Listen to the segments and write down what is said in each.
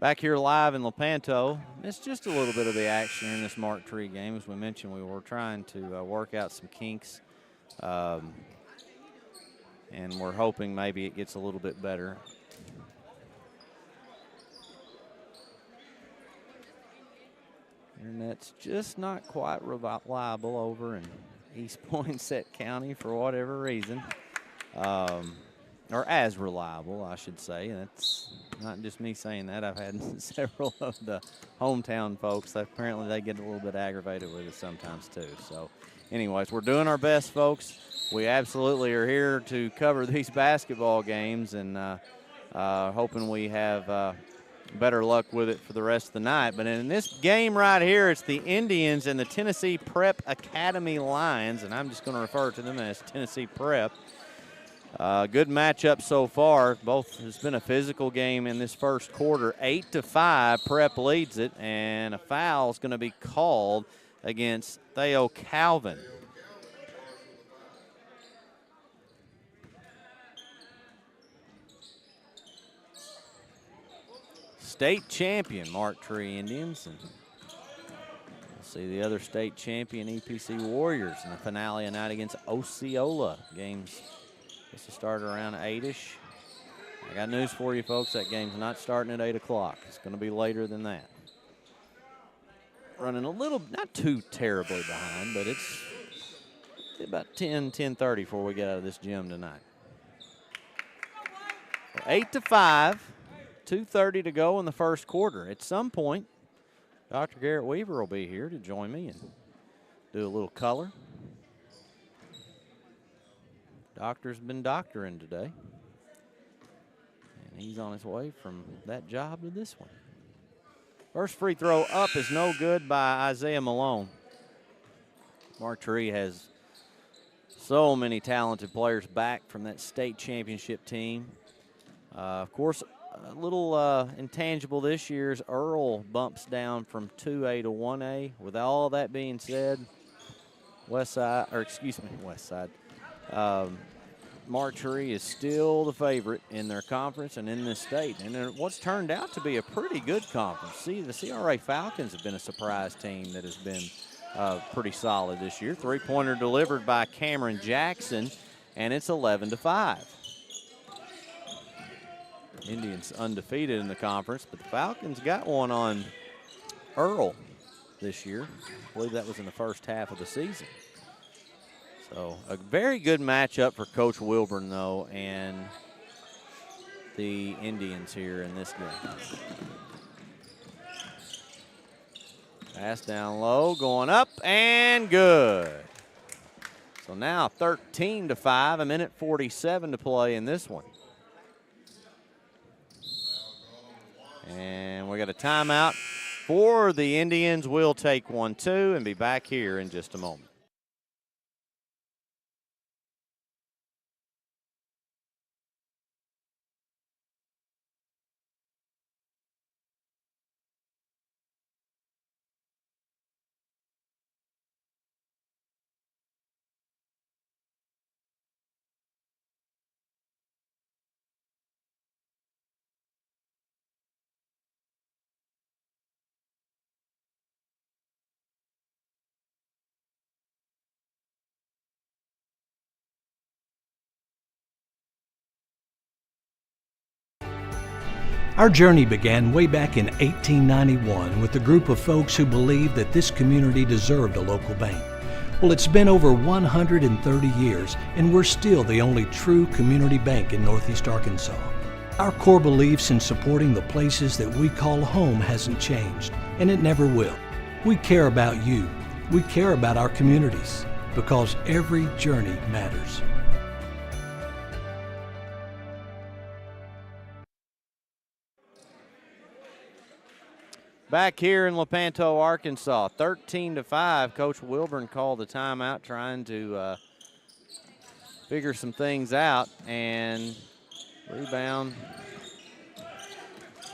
Back here live in Lepanto. Missed just a little bit of the action in this Mark Tree game. As we mentioned, we were trying to work out some kinks. And we're hoping maybe it gets a little bit better. Internet's just not quite reliable over in East Poinsett County for whatever reason. Or as reliable, I should say. That's not just me saying that. I've had several of the hometown folks. Apparently they get a little bit aggravated with it sometimes too. So anyways, we're doing our best, folks. We absolutely are here to cover these basketball games and hoping we have better luck with it for the rest of the night. But in this game right here, it's the Indians and the Tennessee Prep Academy Lions, and I'm just going to refer to them as Tennessee Prep. Good matchup so far. Both has been a physical game in this first quarter. 8-5, Prep leads it, and a foul is going to be called against Theo Calvin. State champion Mark Tree Indians, and we'll see the other state champion EPC Warriors in the finale tonight against Osceola. Games supposed to start around 8-ish. I got news for you, folks. That game's not starting at 8 o'clock. It's going to be later than that. Running a little, not too terribly behind, but it's about 10:30 before we get out of this gym tonight. 8-5. 2:30 to go in the first quarter. At some point, Dr. Garrett Weaver will be here to join me and do a little color. Doctor's been doctoring today. And he's on his way from that job to this one. First free throw up is no good by Isaiah Malone. Mark Tree has so many talented players back from that state championship team. Of course, a little intangible this year's Earl bumps down from 2A to 1A. With all that being said, Westside, Mark Tree is still the favorite in their conference and in this state. And what's turned out to be a pretty good conference. See, the CRA Falcons have been a surprise team that has been pretty solid this year. Three-pointer delivered by Cameron Jackson, and it's 11-5. Indians undefeated in the conference, but the Falcons got one on Earl this year. I believe that was in the first half of the season. So a very good matchup for Coach Wilburn, though, and the Indians here in this game. Pass down low, going up, and good. So now 13-5, a minute 47 to play in this one. And we got a timeout for the Indians. We'll take 1-2 and be back here in just a moment. Our journey began way back in 1891 with a group of folks who believed that this community deserved a local bank. Well, it's been over 130 years, and we're still the only true community bank in Northeast Arkansas. Our core beliefs in supporting the places that we call home hasn't changed, and it never will. We care about you. We care about our communities, because every journey matters. Back here in Lepanto, Arkansas, 13-5. Coach Wilburn called the timeout, trying to figure some things out, and rebound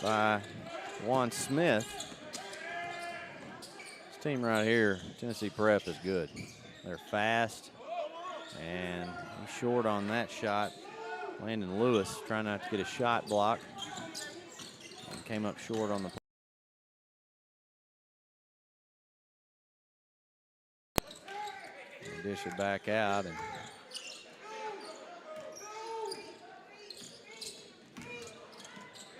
by Juan Smith. This team right here, Tennessee Prep, is good. They're fast, and I'm short on that shot. Landon Lewis trying not to get a shot block. came up short on the play. Dish it back out. And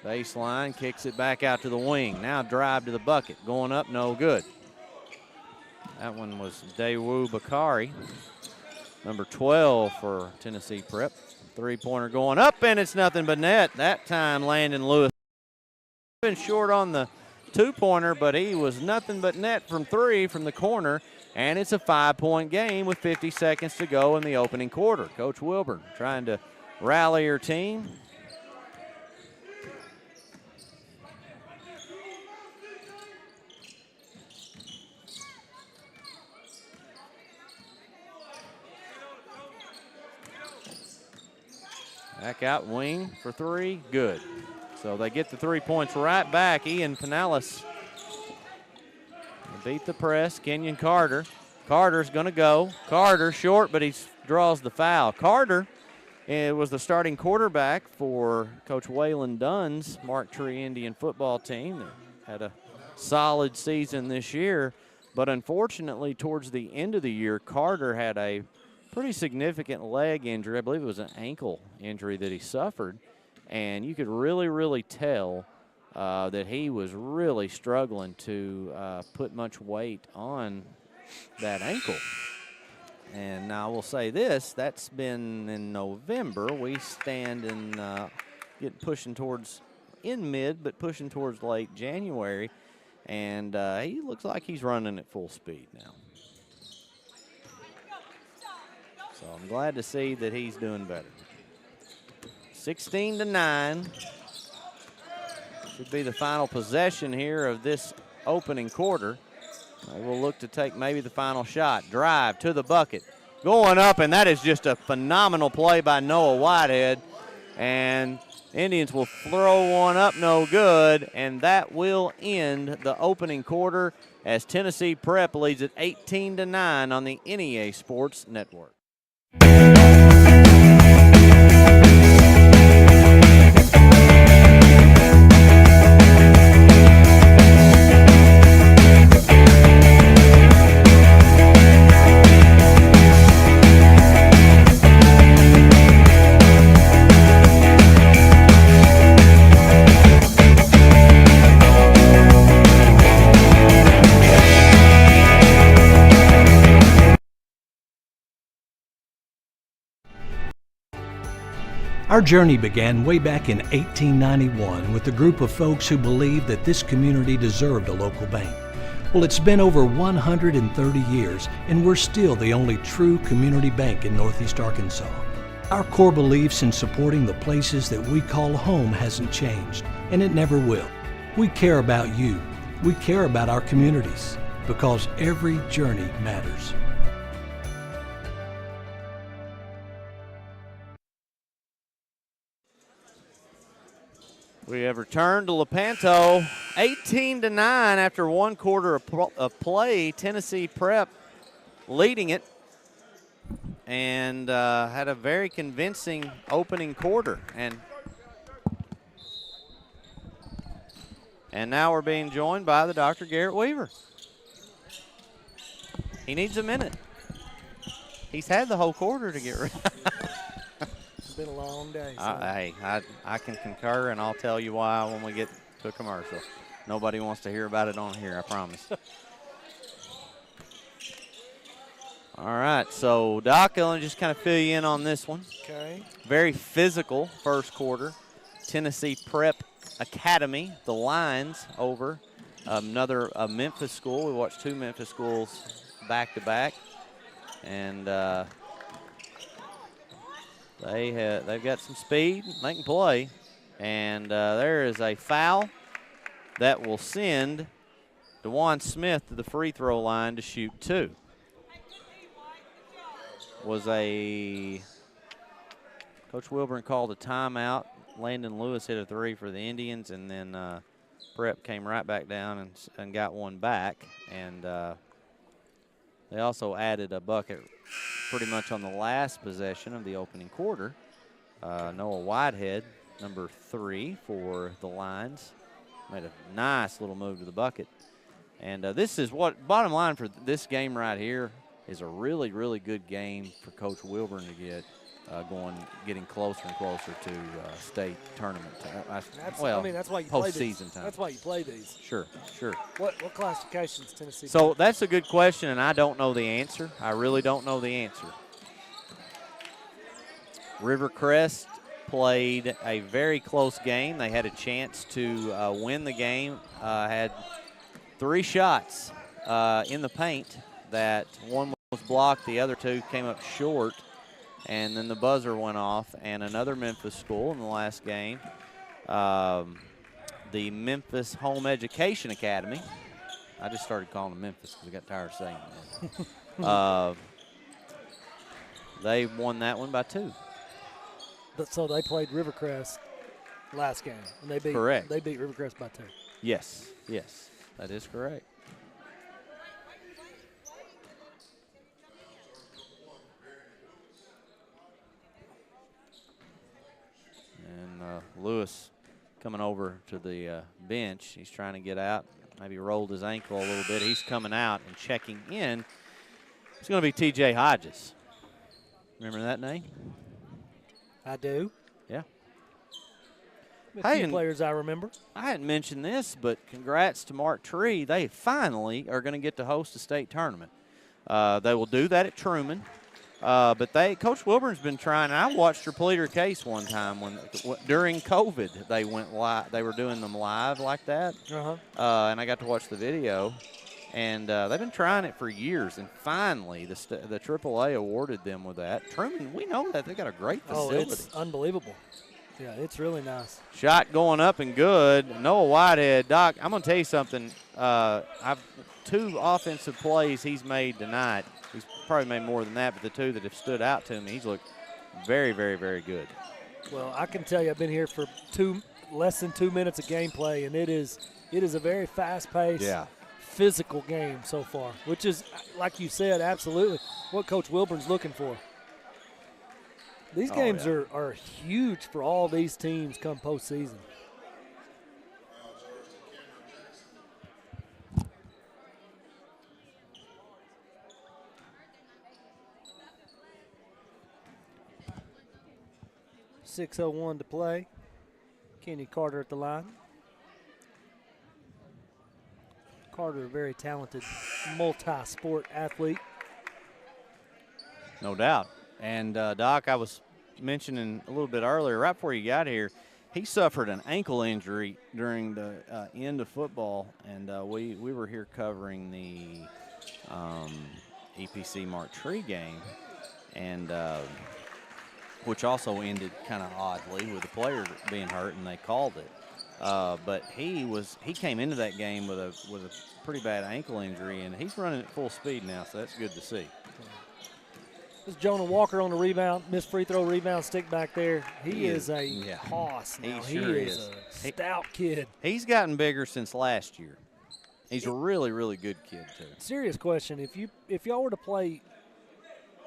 baseline, kicks it back out to the wing. Now drive to the bucket. Going up, no good. That one was Daewoo Bakari, number 12 for Tennessee Prep. Three-pointer going up, and it's nothing but net. That time Landon Lewis been short on the two-pointer, but he was nothing but net from three from the corner, and it's a 5-point game with 50 seconds to go in the opening quarter. Coach Wilburn trying to rally her team. Back out wing for three, good. So they get the 3 points right back. Ian Pinellas beat the press. Kenyon Carter. Carter's going to go. Carter short, but he draws the foul. Carter was the starting quarterback for Coach Waylon Dunn's Mark Tree Indian football team. They had a solid season this year, but unfortunately towards the end of the year, Carter had a pretty significant leg injury. I believe it was an ankle injury that he suffered, and you could really tell that he was really struggling to put much weight on that ankle. And now I will say this, that's been in November. We stand in pushing towards but pushing towards late January, and he looks like he's running at full speed now. So I'm glad to see that he's doing better. 16-9. Should be the final possession here of this opening quarter. We'll look to take maybe the final shot. Drive to the bucket. Going up, and that is just a phenomenal play by Noah Whitehead. And Indians will throw one up, no good, and that will end the opening quarter as Tennessee Prep leads at 18-9 on the NEA Sports Network. Our journey began way back in 1891 with a group of folks who believed that this community deserved a local bank. Well, it's been over 130 years, and we're still the only true community bank in Northeast Arkansas. Our core beliefs in supporting the places that we call home hasn't changed, and it never will. We care about you. We care about our communities, because every journey matters. We have returned to Lepanto, 18-9 after one quarter of play. Tennessee Prep leading it, and had a very convincing opening quarter. And now we're being joined by the Dr. Garrett Weaver. He needs a minute. He's had the whole quarter to get ready. Been a long day. So. Hey, I can concur, and I'll tell you why when we get to a commercial. Nobody wants to hear about it on here, I promise. All right, so Doc, I'll just kind of fill you in on this one. Okay. Very physical first quarter. Tennessee Prep Academy, the Lions over another Memphis school. We watched two Memphis schools back-to-back, and they've got some speed. They can play. And there is a foul that will send DeJuan Smith to the free throw line to shoot two. Coach Wilburn called a timeout. Landon Lewis hit a three for the Indians, and then Prep came right back down and got one back. And they also added a bucket pretty much on the last possession of the opening quarter. Noah Whitehead, number 3 for the Lions, made a nice little move to the bucket. And this is what, bottom line for this game right here, is a really, really good game for Coach Wilburn to get getting closer and closer to state tournament time. Well, I mean, that's why you play these. postseason time. That's why you play these. Sure. What classifications Tennessee? So that's a good question, and I don't know the answer. I really don't know the answer. Rivercrest played a very close game. They had a chance to win the game. Had 3 shots in the paint. That one was blocked, the other 2 came up short, and then the buzzer went off. And another Memphis school in the last game, the Memphis Home Education Academy. I just started calling them Memphis because I got tired of saying that. They won that one by 2. So they played Rivercrest last game, and they beat. Correct. They beat Rivercrest by 2. Yes, that is correct. And Lewis coming over to the bench. He's trying to get out. Maybe rolled his ankle a little bit. He's coming out and checking in. It's going to be T.J. Hodges. Remember that name? I do. Yeah. A few players I remember. I hadn't mentioned this, but congrats to Mark Tree. They finally are going to get to host a state tournament. They will do that at Truman. But Coach Wilburn's been trying. I watched Repleter Case one time during COVID. They went live. They were doing them live like that, and I got to watch the video. And they've been trying it for years, and finally the AAA awarded them with that. Truman, we know that they got a great facility. Oh, it's unbelievable. Yeah, it's really nice. Shot going up and good. Noah Whitehead, Doc. I'm gonna tell you something. I've 2 offensive plays he's made tonight. He's probably made more than that, but the 2 that have stood out to me, he's looked very, very, very good. Well, I can tell you, I've been here for less than 2 minutes of gameplay, and it is a very fast-paced, physical game so far, which is, like you said, absolutely what Coach Wilburn's looking for. These games are huge for all these teams come postseason. .601 to play. Kenny Carter at the line. Carter, a very talented multi-sport athlete. No doubt. And, Doc, I was mentioning a little bit earlier, right before you got here, he suffered an ankle injury during the end of football, and we were here covering the EPC Mark Tree game, and which also ended kind of oddly with the player being hurt, and they called it. But he came into that game with a pretty bad ankle injury, and he's running at full speed now, so that's good to see. This is Jonah Walker on the rebound, missed free throw rebound, stick back there. He is a hoss now. He sure is a stout kid. He's gotten bigger since last year. He's a really, really good kid too. Serious question: if y'all were to play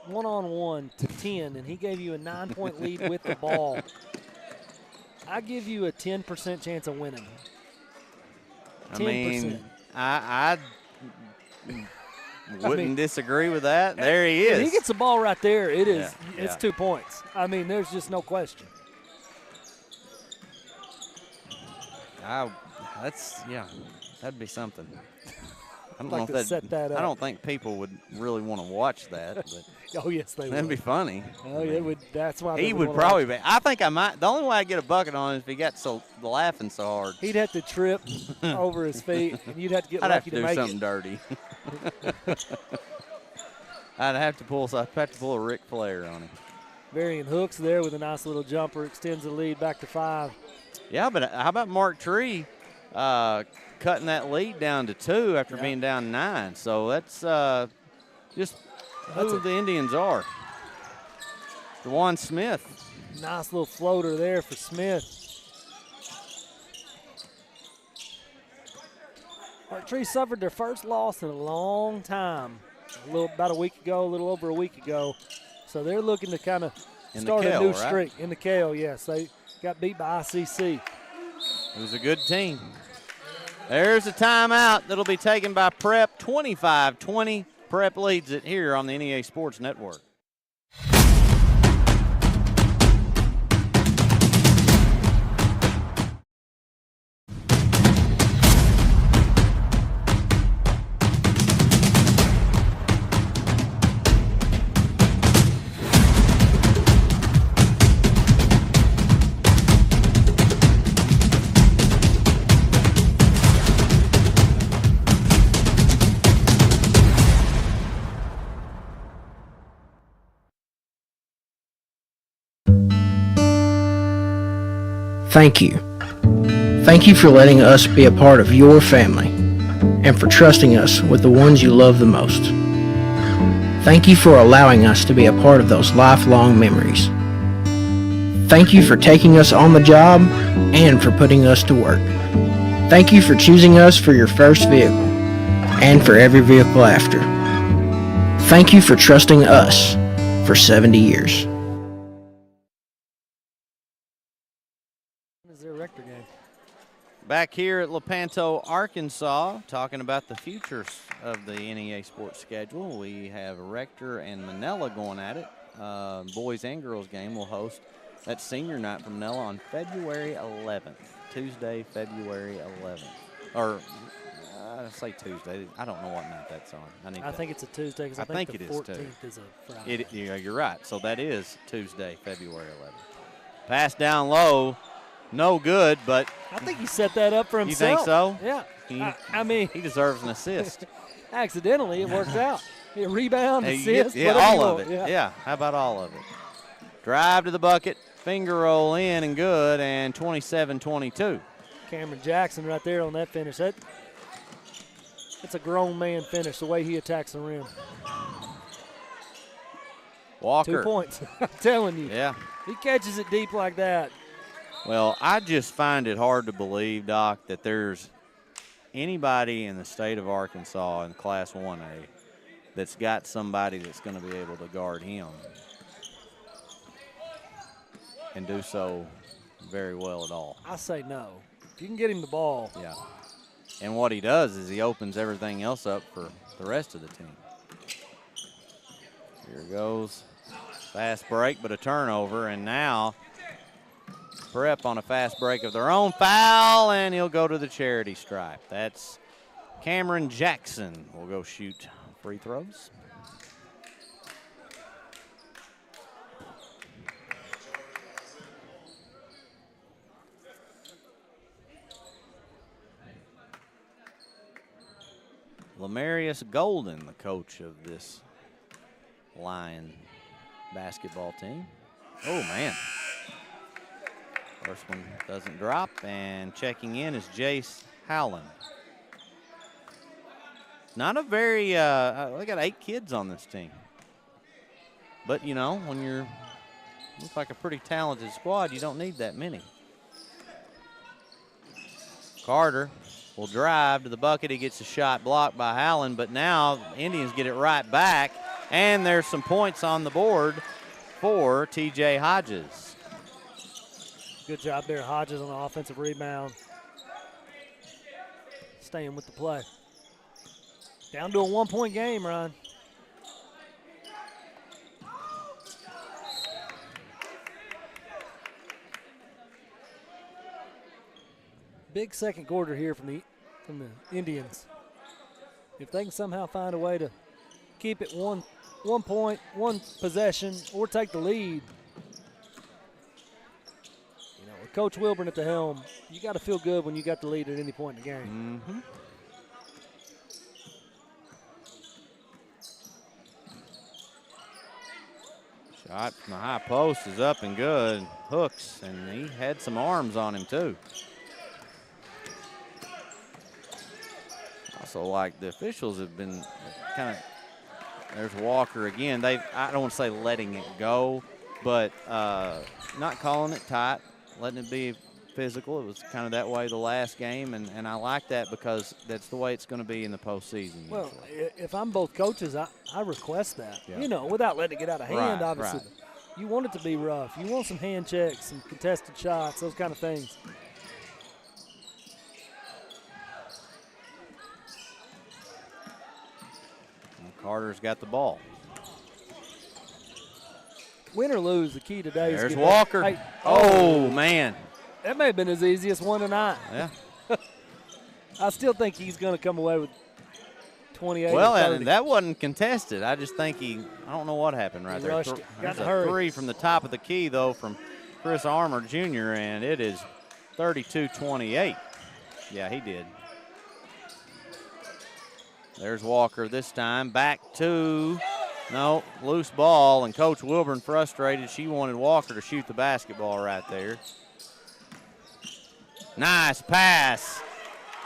1-on-1 to 10, and he gave you a 9-point lead with the ball, I give you a 10% chance of winning. 10%. I mean, I wouldn't disagree with that. There he is. When he gets the ball right there, it's 2 points. I mean, there's just no question. That'd be something. I don't like know to if set that up. I don't think people would really want to watch that. But oh yes, they would. That'd be funny. Oh yeah, it would. That's why he would probably be. I think I might. The only way I get a bucket on is if he got laughing so hard. He'd have to trip over his feet, and you'd have to get lucky to make it. I'd have to do something dirty. I'd have to pull a Ric Flair on him. Varian Hooks there with a nice little jumper, extends the lead back to 5. Yeah, but how about Mark Tree cutting that lead down to 2 after being down 9? So that's just who the Indians are. DeJuan Smith. Nice little floater there for Smith. Mark Tree suffered their first loss in a long time. About a week ago, a little over a week ago. So they're looking to kind of start a new streak. In the KO, yes. They got beat by ICC. It was a good team. There's a timeout that'll be taken by Prep. 25-20. Prep leads it here on the NEA Sports Network. Thank you. Thank you for letting us be a part of your family and for trusting us with the ones you love the most. Thank you for allowing us to be a part of those lifelong memories. Thank you for taking us on the job and for putting us to work. Thank you for choosing us for your first vehicle and for every vehicle after. Thank you for trusting us for 70 years. Back here at Lepanto, Arkansas, talking about the futures of the NEA sports schedule. We have Rector and Manila going at it. Boys and girls game will host that senior night from Manila on February 11th, Tuesday, February 11th. Or I say Tuesday. I don't know what night that's on. I think it's a Tuesday because I think the 14th is a Friday. You're right. So that is Tuesday, February 11th. Pass down low. No good, but I think he set that up for himself. You think so? Yeah. I mean, he deserves an assist. Accidentally, it worked out. A rebound, assist, all of it. Yeah, how about all of it? Drive to the bucket, finger roll in and good, and 27-22. Cameron Jackson right there on that finish. That's a grown man finish, the way he attacks the rim. Walker. 2 points. I'm telling you. Yeah. He catches it deep like that. Well, I just find it hard to believe, Doc, that there's anybody in the state of Arkansas in Class 1A that's got somebody that's going to be able to guard him and do so very well at all. I say no. If you can get him the ball. Yeah. And what he does is he opens everything else up for the rest of the team. Here goes. Fast break, but a turnover, and now Prep on a fast break of their own, foul, and he'll go to the charity stripe. That's Cameron Jackson will go shoot free throws. Lamarius Golden, the coach of this Lion basketball team. Oh, man. First one doesn't drop, and checking in is Jace Howland. Not a very, they got 8 kids on this team. But, you know, when you're, looks like a pretty talented squad, you don't need that many. Carter will drive to the bucket. He gets a shot blocked by Howland, but now Indians get it right back, and there's some points on the board for T.J. Hodges. Good job there, Hodges, on the offensive rebound. Staying with the play. Down to a 1-point game, Ryan. Big second quarter here from the Indians. If they can somehow find a way to keep it one point, one possession, or take the lead. With Coach Wilburn at the helm, you got to feel good when you got the lead at any point in the game. Mm-hmm. Shot from the high post is up and good. Hooks, and he had some arms on him too. Also, like, the officials have been kind of, there's Walker again. I don't want to say letting it go, but not calling it tight, letting it be physical. It was kind of that way the last game, and I like that because that's the way it's going to be in the postseason. Well, if I'm both coaches, I request that, yeah. you know, without letting it get out of hand, right, obviously. Right. You want it to be rough. You want some hand checks, some contested shots, those kind of things. Carter's got the ball. Win or lose, the key today is There's get Walker. Hey, oh, man. That may have been his easiest one tonight. Yeah. I still think he's going to come away with 28. Well, or 30. and that wasn't contested. I just think I don't know what happened right there. Rushed it. Got There's in a a hurry. 3 from the top of the key, though, from Chris Armour Jr., and it is 32-28. Yeah, he did. There's Walker this time. Back to, no, loose ball, and Coach Wilburn frustrated. She wanted Walker to shoot the basketball right there. Nice pass.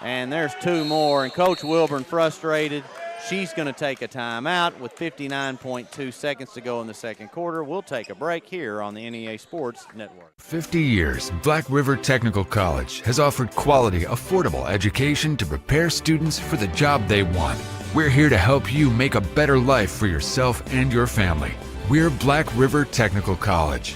And there's 2 more, and Coach Wilburn frustrated. She's going to take a timeout with 59.2 seconds to go in the second quarter. We'll take a break here on the NEA Sports Network. 50 years, Black River Technical College has offered quality, affordable education to prepare students for the job they want. We're here to help you make a better life for yourself and your family. We're Black River Technical College.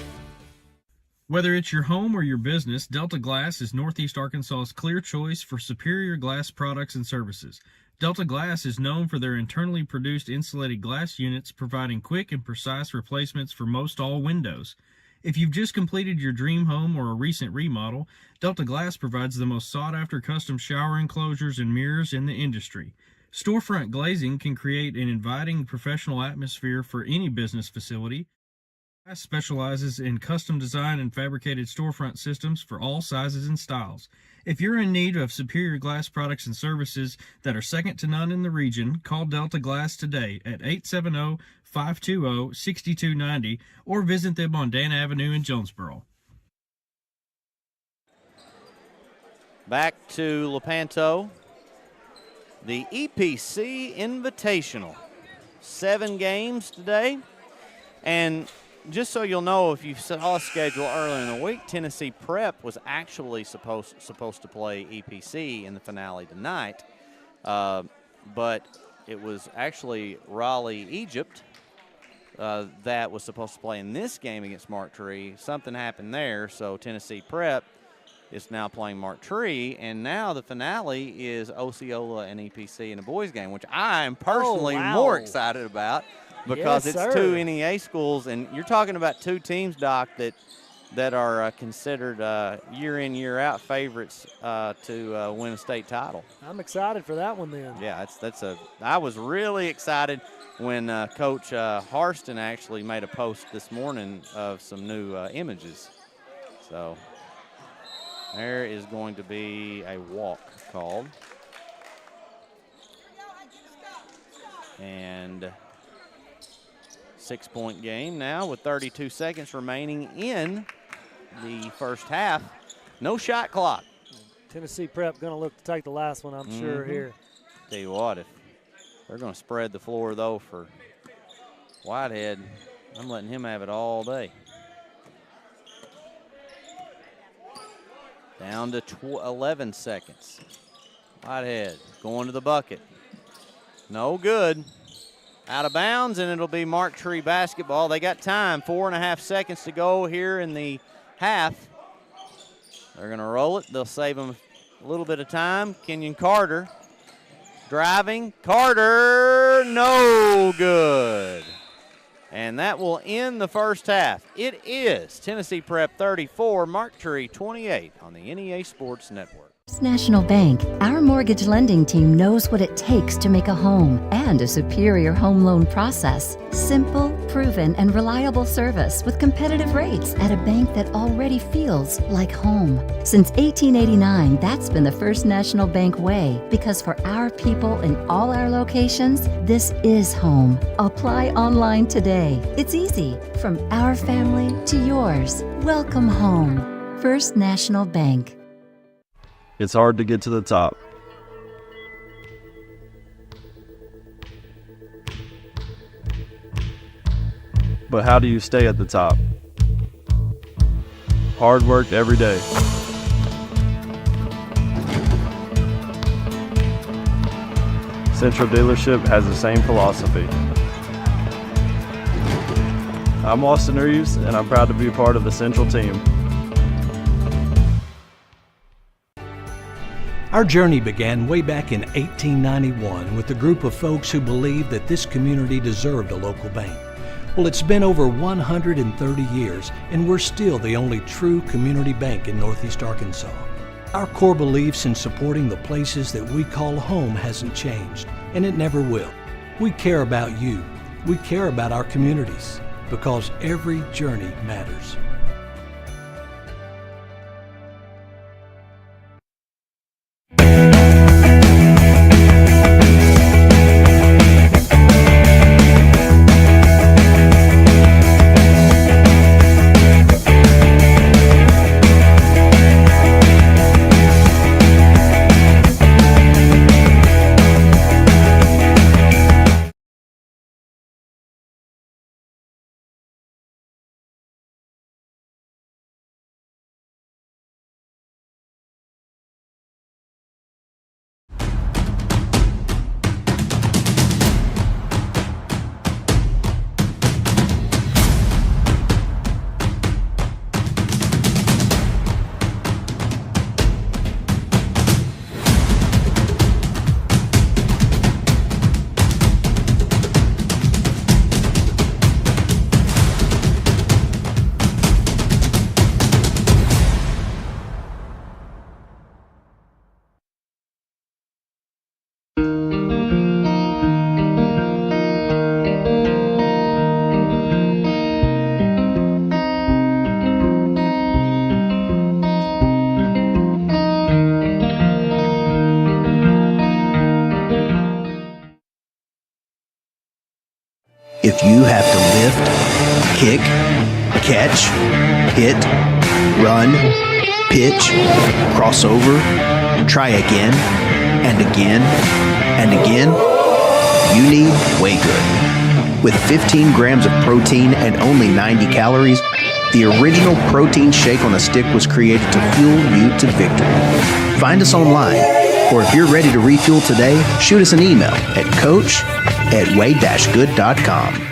Whether it's your home or your business, Delta Glass is Northeast Arkansas's clear choice for superior glass products and services. Delta Glass is known for their internally produced insulated glass units, providing quick and precise replacements for most all windows. If you've just completed your dream home or a recent remodel, Delta Glass provides the most sought-after custom shower enclosures and mirrors in the industry. Storefront glazing can create an inviting professional atmosphere for any business facility. Glass specializes in custom design and fabricated storefront systems for all sizes and styles. If you're in need of superior glass products and services that are second to none in the region, call Delta Glass today at 870-520-6290 or visit them on Dan Avenue in Jonesboro. Back to Lepanto. The EPC Invitational. 7 games today. And just so you'll know, if you saw a schedule earlier in the week, Tennessee Prep was actually supposed to play EPC in the finale tonight. But it was actually Raleigh, Egypt, that was supposed to play in this game against Mark Tree. Something happened there, so Tennessee Prep is now playing Mark Tree, and now the finale is Osceola and EPC in a boys game, which I am personally more excited about because Yes, it's sir. 2 NEA schools, and you're talking about 2 teams, Doc, that are considered year in, year out favorites to win a state title. I'm excited for that one then. Yeah, I was really excited when Coach Harston actually made a post this morning of some new images. So there is going to be a walk called. And 6-point game now with 32 seconds remaining in the first half. No shot clock. Tennessee Prep going to look to take the last one, I'm sure, here. Tell you what, if they're going to spread the floor, though, for Whitehead, I'm letting him have it all day. Down to 11 seconds. Whitehead going to the bucket. No good. Out of bounds, and it'll be Mark Tree basketball. They got time, 4.5 seconds to go here in the half. They're going to roll it. They'll save them a little bit of time. Kenyon Carter driving. Carter, no good. And that will end the first half. It is Tennessee Prep 34, Mark Tree 28 on the NEA Sports Network. First National Bank, our mortgage lending team knows what it takes to make a home and a superior home loan process. Simple, proven, and reliable service with competitive rates at a bank that already feels like home. Since 1889, that's been the First National Bank way, because for our people in all our locations, this is home. Apply online today. It's easy. From our family to yours. Welcome home. First National Bank. It's hard to get to the top. But how do you stay at the top? Hard work every day. Central Dealership has the same philosophy. I'm Austin Reeves, and I'm proud to be a part of the Central team. Our journey began way back in 1891 with a group of folks who believed that this community deserved a local bank. Well, it's been over 130 years, and we're still the only true community bank in Northeast Arkansas. Our core beliefs in supporting the places that we call home hasn't changed, and it never will. We care about you. We care about our communities, because every journey matters. If you have to lift, kick, catch, hit, run, pitch, cross over, try again, and again, and again, you need Way-Good. With 15 grams of protein and only 90 calories, the original protein shake on a stick was created to fuel you to victory. Find us online, or if you're ready to refuel today, shoot us an email at coach@way-good.com.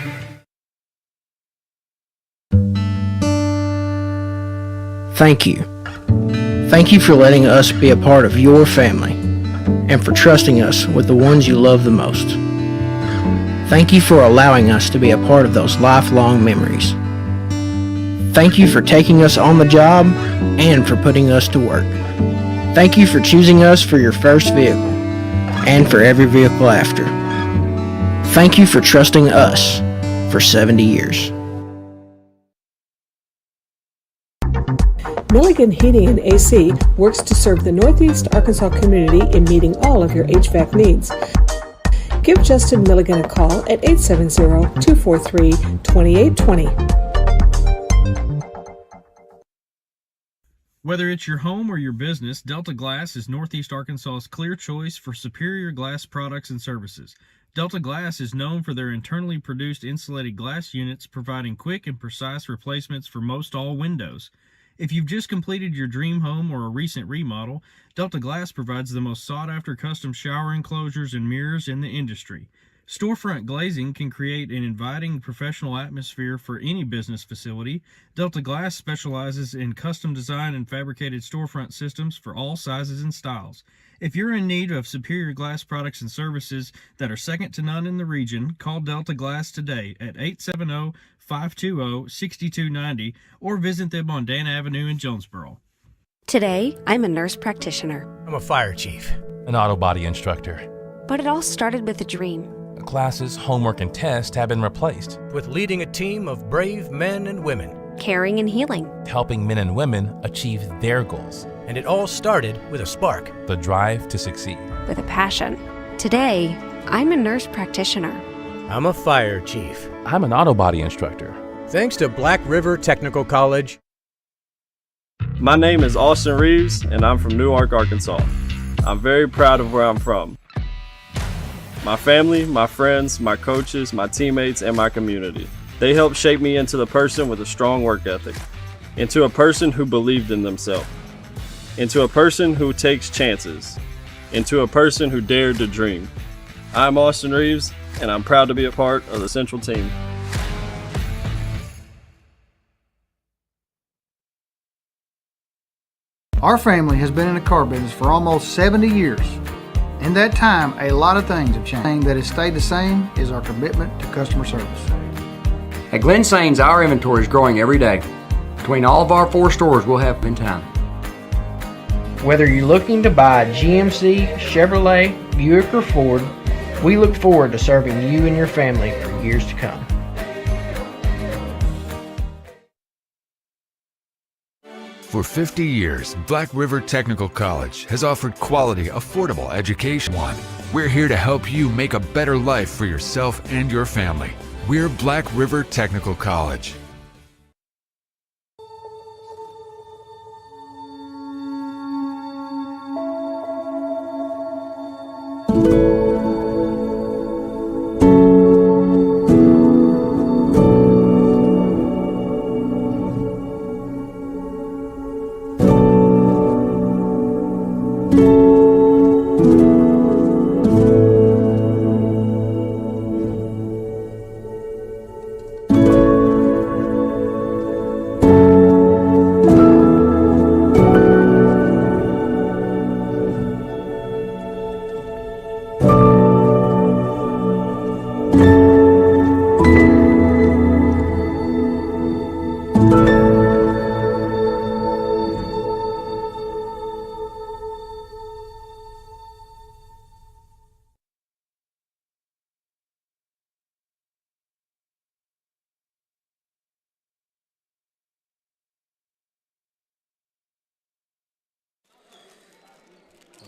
Thank you. Thank you for letting us be a part of your family and for trusting us with the ones you love the most. Thank you for allowing us to be a part of those lifelong memories. Thank you for taking us on the job and for putting us to work. Thank you for choosing us for your first vehicle and for every vehicle after. Thank you for trusting us for 70 years. Milligan Heating and AC works to serve the Northeast Arkansas community in meeting all of your HVAC needs. Give Justin Milligan a call at 870-243-2820. Whether it's your home or your business, Delta Glass is Northeast Arkansas's clear choice for superior glass products and services. Delta Glass is known for their internally produced insulated glass units, providing quick and precise replacements for most all windows. If you've just completed your dream home or a recent remodel, Delta Glass provides the most sought-after custom shower enclosures and mirrors in the industry. Storefront glazing can create an inviting professional atmosphere for any business facility. Delta Glass specializes in custom design and fabricated storefront systems for all sizes and styles. If you're in need of superior glass products and services that are second to none in the region, call Delta Glass today at 870-520-6290 or visit them on Dan Avenue in Jonesboro. Today, I'm a nurse practitioner. I'm a fire chief. An auto body instructor. But it all started with a dream. Classes, homework, and tests have been replaced. With leading a team of brave men and women. Caring and healing. Helping men and women achieve their goals. And it all started with a spark. The drive to succeed. With a passion. Today, I'm a nurse practitioner. I'm a fire chief. I'm an auto body instructor. Thanks to Black River Technical College. My name is Austin Reeves, and I'm from Newark, Arkansas. I'm very proud of where I'm from. My family, my friends, my coaches, my teammates, and my community. They helped shape me into the person with a strong work ethic, into a person who believed in themselves, into a person who takes chances, into a person who dared to dream. I'm Austin Reeves, and I'm proud to be a part of the Central team. Our family has been in the car business for almost 70 years. In that time, a lot of things have changed. The thing that has stayed the same is our commitment to customer service. At Glen Sains, our inventory is growing every day. Between all of our 4 stores, we'll have in town. Whether you're looking to buy a GMC, Chevrolet, Buick, or Ford, we look forward to serving you and your family for years to come. For 50 years, Black River Technical College has offered quality, affordable education. We're here to help you make a better life for yourself and your family. We're Black River Technical College.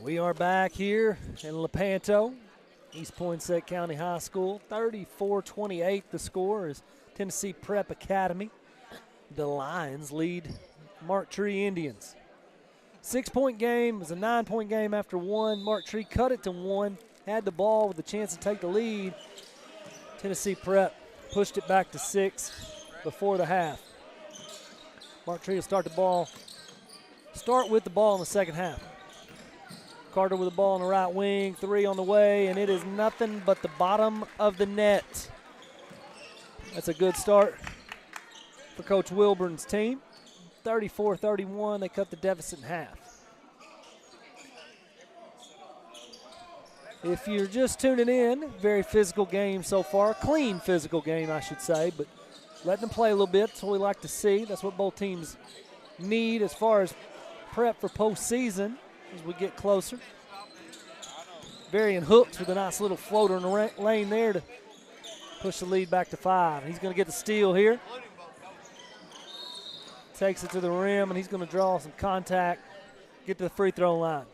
We are back here in Lepanto, East Poinsett County High School. 34-28 the score is Tennessee Prep Academy. The Lions lead Mark Tree Indians. 6-point game. It was a 9-point game after one. Mark Tree cut it to 1, had the ball with a chance to take the lead. Tennessee Prep pushed it back to 6 before the half. Mark Tree will start with the ball in the second half. Carter with the ball on the right wing, 3 on the way, and it is nothing but the bottom of the net. That's a good start for Coach Wilburn's team. 34-31, they cut the deficit in half. If you're just tuning in, very physical game so far. Clean physical game, I should say, but letting them play a little bit. That's what we like to see. That's what both teams need as far as prep for postseason as we get closer. Varian Hooks with a nice little floater in the lane there to push the lead back to 5. He's going to get the steal here. Takes it to the rim, and he's going to draw some contact, get to the free throw line.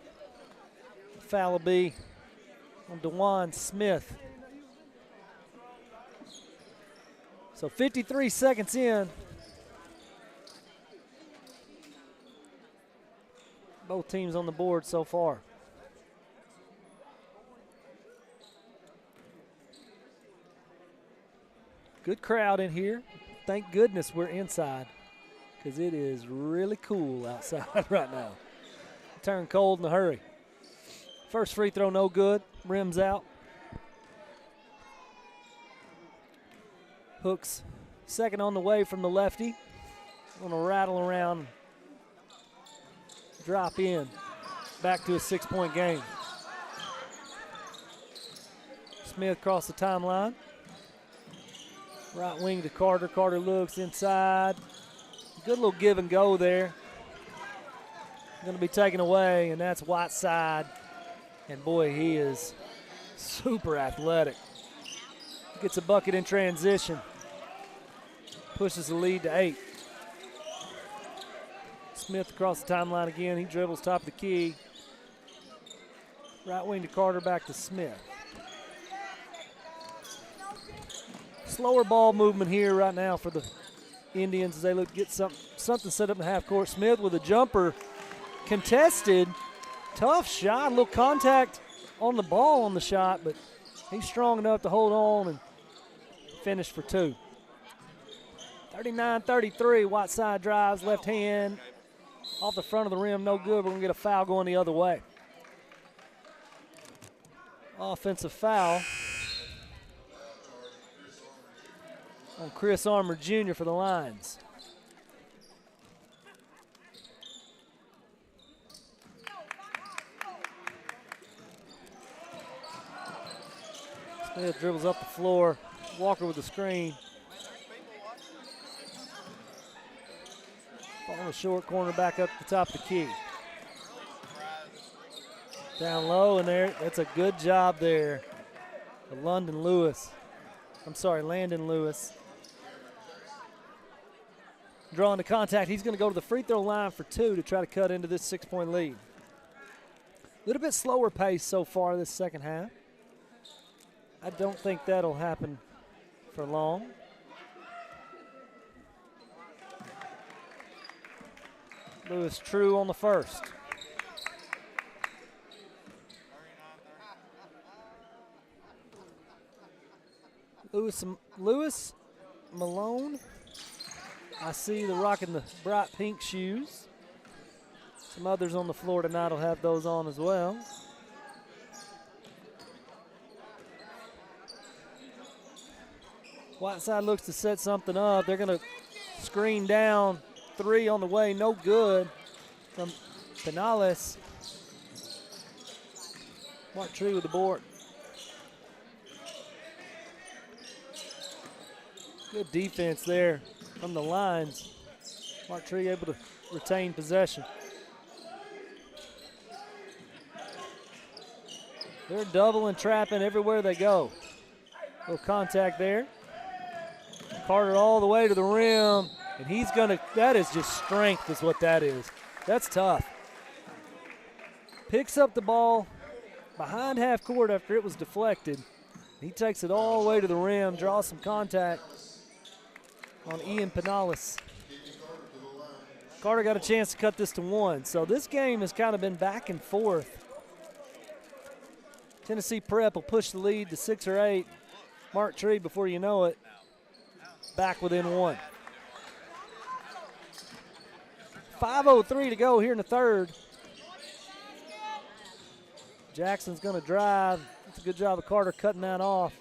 Foul will be on DeJuan Smith. So 53 seconds in. Both teams on the board so far. Good crowd in here. Thank goodness we're inside because it is really cool outside right now. Turn cold in a hurry. First free throw no good. Rims out. Hooks second on the way from the lefty. Gonna rattle around. Drop in. Back to a 6-point game. Smith across the timeline. Right wing to Carter. Carter looks inside. Good little give and go there. Going to be taken away, and that's Whiteside. And boy, he is super athletic. Gets a bucket in transition. Pushes the lead to 8. Smith across the timeline again. He dribbles top of the key. Right wing to Carter, back to Smith. Slower ball movement here right now for the Indians as they look to get something set up in the half court. Smith with a jumper contested. Tough shot, a little contact on the ball on the shot, but he's strong enough to hold on and finish for 2. 39-33, Whiteside drives, left hand, off the front of the rim, no good. We're going to get a foul going the other way. Offensive foul on Chris Armour Jr. for the Lions. Smith dribbles up the floor. Walker with the screen. On the short corner, back up the top of the key. Down low, and there, that's a good job there. Landon Lewis. Drawing the contact. He's going to go to the free throw line for 2 to try to cut into this 6-point lead. A little bit slower pace so far this second half. I don't think that'll happen for long. Lewis true on the first. Lewis Malone. I see the rocking the bright pink shoes. Some others on the floor tonight will have those on as well. Whiteside looks to set something up. They're going to screen down. 3 on the way, no good from Penales. Mark Tree with the board. Good defense there from the lines. Mark Tree able to retain possession. They're doubling, trapping everywhere they go. Little contact there. Carter all the way to the rim. And he's going to, that is just strength is what that is. That's tough. Picks up the ball behind half court after it was deflected. He takes it all the way to the rim, draws some contact on Ian Penales. Carter got a chance to cut this to 1. So this game has kind of been back and forth. Tennessee Prep will push the lead to 6 or 8. Mark Tree, before you know it, back within 1. 5:03 to go here in the third. Jackson's going to drive. It's a good job of Carter cutting that off.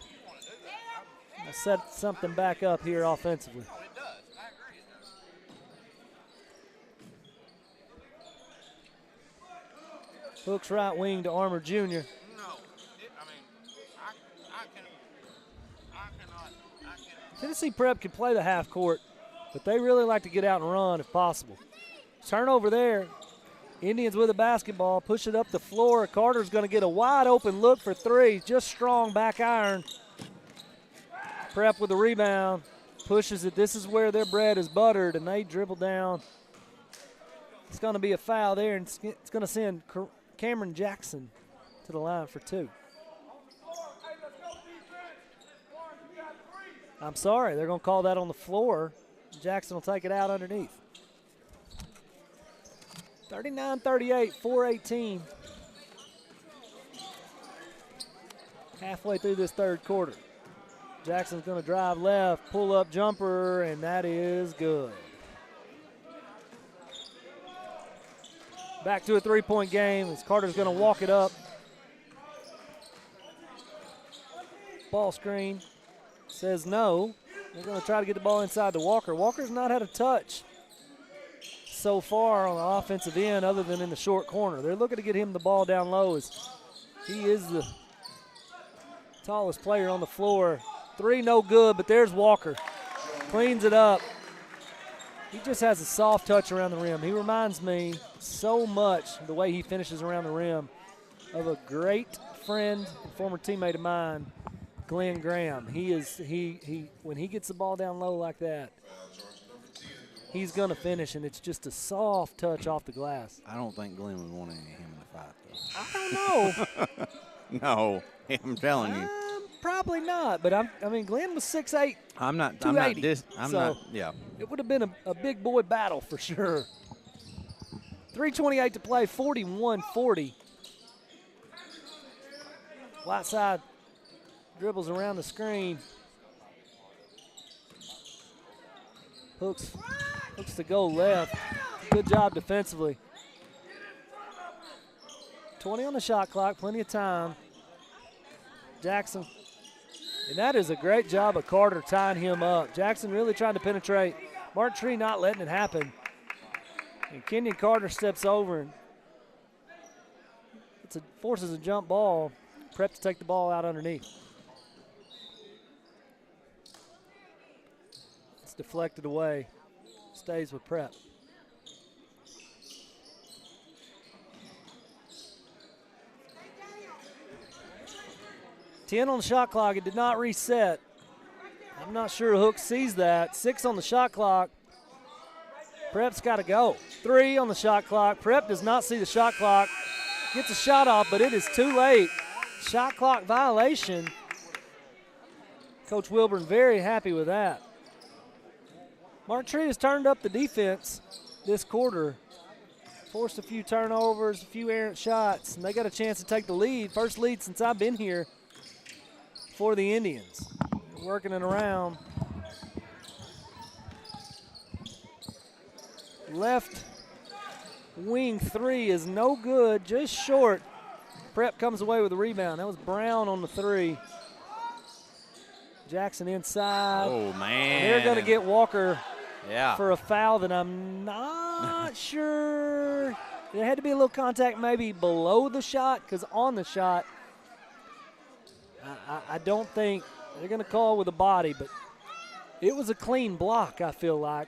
I'll set something back up here offensively. Hooks right wing to Armour Jr. Tennessee Prep can play the half court, but they really like to get out and run if possible. Turnover there. Indians with a basketball, push it up the floor. Carter's going to get a wide open look for 3. Just strong back iron. Prep with the rebound, pushes it. This is where their bread is buttered, and they dribble down. It's going to be a foul there, and it's going to send Cameron Jackson to the line for 2. I'm sorry, they're going to call that on the floor. Jackson will take it out underneath. 39-38, 4:18. Halfway through this third quarter. Jackson's going to drive left, pull up jumper, and that is good. Back to a 3-point game as Carter's going to walk it up. Ball screen says no. They're going to try to get the ball inside to Walker. Walker's not had a touch so far on the offensive end other than in the short corner. They're looking to get him the ball down low as he is the tallest player on the floor. 3 no good, but there's Walker. Cleans it up. He just has a soft touch around the rim. He reminds me so much, the way he finishes around the rim, of a great friend and former teammate of mine, Glenn Graham. He when he gets the ball down low like that, he's going to finish, and it's just a soft touch off the glass. I don't think Glenn would want any of him in the fight, though. I don't know. No, I'm telling you. Probably not, but I mean, Glenn was 6'8". I'm not. Yeah. It would have been a big boy battle for sure. 3:28 to play, 41-40. Whiteside dribbles around the screen. Hooks to go left. Good job defensively. 20 on the shot clock, plenty of time. Jackson. And that is a great job of Carter tying him up. Jackson really trying to penetrate. Mark Tree not letting it happen. And Kenyon Carter steps over and forces a jump ball. Prep to take the ball out underneath. It's deflected away. Stays with Prep. $10 on the shot clock. It did not reset. I'm not sure Hook sees that. 6 on the shot clock. Prep's got to go. 3 on the shot clock. Prep does not see the shot clock. Gets a shot off, but it is too late. Shot clock violation. Coach Wilburn very happy with that. Mark Tree has turned up the defense this quarter. Forced a few turnovers, a few errant shots, and they got a chance to take the lead. First lead since I've been here for the Indians. Working it around. Left wing 3 is no good, just short. Prep comes away with a rebound. That was Brown on the 3. Jackson inside. Oh, man. They're going to get Walker Yeah. for a foul that I'm not sure. There had to be a little contact maybe below the shot, because on the shot, I don't think they're going to call with a body, but it was a clean block, I feel like.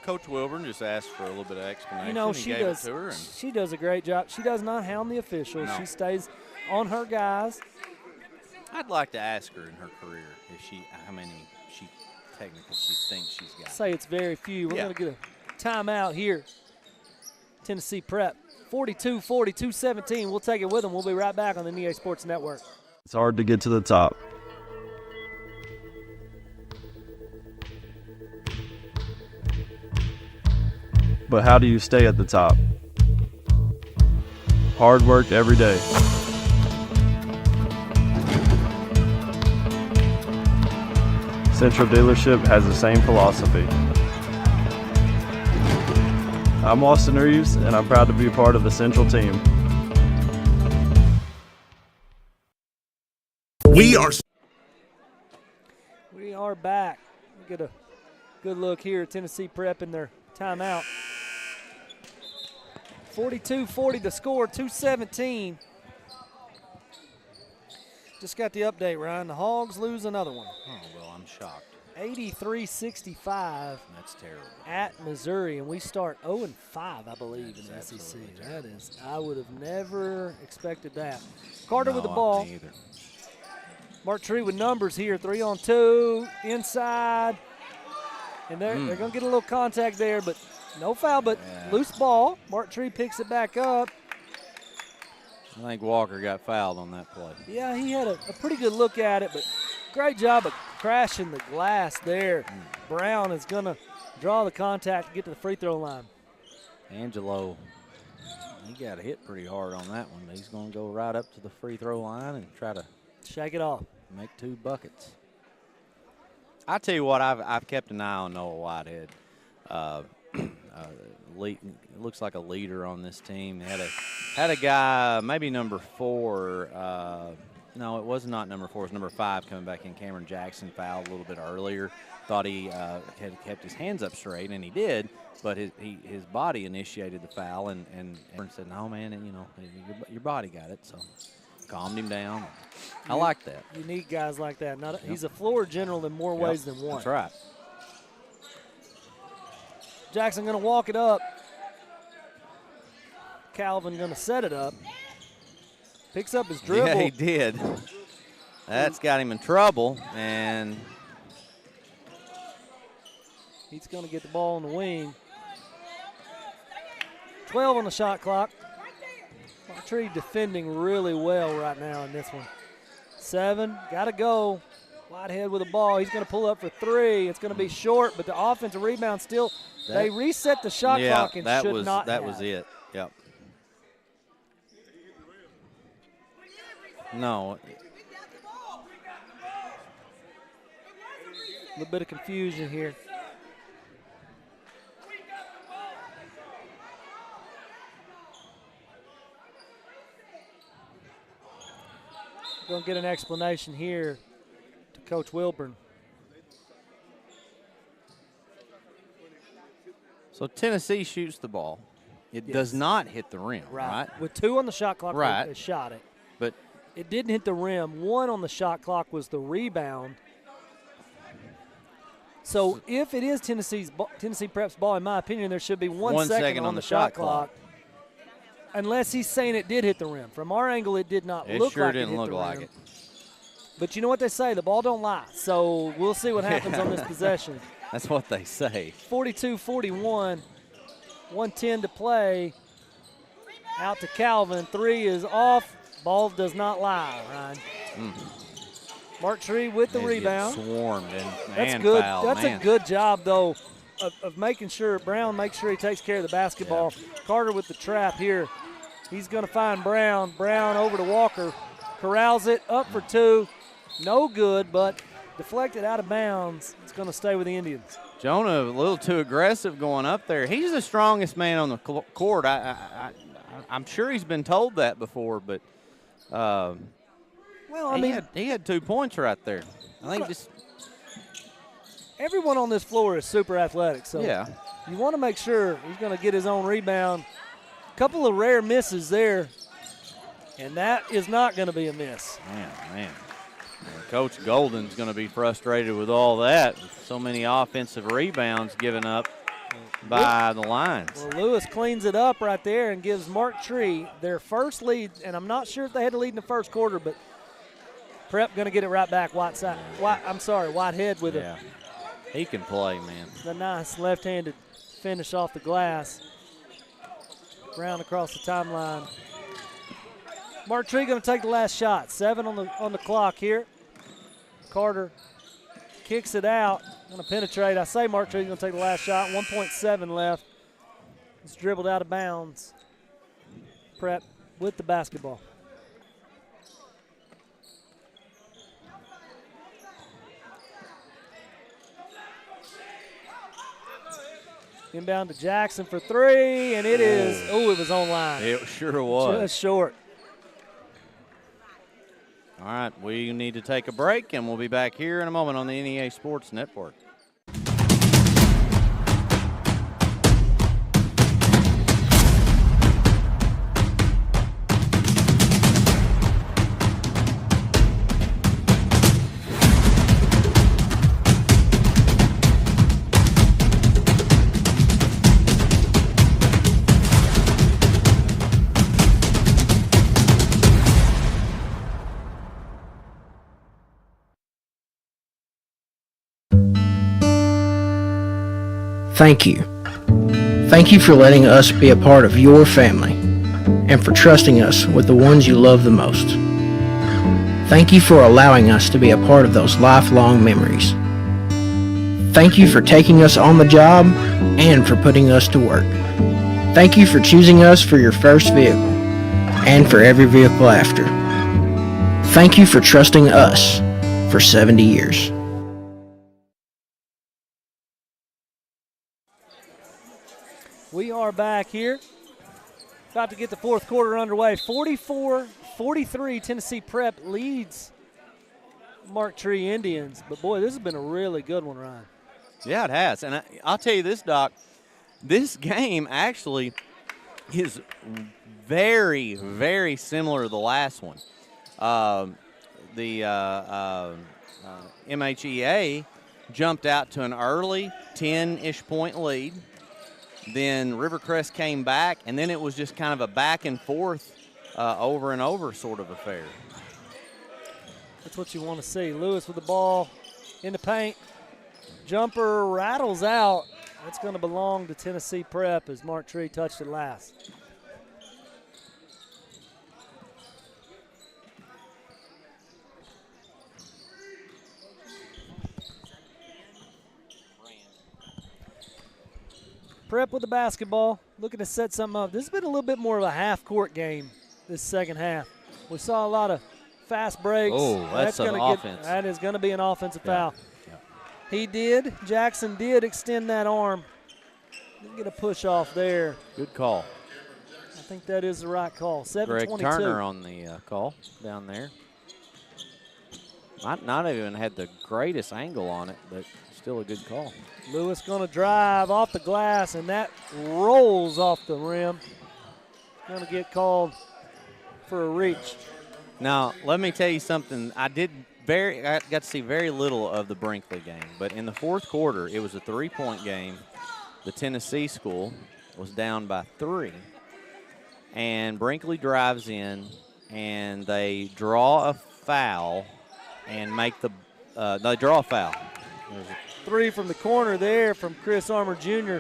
Coach Wilburn just asked for a little bit of explanation. You know, He she gave does. it to her, and She does a great job. She does not hound the officials. No. She stays on her guys. I'd like to ask her in her career how many technicals she thinks she's got. Say it's very few. We're Yeah. going to get a timeout here. Tennessee Prep, 42-40, 2:17. We'll take it with them. We'll be right back on the NEA Sports Network. It's hard to get to the top. But how do you stay at the top? Hard work every day. Central Dealership has the same philosophy. I'm Austin Reeves, and I'm proud to be part of the Central team. We are back. We get a good look here at Tennessee Prep in their timeout. 42-40 to score, 2:17. Just got the update, Ryan. The Hogs lose another one. Oh, well, I'm shocked. 83-65. That's terrible. At Missouri, and we start 0-5, I believe, in the SEC. That is, I would have never expected that. Carter with the ball. Me either. Mark Tree with numbers here, 3-on-2, inside. And they're going to get a little contact there, but no foul, but loose ball. Mark Tree picks it back up. I think Walker got fouled on that play. Yeah, he had a pretty good look at it, but great job of crashing the glass there. Brown is going to draw the contact to get to the free throw line. Angelo, he got hit pretty hard on that one. He's going to go right up to the free throw line and try to shake it off. Make 2 buckets. I tell you what, I've kept an eye on Noah Whitehead. Looks like a leader on this team. Had a guy, maybe number 4. No, it was not number 4. It was number 5 coming back in. Cameron Jackson fouled a little bit earlier. Thought he had kept his hands up straight, and he did. But his body initiated the foul, and said, "No, man, and your body got it." So calmed him down. I like that. You need guys like that. He's a floor general in more ways than one. That's right. Jackson going to walk it up. Calvin going to set it up. Picks up his dribble. Yeah, he did. That's got him in trouble, and he's going to get the ball on the wing. 12 on the shot clock. Tree defending really well right now in this one. 7, got to go. Whitehead with the ball. He's going to pull up for 3. It's going to be short, but the offensive rebound still. They reset the shot clock and should not that have. was it. Yep. No. A little bit of confusion here. Going to get an explanation here to Coach Wilburn. So Tennessee shoots the ball. It does not hit the rim, right? With 2 on the shot clock, right. They shot it. But it didn't hit the rim. 1 on the shot clock was the rebound. So if it is Tennessee Prep's ball, in my opinion, there should be 1 second on the shot clock. Unless he's saying it did hit the rim. From our angle, it did not look sure like it didn't hit look the like rim. it. But you know what they say, the ball don't lie. So we'll see what happens on this possession. That's what they say. 42-41, 1:10 to play. Out to Calvin, 3 is off. Ball does not lie, Ryan. Mark Tree with the rebound. Swarmed and That's good. fouled. That's a good job, though, of making sure Brown makes sure he takes care of the basketball. Yeah. Carter with the trap here. He's going to find Brown. Brown over to Walker. Corrals it, up for 2. No good, but deflected out of bounds. It's going to stay with the Indians. Jonah, a little too aggressive going up there. He's the strongest man on the court. I'm sure he's been told that before, but he had 2 points right there. I think just everyone on this floor is super athletic, so you want to make sure he's going to get his own rebound. A couple of rare misses there, and that is not going to be a miss. Man. Coach Golden's going to be frustrated with all that. So many offensive rebounds given up by the Lions. Well, Lewis cleans it up right there and gives Mark Tree their first lead. And I'm not sure if they had a lead in the first quarter, but Prep going to get it right back. Whitehead with it. He can play, man. The nice left-handed finish off the glass. Brown across the timeline. Mark Tree going to take the last shot. 7 on the clock here. Carter kicks it out. Going to penetrate. I say Mark Tree's going to take the last shot. 1.7 left. It's dribbled out of bounds. Prep with the basketball. Inbound to Jackson for 3, and it is, it was on line. It sure was. Just short. All right, we need to take a break, and we'll be back here in a moment on the NEA Sports Network. Thank you. Thank you for letting us be a part of your family and for trusting us with the ones you love the most. Thank you for allowing us to be a part of those lifelong memories. Thank you for taking us on the job and for putting us to work. Thank you for choosing us for your first vehicle and for every vehicle after. Thank you for trusting us for 70 years. We are back here. About to get the fourth quarter underway. 44-43, Tennessee Prep leads Mark Tree Indians. But, boy, this has been a really good one, Ryan. Yeah, it has. And I'll tell you this, Doc. This game actually is very, very similar to the last one. The MHEA jumped out to an early 10-ish point lead. Then Rivercrest came back, and then it was just kind of a back and forth, over and over sort of affair. That's what you want to see. Lewis with the ball in the paint. Jumper rattles out. That's going to belong to Tennessee Prep as Mark Tree touched it last. Prep with the basketball, looking to set something up. This has been a little bit more of a half-court game this second half. We saw a lot of fast breaks. Oh, that's an offense. That is going to be an offensive foul. Yeah. Jackson did extend that arm. Didn't get a push off there. Good call. I think that is the right call. 7:22. Greg Turner on the call down there. Might not even had the greatest angle on it, but still a good call. Lewis going to drive off the glass, and that rolls off the rim. Going to get called for a reach. Now, let me tell you something. I did I got to see very little of the Brinkley game, but in the fourth quarter, it was a 3-point game. The Tennessee school was down by 3, and Brinkley drives in, and they draw a foul and make they draw a foul. Three from the corner there from Chris Armour Jr.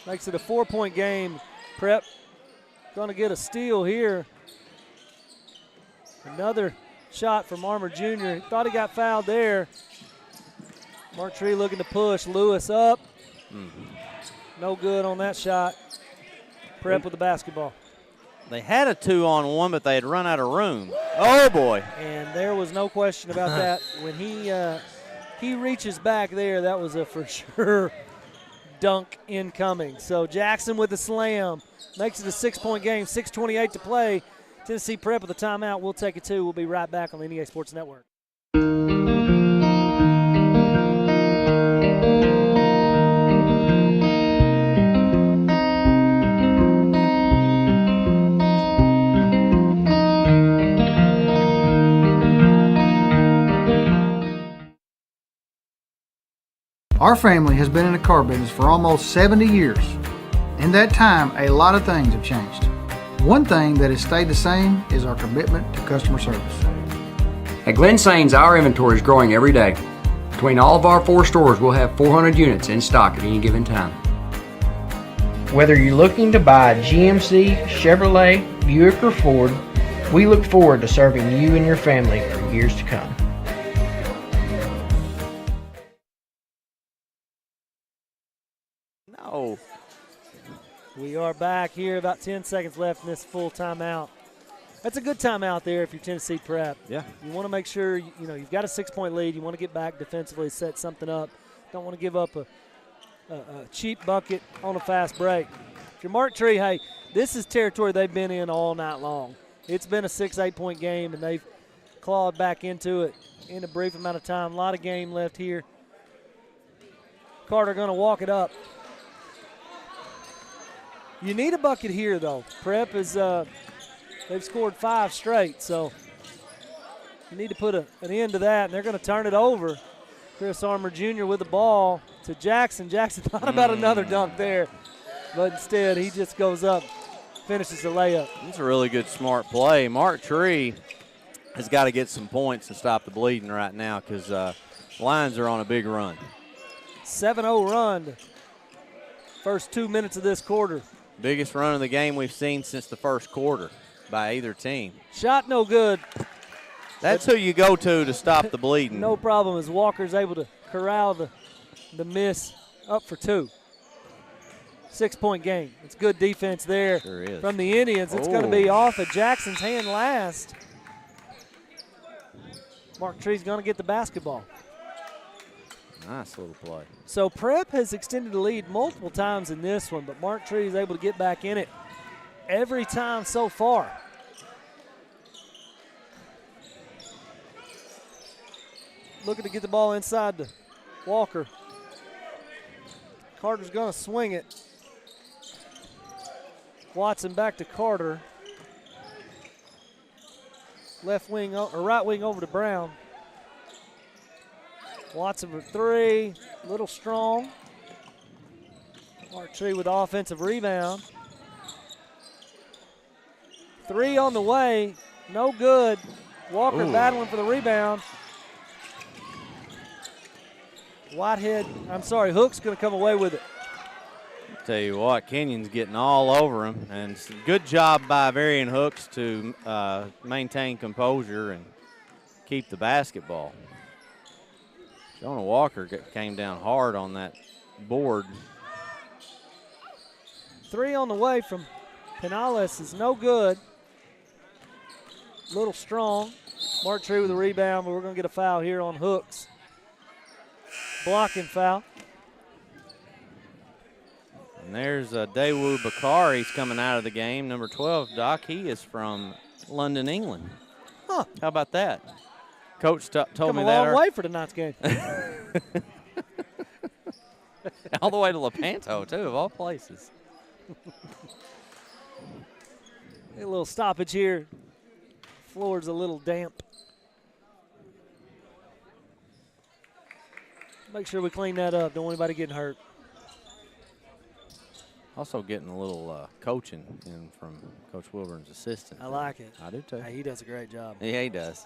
Makes it a 4-point game. Prep going to get a steal here. Another shot from Armour Jr. He thought he got fouled there. Mark Tree looking to push Lewis up. No good on that shot. Prep with the basketball. They had a 2-on-1, but they had run out of room. Oh, boy. And there was no question about that. When he reaches back there, that was a for sure dunk incoming. So Jackson with the slam. Makes it a 6-point game, 6:28 to play. Tennessee Prep with a timeout. We'll take it too. We'll be right back on the NEA Sports Network. Our family has been in the car business for almost 70 years. In that time, a lot of things have changed. One thing that has stayed the same is our commitment to customer service. At Glen Sains, our inventory is growing every day. Between all of our 4 stores, we'll have 400 units in stock at any given time. Whether you're looking to buy a GMC, Chevrolet, Buick, or Ford, we look forward to serving you and your family for years to come. No. We are back here, about 10 seconds left in this full timeout. That's a good timeout there if you're Tennessee Prep. Yeah. You want to make sure, you've got a 6-point lead. You want to get back defensively, set something up. Don't want to give up a cheap bucket on a fast break. If you're Mark Tree, hey, this is territory they've been in all night long. It's been a 6-8-point game, and they've clawed back into it in a brief amount of time. A lot of game left here. Carter going to walk it up. You need a bucket here, though. Prep is they've scored 5 straight, so you need to put an end to that, and they're going to turn it over. Chris Armour Jr. with the ball to Jackson. Jackson thought about another dunk there, but instead he just goes up, finishes the layup. It's a really good, smart play. Mark Tree has got to get some points and stop the bleeding right now because Lions are on a big run. 7-0 run, first 2 minutes of this quarter. Biggest run of the game we've seen since the first quarter by either team. Shot no good. That's who you go to stop the bleeding. No problem as Walker's able to corral the miss up for 2. 6-point game. It's good defense there from the Indians. It's going to be off of Jackson's hand last. Mark Tree's going to get the basketball. Nice little play. So Prep has extended the lead multiple times in this one, but Mark Tree is able to get back in it every time so far. Looking to get the ball inside to Walker. Carter's going to swing it. Watson back to Carter. Left wing or right wing over to Brown. Watson for 3, a little strong. Mark Tree with the offensive rebound. 3 on the way, no good. Walker battling for the rebound. Hook's going to come away with it. Tell you what, Kenyon's getting all over him, and it's a good job by Varian Hooks to maintain composure and keep the basketball. Jonah Walker came down hard on that board. 3 on the way from Canales is no good. Little strong. Mark Tree with the rebound, but we're going to get a foul here on Hooks. Blocking foul. And there's Daewoo Bakari. He's coming out of the game. Number 12, Doc, he is from London, England. Huh. How about that? Coach told me that. Come a long way for tonight's game. All the way to Lepanto, too, of all places. A little stoppage here. Floor's a little damp. Make sure we clean that up. Don't want anybody getting hurt. Also getting a little coaching in from Coach Wilburn's assistant. I like it. I do too. Hey, he does a great job. Yeah, he does.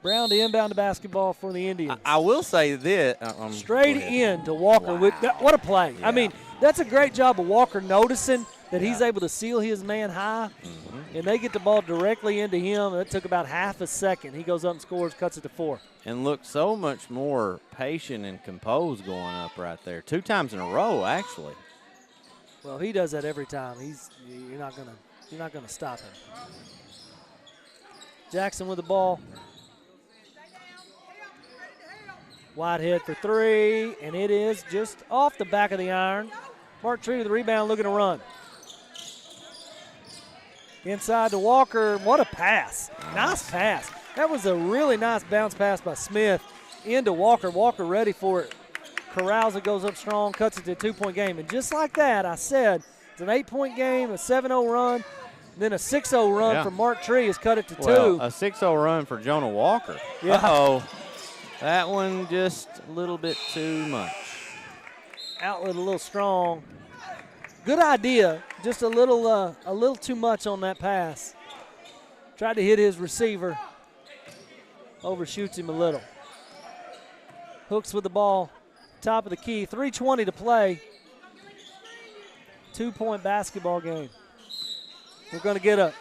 Brown to inbound to basketball for the Indians. I will say this. Straight in to Walker. With that, what a play. Yeah. I mean, that's a great job of Walker noticing that he's able to seal his man high, and they get the ball directly into him. That took about half a second. He goes up and scores, cuts it to 4. And looked so much more patient and composed going up right there. 2 times in a row, actually. Well, he does that every time. You're not gonna stop him. Jackson with the ball. Whitehead for 3, and it is just off the back of the iron. Mark Tree with the rebound, looking to run. Inside to Walker. What a pass. Nice pass. That was a really nice bounce pass by Smith into Walker. Walker ready for it. Corrals it, goes up strong, cuts it to a 2-point game. And just like that, I said, it's an 8-point game, a 7-0 run, then a 6-0 run from Mark Tree has cut it to 2. A 6-0 run for Jonah Walker. Yeah. Uh-oh. That one just a little bit too much. Outlet a little strong. Good idea, just a little too much on that pass. Tried to hit his receiver. Overshoots him a little. Hooks with the ball. Top of the key. 3:20 to play. 2-point basketball game. We're going to get an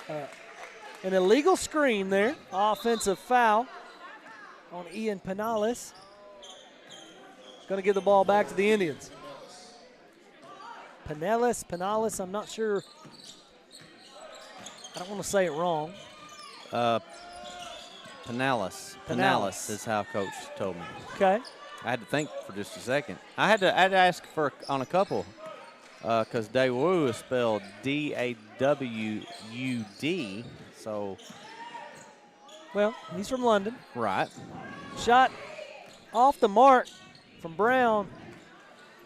illegal screen there. Offensive foul on Ian Penales. Going to give the ball back to the Indians. Penales, I'm not sure. I don't want to say it wrong. Penales is how Coach told me. Okay. I had to think for just a second. I had to ask on a couple because Daewoo is spelled D-A-W-U-D. So. Well, he's from London. Right. Shot off the mark from Brown.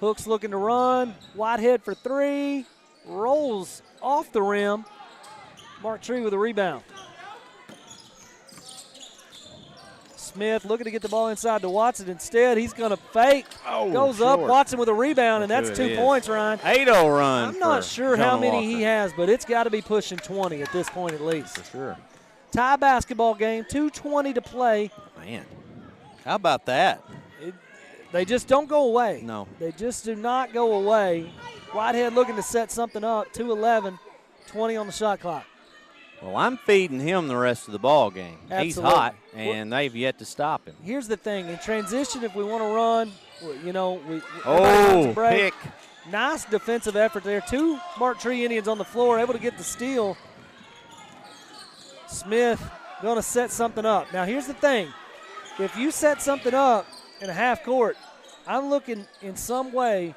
Hooks looking to run. Whitehead for 3. Rolls off the rim. Mark Tree with a rebound. Smith looking to get the ball inside to Watson. Instead, he's going to fake. Goes up. Watson with a rebound, and that's 2 points, Ryan. 8-0 run. I'm not sure Jonah how many Walker. he has, but it's got to be pushing 20 at this point at least. For sure. Tie basketball game, 2:20 to play. Man, how about that? They just don't go away. No. They just do not go away. Whitehead looking to set something up. 2:11, 20 on the shot clock. Well, I'm feeding him the rest of the ball game. Absolutely. He's hot, and they've yet to stop him. Here's the thing. In transition, if we want to run, we pick. Nice defensive effort there. 2 Mark Tree Indians on the floor, able to get the steal. Smith going to set something up. Now, here's the thing. If you set something up in a half court, I'm looking in some way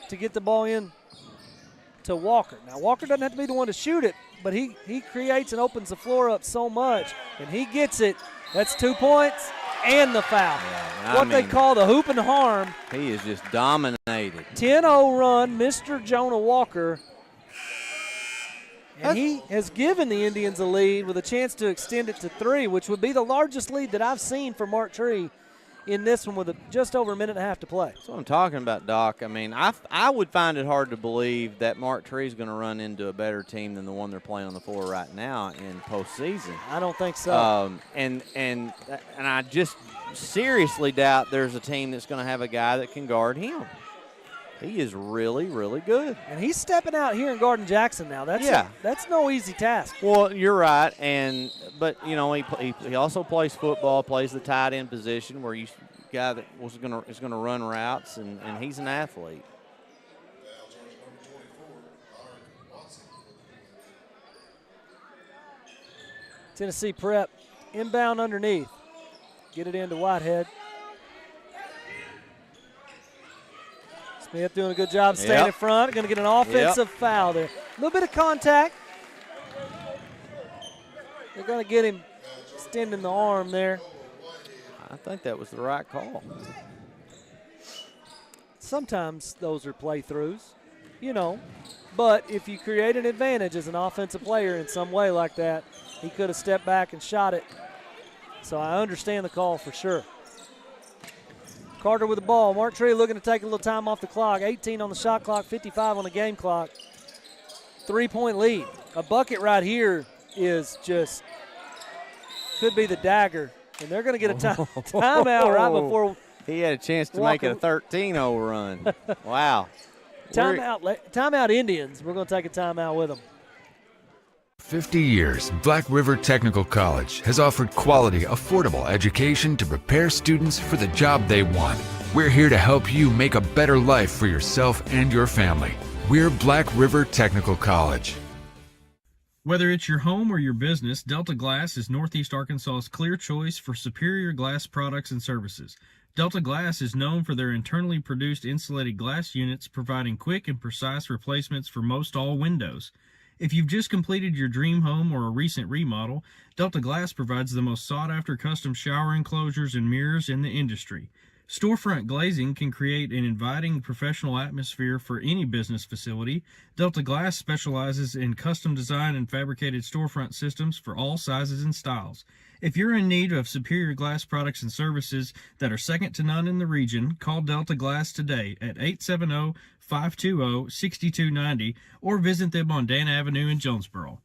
to get the ball in to Walker. Now, Walker doesn't have to be the one to shoot it, but he creates and opens the floor up so much, and he gets it. That's 2 points and the foul. Yeah, they call the hoop and harm. He is just dominated. 10-0 run, Mr. Jonah Walker. And he has given the Indians a lead with a chance to extend it to 3, which would be the largest lead that I've seen for Mark Tree in this one with just over a minute and a half to play. That's what I'm talking about, Doc. I mean, I would find it hard to believe that Mark Tree is going to run into a better team than the one they're playing on the floor right now in postseason. I don't think so. And I just seriously doubt there's a team that's going to have a guy that can guard him. He is really, really good. And he's stepping out here in Garden Jackson now. That's no easy task. Well, you're right, but you know he also plays football, plays the tight end position where you guy that is gonna run routes, and he's an athlete. Tennessee Prep inbound underneath. Get it into Whitehead. Smith doing a good job staying in front. Going to get an offensive foul there. A little bit of contact. They're going to get him extending the arm there. I think that was the right call. Sometimes those are playthroughs, But if you create an advantage as an offensive player in some way like that, he could have stepped back and shot it. So I understand the call for sure. Carter with the ball. Mark Tree looking to take a little time off the clock. 18 on the shot clock, 55 on the game clock. 3-point lead. A bucket right here is just could be the dagger. And they're going to get a timeout right before. He had a chance to make it a 13-0 run. Wow. Timeout Indians. We're going to take a timeout with them. 50 years, Black River Technical College has offered quality, affordable education to prepare students for the job they want. We're here to help you make a better life for yourself and your family. We're Black River Technical College. Whether it's your home or your business, Delta Glass is Northeast Arkansas's clear choice for superior glass products and services. Delta Glass is known for their internally produced insulated glass units, providing quick and precise replacements for most all windows. If you've just completed your dream home or a recent remodel, Delta Glass provides the most sought-after custom shower enclosures and mirrors in the industry. Storefront glazing can create an inviting professional atmosphere for any business facility. Delta Glass specializes in custom design and fabricated storefront systems for all sizes and styles. If you're in need of superior glass products and services that are second to none in the region, call Delta Glass today at 870-520-6290 or visit them on Dan Avenue in Jonesboro.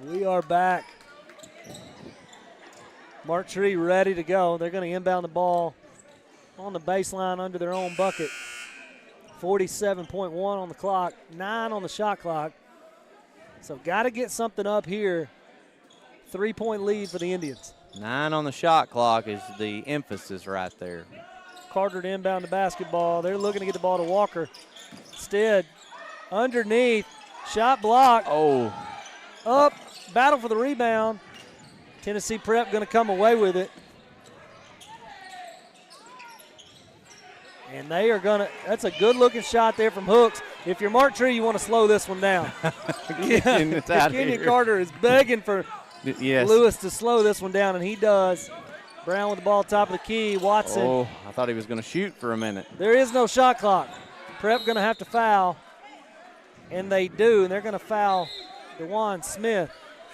We are back. Mark Tree ready to go. They're going to inbound the ball on the baseline under their own bucket. 47.1 on the clock, 9 on the shot clock. So got to get something up here. 3-point lead for the Indians. 9 on the shot clock is the emphasis right there. Carter to inbound the basketball. They're looking to get the ball to Walker. Instead, underneath, shot block. Oh. Up, battle for the rebound. Tennessee Prep going to come away with it. And they are going to, that's a good-looking shot there from Hooks. If you're Mark Tree, you want to slow this one down. Kenyon Carter is begging for Lewis to slow this one down, and he does. Brown with the ball top of the key. Watson. Oh, I thought he was going to shoot for a minute. There is no shot clock. Prep going to have to foul, and they do, and they're going to foul DeJuan Smith.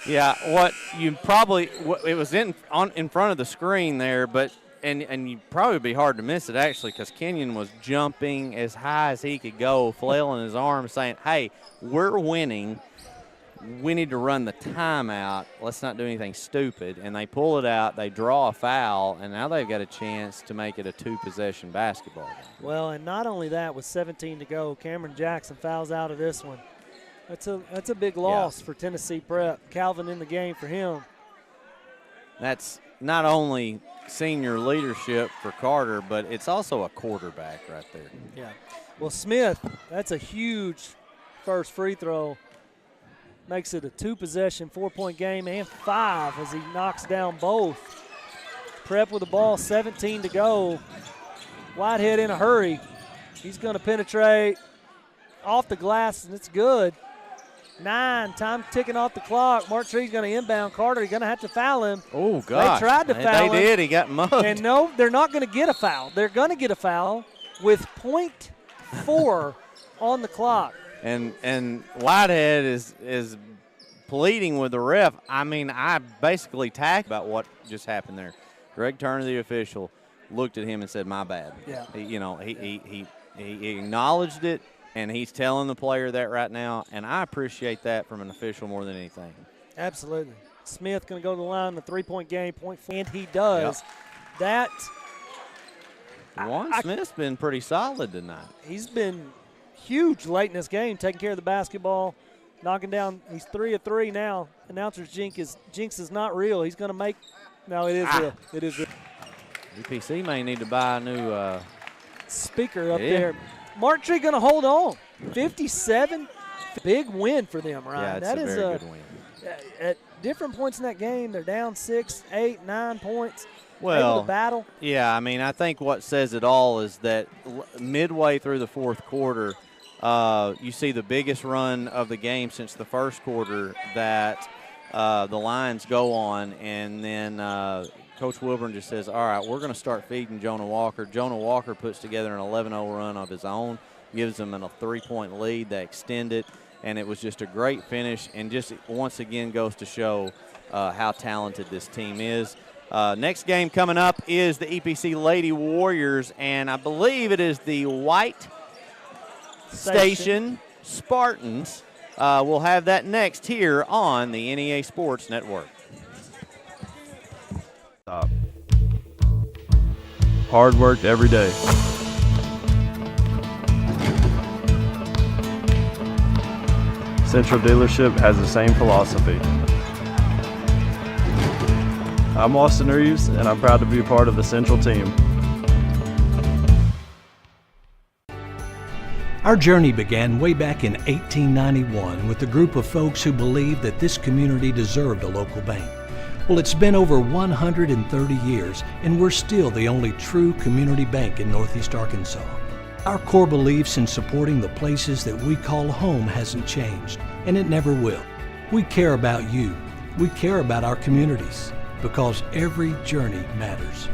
Yeah, it was in front of the screen there, but and you'd probably be hard to miss it actually because Kenyon was jumping as high as he could go, flailing his arms, saying, "Hey, we're winning. We need to run the timeout. Let's not do anything stupid." And they pull it out, they draw a foul, and now they've got a chance to make it a 2-possession basketball game. Well, and not only that, with 17 to go, Cameron Jackson fouls out of this one. That's a big loss for Tennessee Prep. Calvin in the game for him. That's not only senior leadership for Carter, but it's also a quarterback right there. Yeah. Well, Smith, that's a huge first free throw. Makes it a 2-possession, 4-point game, and 5 as he knocks down both. Prep with the ball, 17 to go. Whitehead in a hurry. He's going to penetrate off the glass, and it's good. 9, time ticking off the clock. Mark Tree's going to inbound. Carter, you're going to have to foul him. Oh, God. They tried to foul him. They did. He got mugged. And no, they're not going to get a foul. They're going to get a foul with .4 on the clock. And Whitehead is pleading with the ref. I mean, I basically tagged about what just happened there. Greg Turner, the official, looked at him and said, "My bad." Yeah. He acknowledged it. And he's telling the player that right now, and I appreciate that from an official more than anything. Absolutely. Smith going to go to the line, the 3-point game, and he does. Yep. DeJuan Smith's been pretty solid tonight. He's been huge late in this game, taking care of the basketball, knocking down. He's 3 of 3 now. Announcer's jinx is not real. He's going to make – no, it is real. It is real. UPC may need to buy a new speaker up there. Mark Tree going to hold on. 57, big win for them, right? Yeah, it's a very good win. At different points in that game, they're down 6, 8, 9 points. Well, able to battle. Yeah, I mean, I think what says it all is that midway through the fourth quarter, you see the biggest run of the game since the first quarter that the Lions go on, and then Coach Wilburn just says, all right, we're going to start feeding Jonah Walker. Jonah Walker puts together an 11-0 run of his own, gives them a 3-point lead. They extend it, and it was just a great finish and just once again goes to show how talented this team is. Next game coming up is the EPC Lady Warriors, and I believe it is the White Station Spartans. We'll have that next here on the NEA Sports Network. Hard work every day. Central Dealership has the same philosophy. I'm Austin Reeves, and I'm proud to be part of the Central team. Our journey began way back in 1891 with a group of folks who believed that this community deserved a local bank. Well, it's been over 130 years, and we're still the only true community bank in Northeast Arkansas. Our core beliefs in supporting the places that we call home hasn't changed, and it never will. We care about you. We care about our communities, because every journey matters.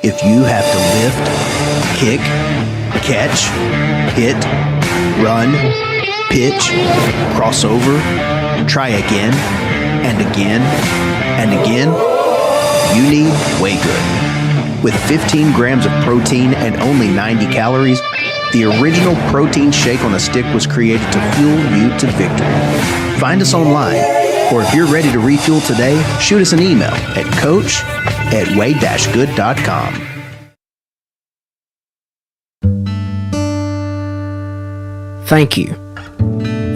If you have to lift, kick, catch, hit, run, pitch, cross over, try again, and again, and again, you need Way-Good. With 15 grams of protein and only 90 calories, the original protein shake on a stick was created to fuel you to victory. Find us online, or if you're ready to refuel today, shoot us an email at coach@way-good.com. Thank you.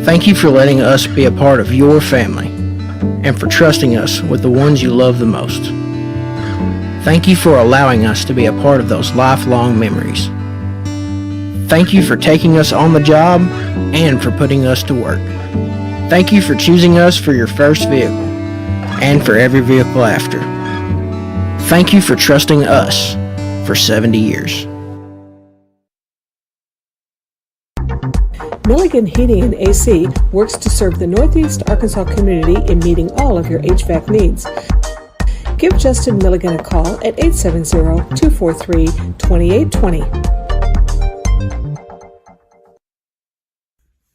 Thank you for letting us be a part of your family and for trusting us with the ones you love the most. Thank you for allowing us to be a part of those lifelong memories. Thank you for taking us on the job and for putting us to work. Thank you for choosing us for your first vehicle and for every vehicle after. Thank you for trusting us for 70 years. Milligan Heating and AC works to serve the Northeast Arkansas community in meeting all of your HVAC needs. Give Justin Milligan a call at 870-243-2820.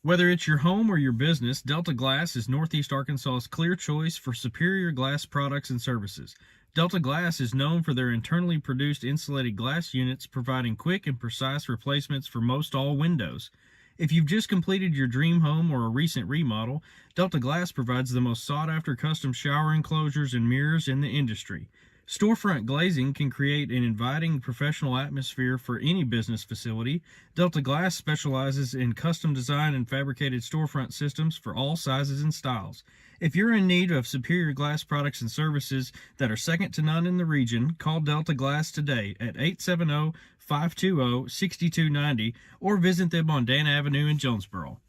Whether it's your home or your business, Delta Glass is Northeast Arkansas's clear choice for superior glass products and services. Delta Glass is known for their internally produced insulated glass units, providing quick and precise replacements for most all windows. If you've just completed your dream home or a recent remodel, Delta Glass provides the most sought-after custom shower enclosures and mirrors in the industry. Storefront glazing can create an inviting professional atmosphere for any business facility. Delta Glass specializes in custom design and fabricated storefront systems for all sizes and styles. If you're in need of superior glass products and services that are second to none in the region, call Delta Glass today at 870-520-6290 or visit them on Dan Avenue in Jonesboro.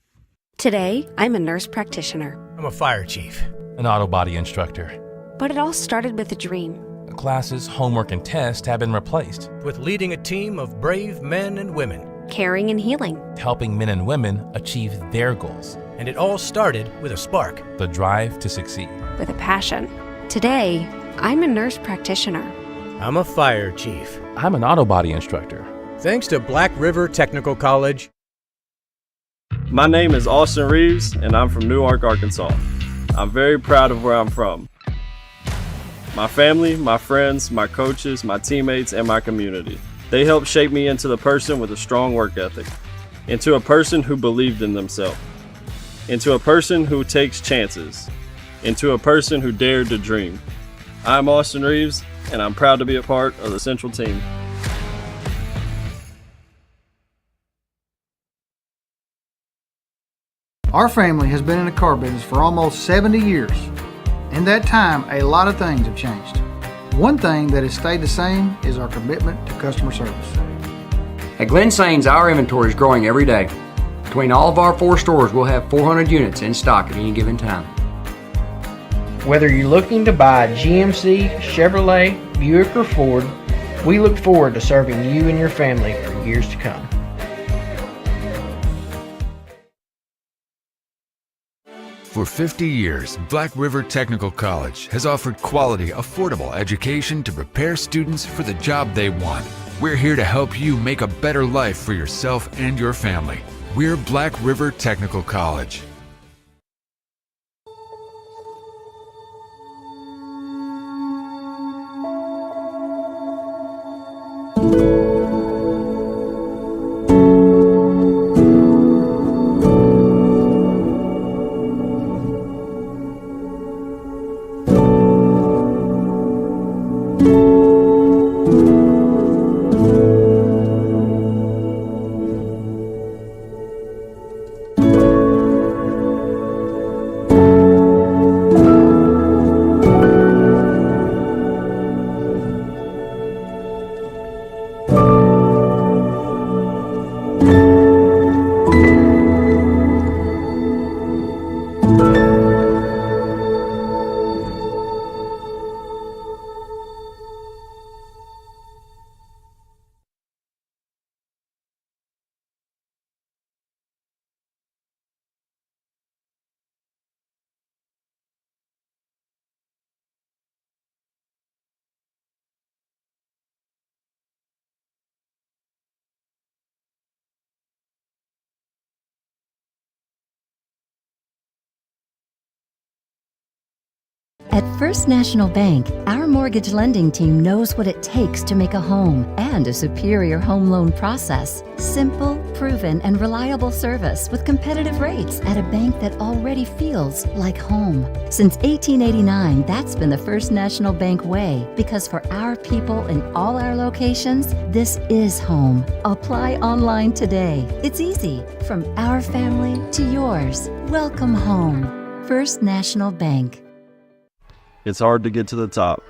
Today, I'm a nurse practitioner. I'm a fire chief. An auto body instructor. But it all started with a dream. Classes, homework, and tests have been replaced. With leading a team of brave men and women. Caring and healing. Helping men and women achieve their goals. And it all started with a spark. The drive to succeed. With a passion. Today, I'm a nurse practitioner. I'm a fire chief. I'm an auto body instructor. Thanks to Black River Technical College. My name is Austin Reeves, and I'm from Newark, Arkansas. I'm very proud of where I'm from. My family, my friends, my coaches, my teammates, and my community. They helped shape me into the person with a strong work ethic, into a person who believed in themselves, into a person who takes chances, into a person who dared to dream. I'm Austin Reeves, and I'm proud to be a part of the Central team. Our family has been in the car business for almost 70 years. In that time, a lot of things have changed. One thing that has stayed the same is our commitment to customer service. At Glen Sains, our inventory is growing every day. Between all of our 4 stores, we'll have 400 units in stock at any given time. Whether you're looking to buy a GMC, Chevrolet, Buick, or Ford, we look forward to serving you and your family for years to come. For 50 years, Black River Technical College has offered quality, affordable education to prepare students for the job they want. We're here to help you make a better life for yourself and your family. We're Black River Technical College. At First National Bank, our mortgage lending team knows what it takes to make a home and a superior home loan process. Simple, proven, and reliable service with competitive rates at a bank that already feels like home. Since 1889, that's been the First National Bank way, because for our people in all our locations, this is home. Apply online today. It's easy. From our family to yours. Welcome home. First National Bank. It's hard to get to the top.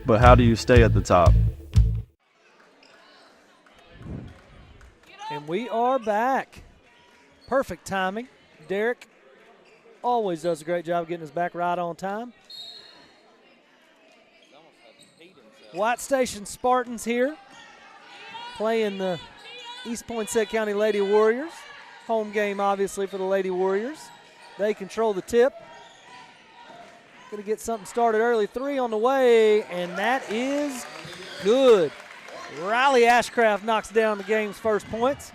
But how do you stay at the top? And we are back. Perfect timing. Derek always does a great job getting us back right on time. White Station Spartans here playing the East Poinsett County Lady Warriors. Home game, obviously, for the Lady Warriors. They control the tip. Going to get something started early. 3 on the way, and that is good. Riley Ashcraft knocks down the game's first points.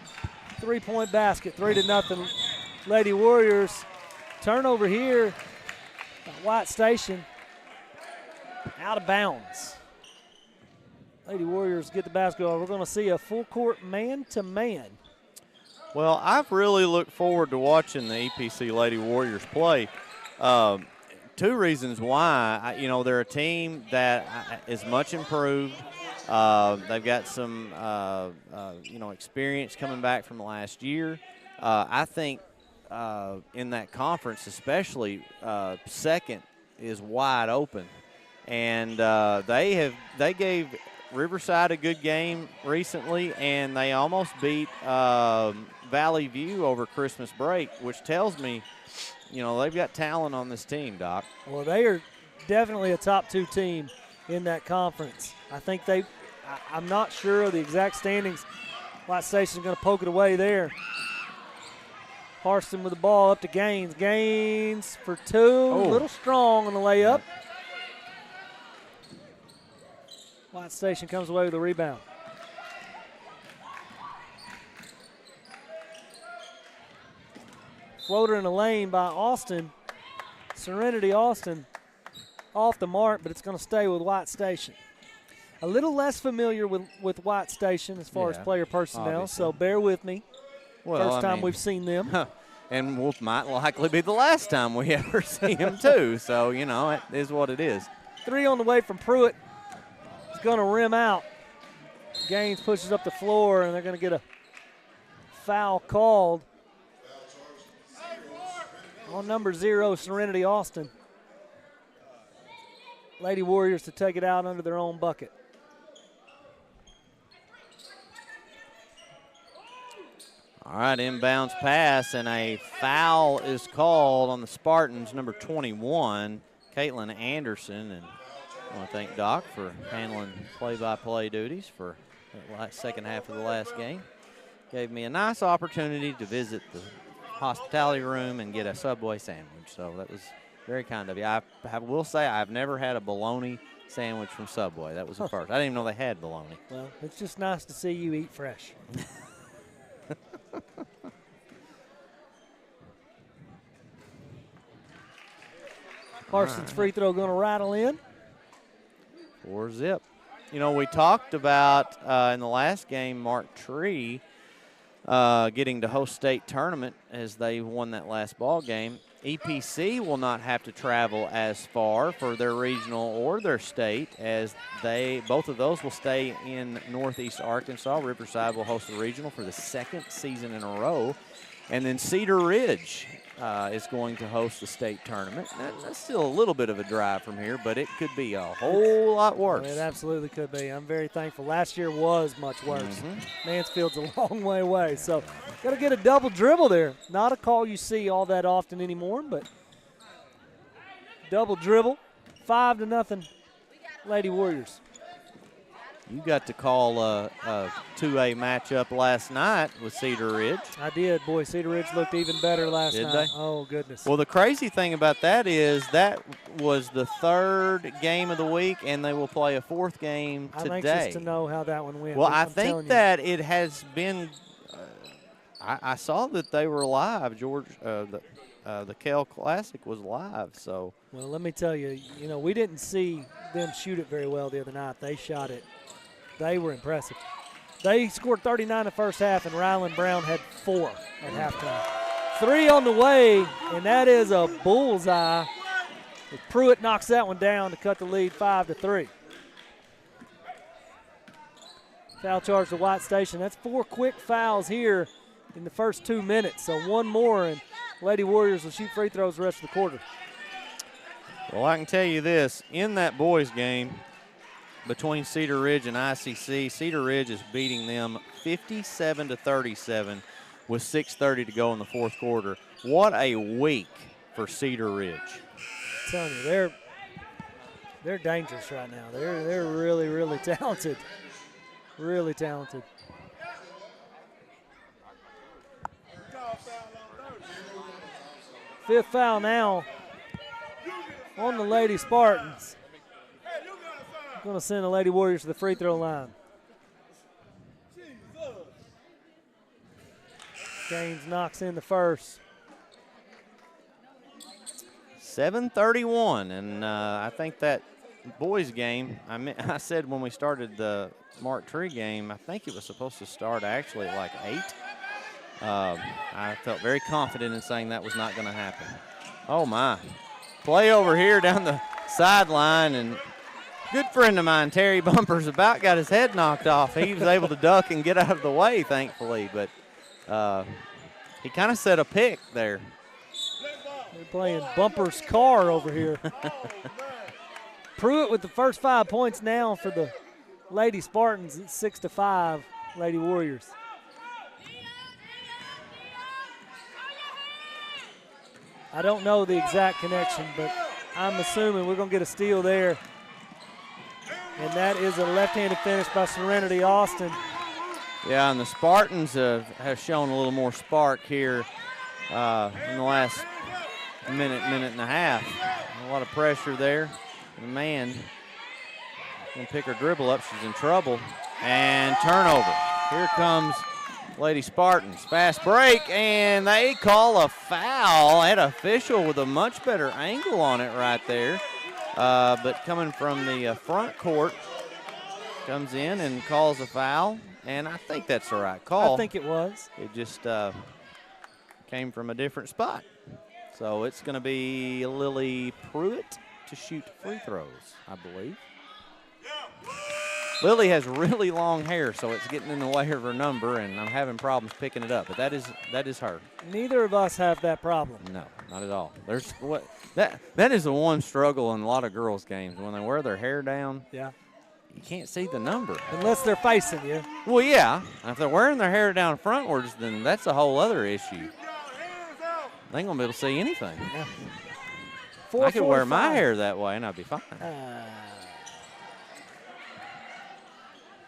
3-point basket, 3-0 Lady Warriors. Turnover here at White Station. Out of bounds. Lady Warriors get the basketball. We're going to see a full court man-to-man. Well, I've really looked forward to watching the EPC Lady Warriors play. 2 reasons why. They're a team that is much improved. They've got some, experience coming back from last year. I think in that conference, especially, second is wide open, and they gave Riverside a good game recently, and they almost beat Valley View over Christmas break, which tells me, they've got talent on this team, Doc. Well, they are definitely a top 2 team in that conference. I think I'm not sure of the exact standings. White Station's going to poke it away there. Harston with the ball up to Gaines. Gaines for two. A little strong on the layup. White Station comes away with the rebound. Floater in the lane by Austin. Serenity Austin off the mark, but it's going to stay with White Station. A little less familiar with White Station as far as player personnel, obviously. so bear with me. Well, First time we've seen them. And might likely be the last time we ever see him, too. So, you know, it is what it is. 3 on the way from Pruitt. It's going to rim out. Gaines pushes up the floor, and they're going to get a foul called on number 0, Serenity Austin. Lady Warriors to take it out under their own bucket. All right, inbounds pass, and a foul is called on the Spartans, number 21, Caitlin Anderson. And I want to thank Doc for handling play-by-play duties for the second half of the last game. Gave me a nice opportunity to visit the hospitality room and get a Subway sandwich. So that was very kind of you. I will say I've never had a bologna sandwich from Subway. That was the first. I didn't even know they had bologna. Well, it's just nice to see you eat fresh. Parsons' free throw going to rattle in. 4-zip. You know, we talked about in the last game, Mark Tree getting to host state tournament as they won that last ball game. EPC will not have to travel as far for their regional or their state, as both of those will stay in Northeast Arkansas. Riverside will host the regional for the second season in a row. And then Cedar Ridge is going to host the state tournament. That's still a little bit of a drive from here, but it could be a whole lot worse. It absolutely could be. I'm very thankful. Last year was much worse. Mansfield's a long way away, so got to get a double dribble there. Not a call you see all that often anymore, but double dribble, 5-0 Lady Warriors. You got to call a 2A matchup last night with Cedar Ridge. I did. Boy, Cedar Ridge looked even better last night. Did they? Oh, goodness. Well, the crazy thing about that is that was the third game of the week, and they will play a fourth game today. I'm anxious to know how that one went. Well, I think that it has been I saw that they were live, George. The Kell Classic was live. So. Well, let me tell you, we didn't see them shoot it very well the other night. They shot it. They were impressive. They scored 39 in the first half, and Ryland Brown had 4 at halftime. 3 on the way, and that is a bullseye. Pruitt knocks that one down to cut the lead 5-3. Foul charge to White Station. That's 4 quick fouls here in the first 2 minutes. So one more, and Lady Warriors will shoot free throws the rest of the quarter. Well, I can tell you this. In that boys game between Cedar Ridge and ICC, Cedar Ridge is beating them 57-37 with 6:30 to go in the fourth quarter. What a week for Cedar Ridge. I'm telling you, they're dangerous right now. They're really, really talented. Really talented. Fifth foul now on the Lady Spartans. Going to send the Lady Warriors to the free throw line. Gaines knocks in the first. 7:31, and I think that boys game, I said when we started the Mark Tree game, I think it was supposed to start actually at like 8. I felt very confident in saying that was not going to happen. Oh, my. Play over here down the sideline, and good friend of mine, Terry Bumpers, about got his head knocked off. He was able to duck and get out of the way, thankfully, but he kind of set a pick there. They're playing Bumpers' car over here. Pruitt with the first 5 points now for the Lady Spartans. It's 6-5 Lady Warriors. I don't know the exact connection, but I'm assuming we're going to get a steal there. And that is a left-handed finish by Serenity Austin. Yeah, and the Spartans have shown a little more spark here in the last minute and a half. A lot of pressure there. The man going to pick her dribble up. She's in trouble. And turnover. Here comes Lady Spartans. Fast break, and they call a foul. That official with a much better angle on it right there. But coming from the front court, comes in and calls a foul, and I think that's the right call. I think it was. It just came from a different spot. So it's going to be Lily Pruitt to shoot free throws, I believe. Lily has really long hair, so it's getting in the way of her number, and I'm having problems picking it up. But that is her. Neither of us have that problem. No, not at all. There's what that is the one struggle in a lot of girls' games when they wear their hair down. Yeah. You can't see the number unless they're facing you. Well, yeah. If they're wearing their hair down frontwards, then that's a whole other issue. They ain't gonna be able to see anything. Yeah. I could wear my hair that way, and I'd be fine.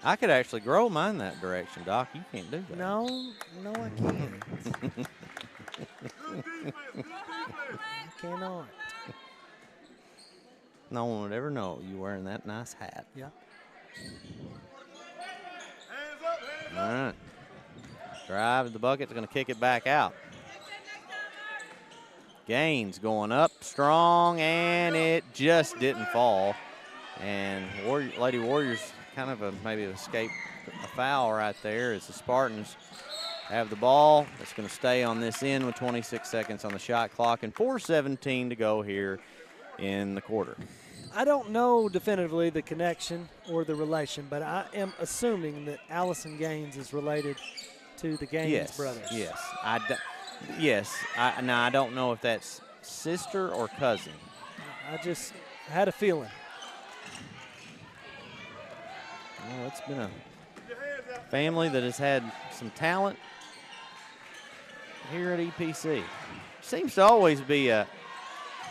I could actually grow mine that direction, Doc. You can't do that. No, I can't. I cannot. No one would ever know you wearing that nice hat. Yeah. All right. Drive to the bucket's going to kick it back out. Gaines going up strong, and it just didn't fall. And Lady Warriors kind of maybe escaped a foul right there as the Spartans have the ball. It's going to stay on this end with 26 seconds on the shot clock and 4:17 to go here in the quarter. I don't know definitively the connection or the relation, but I am assuming that Allison Gaines is related to the Gaines brothers. Yes. Now, I don't know if that's sister or cousin. I just had a feeling. Well, it's been a family that has had some talent here at EPC. Seems to always be a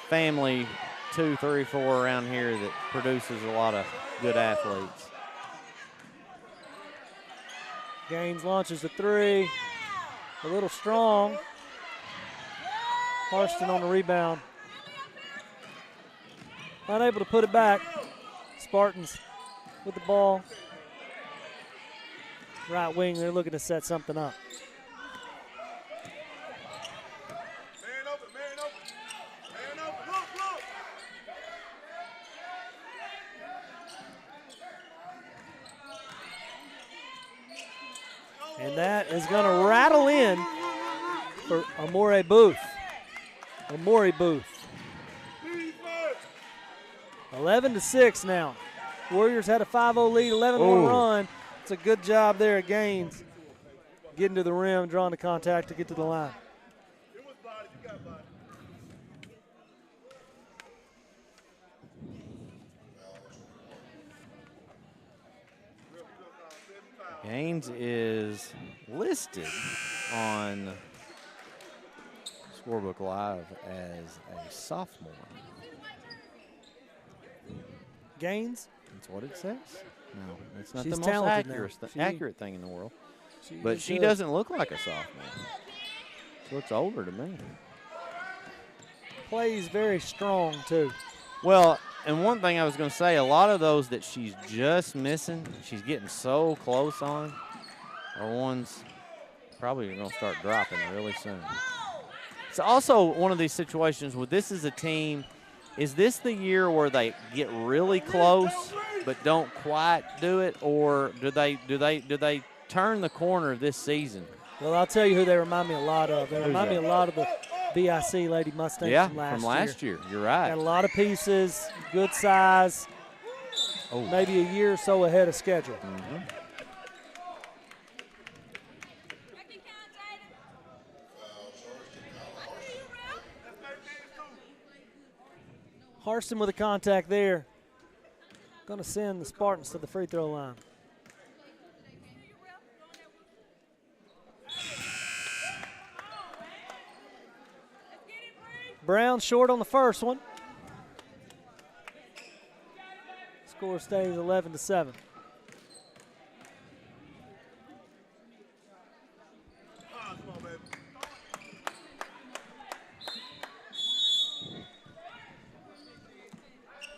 family 2, 3, 4 around here that produces a lot of good athletes. Gaines launches the three. A little strong. Harston on the rebound. Unable to put it back. Spartans with the ball. Right wing, they're looking to set something up. And that is going to rattle in for Amore Booth. 11-6 now. Warriors had a 5-0 lead, 11-1 run. It's a good job there at Gaines. Getting to the rim, drawing the contact to get to the line. Gaines is listed on Scorebook Live as a sophomore. Gaines? That's what it says. No, it's not She's the most accurate thing in the world. But she doesn't look like a sophomore. She looks older to me. Plays very strong, too. Well, and one thing I was going to say, a lot of those that she's just missing, she's getting so close on, are ones probably going to start dropping really soon. It's also one of these situations where this is a team, is this the year where they get really close but don't quite do it, or do they turn the corner this season? Well, I'll tell you who they remind me a lot of. They remind me a lot of the BIC Lady Mustangs from last year. You're right. Got a lot of pieces, good size, maybe a year or so ahead of schedule. Mm-hmm. Harston with a contact there. Going to send the Spartans to the free throw line. Brown short on the first one. Score stays 11-7.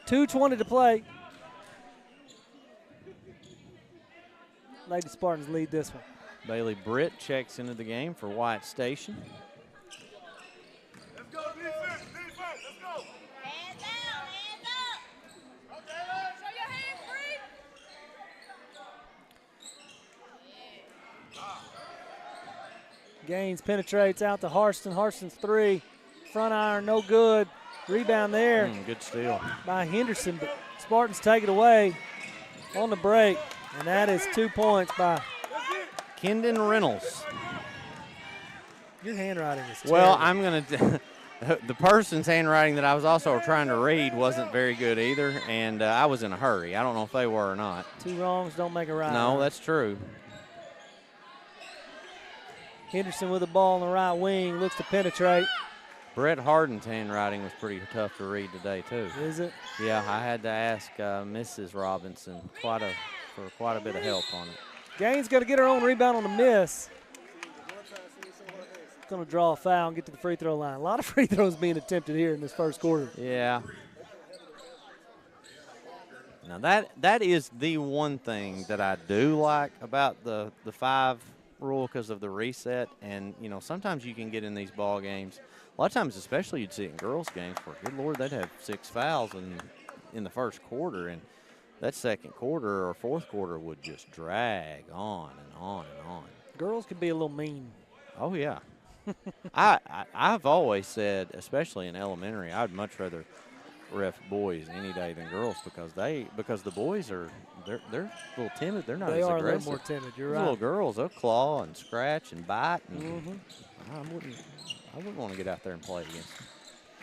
2:20 to play. Lady Spartans lead this one. Bailey Britt checks into the game for White Station. Let's go, defense, let's go. Hands up. Okay, show your hands free. Gaines penetrates out to Harston. Harston's three. Front iron, no good. Rebound there. Good steal. By Henderson, but Spartans take it away on the break. And that is 2 points by Kendon Reynolds. Your handwriting is terrible. Well, I'm going to – the person's handwriting that I was also trying to read wasn't very good either, and I was in a hurry. I don't know if they were or not. 2 wrongs don't make a right. No, that's true. Henderson with the ball on the right wing, looks to penetrate. Brett Harden's handwriting was pretty tough to read today, too. Is it? Yeah, I had to ask Mrs. Robinson for quite a bit of help on it. Gaines going to get her own rebound on the miss. Going to draw a foul and get to the free throw line. A lot of free throws being attempted here in this first quarter. Yeah. Now that is the one thing that I do like about the 5 rule because of the reset. And, you know, sometimes you can get in these ball games. A lot of times, especially you'd see it in girls' games where, good Lord, they'd have 6 fouls in the first quarter. And that second quarter or fourth quarter would just drag on and on and on. Girls can be a little mean. Oh, yeah. I've always said, especially in elementary, I'd much rather ref boys any day than girls because the boys are they're a little timid. They're not as aggressive. They are a little more timid. You're right. Little girls, they'll claw and scratch and bite. And I wouldn't want to get out there and play against them.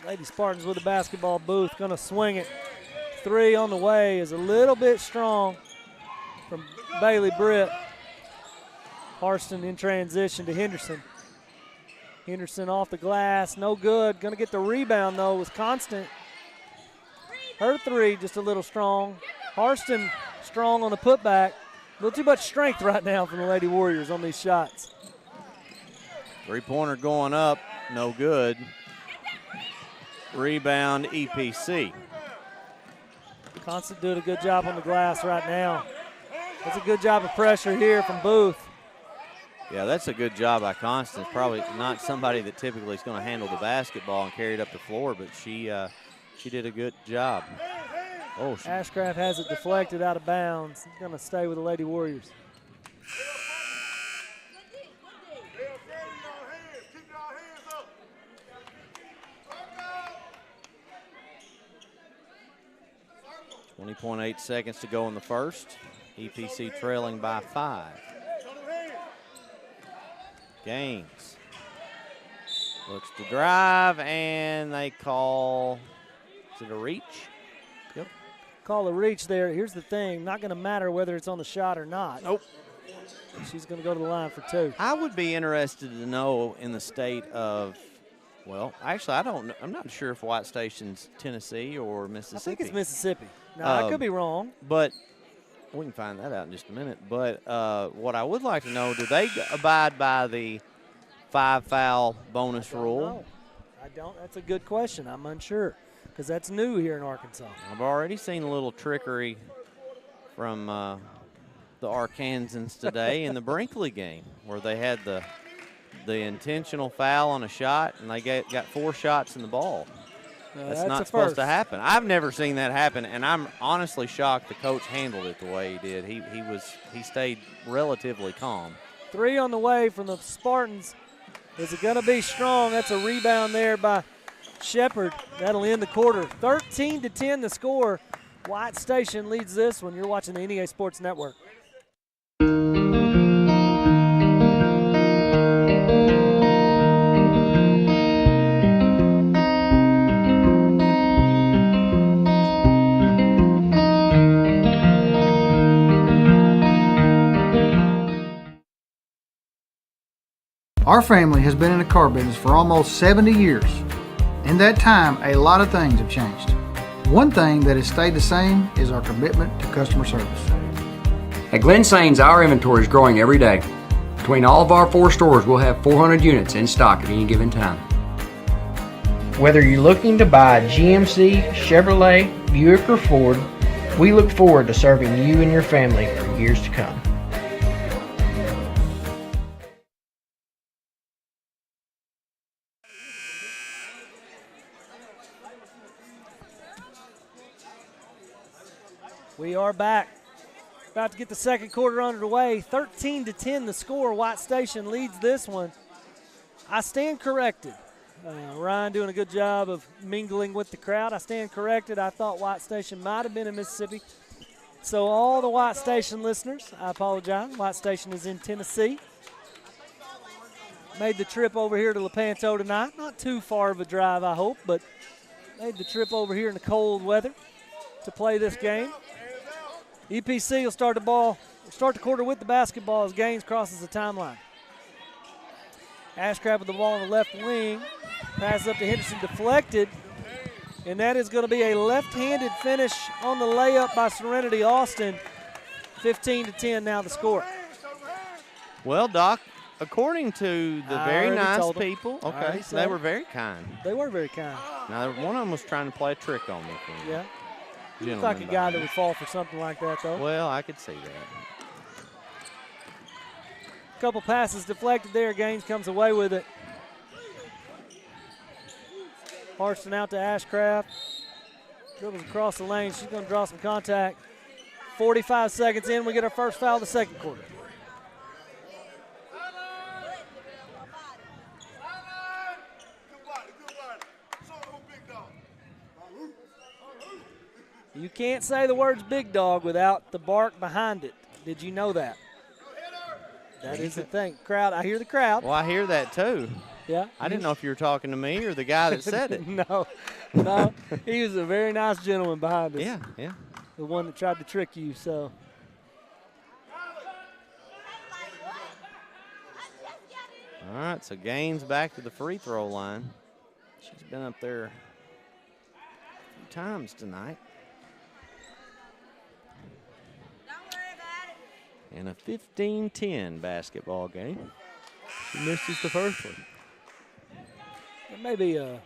Lady Spartans with the basketball. Booth going to swing it. 3 on the way is a little bit strong from Bailey Britt. Harston in transition to Henderson. Henderson off the glass, no good. Going to get the rebound, though, was Constant. Her 3 just a little strong. Harston strong on the putback. A little too much strength right now from the Lady Warriors on these shots. 3-pointer going up, no good. Rebound, EPC. Constant doing a good job on the glass right now. That's a good job of pressure here from Booth. Yeah, that's a good job by Constance. Probably not somebody that typically is going to handle the basketball and carry it up the floor, but she did a good job. Oh, Ashcraft has it deflected out of bounds. He's going to stay with the Lady Warriors. .8 seconds to go in the first. EPC trailing by 5. Gaines looks to drive, and they call, is it a reach? Yep. Call a reach there. Here's the thing, not going to matter whether it's on the shot or not. Nope. She's going to go to the line for 2. I would be interested to know in the state of, well, actually, I'm not sure if White Station's Tennessee or Mississippi. I think it's Mississippi. Now, I could be wrong. But we can find that out in just a minute. But what I would like to know, do they abide by the 5-foul bonus rule? No, I don't. That's a good question. I'm unsure because that's new here in Arkansas. I've already seen a little trickery from the Arkansans today in the Brinkley game where they had the intentional foul on a shot, and they got 4 shots in the ball. That's not supposed to happen. I've never seen that happen, and I'm honestly shocked the coach handled it the way he did. He stayed relatively calm. 3 on the way from the Spartans. Is it going to be strong? That's a rebound there by Shepard. That'll end the quarter. 13-10 the score. White Station leads this one. You're watching the NEA Sports Network. Our family has been in the car business for almost 70 years. In that time, a lot of things have changed. One thing that has stayed the same is our commitment to customer service. At Glen Sains, our inventory is growing every day. Between all of our 4 stores, we'll have 400 units in stock at any given time. Whether you're looking to buy a GMC, Chevrolet, Buick or Ford, we look forward to serving you and your family for years to come. We are back. About to get the second quarter underway. 13-10 the score. White Station leads this one. I stand corrected. Ryan doing a good job of mingling with the crowd. I stand corrected. I thought White Station might have been in Mississippi. So all the White Station listeners, I apologize. White Station is in Tennessee. Made the trip over here to Lepanto tonight. Not too far of a drive, I hope, but made the trip over here in the cold weather to play this game. EPC will start the quarter with the basketball as Gaines crosses the timeline. Ashcraft with the ball on the left wing. Pass up to Henderson, deflected. And that is going to be a left-handed finish on the layup by Serenity Austin. 15-10 now the score. Well, Doc, according to the very nice people, okay, they were very kind. They were very kind. Now, one of them was trying to play a trick on me. Yeah. He looks like a guy that would fall for something like that, though. Well, I could see that. Couple passes deflected there. Gaines comes away with it. Harston out to Ashcraft. Dribbles across the lane. She's going to draw some contact. 45 seconds in, we get our first foul of the second quarter. You can't say the words big dog without the bark behind it. Did you know that? That is the thing. Crowd, I hear the crowd. Well, I hear that too. Yeah. I didn't know if you were talking to me or the guy that said it. No. He was a very nice gentleman behind us. Yeah. The one that tried to trick you, so. All right, so Gaines back to the free throw line. She's been up there a few times tonight. And a 15-10 basketball game. She misses the first one. It may be a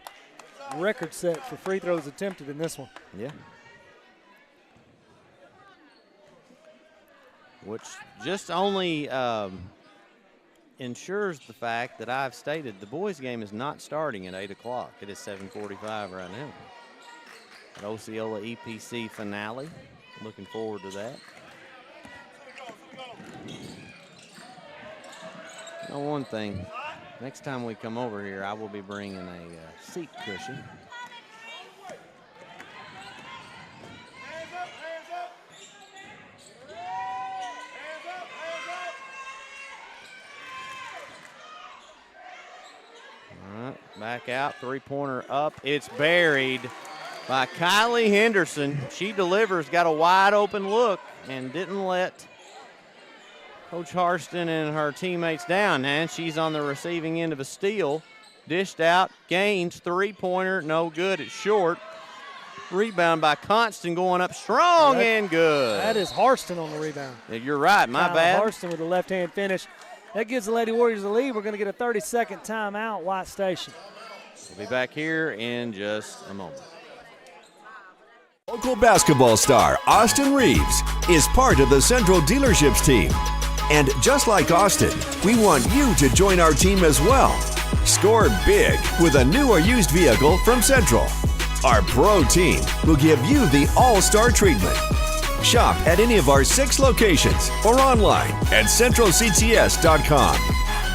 record set for free throws attempted in this one. Yeah. Which just only ensures the fact that I've stated the boys' game is not starting at 8 o'clock. It is 7:45 right now. At Osceola EPC finale. Looking forward to that. Now, one thing, next time we come over here, I will be bringing a seat cushion. All right, back out, three-pointer up. It's buried by Kylie Henderson. She delivers, got a wide open look, and didn't let Coach Harston and her teammates down, and she's on the receiving end of a steal. Dished out, Gaines, three-pointer, no good, it's short. Rebound by Constant going up strong and good. That is Harston on the rebound. Yeah, you're right, my bad. Harston with the left-hand finish. That gives the Lady Warriors the lead. We're going to get a 30-second timeout, White Station. We'll be back here in just a moment. Local basketball star Austin Reeves is part of the Central Dealerships team. And just like Austin, we want you to join our team as well. Score big with a new or used vehicle from Central. Our pro team will give you the all-star treatment. Shop at any of our 6 locations or online at centralcts.com.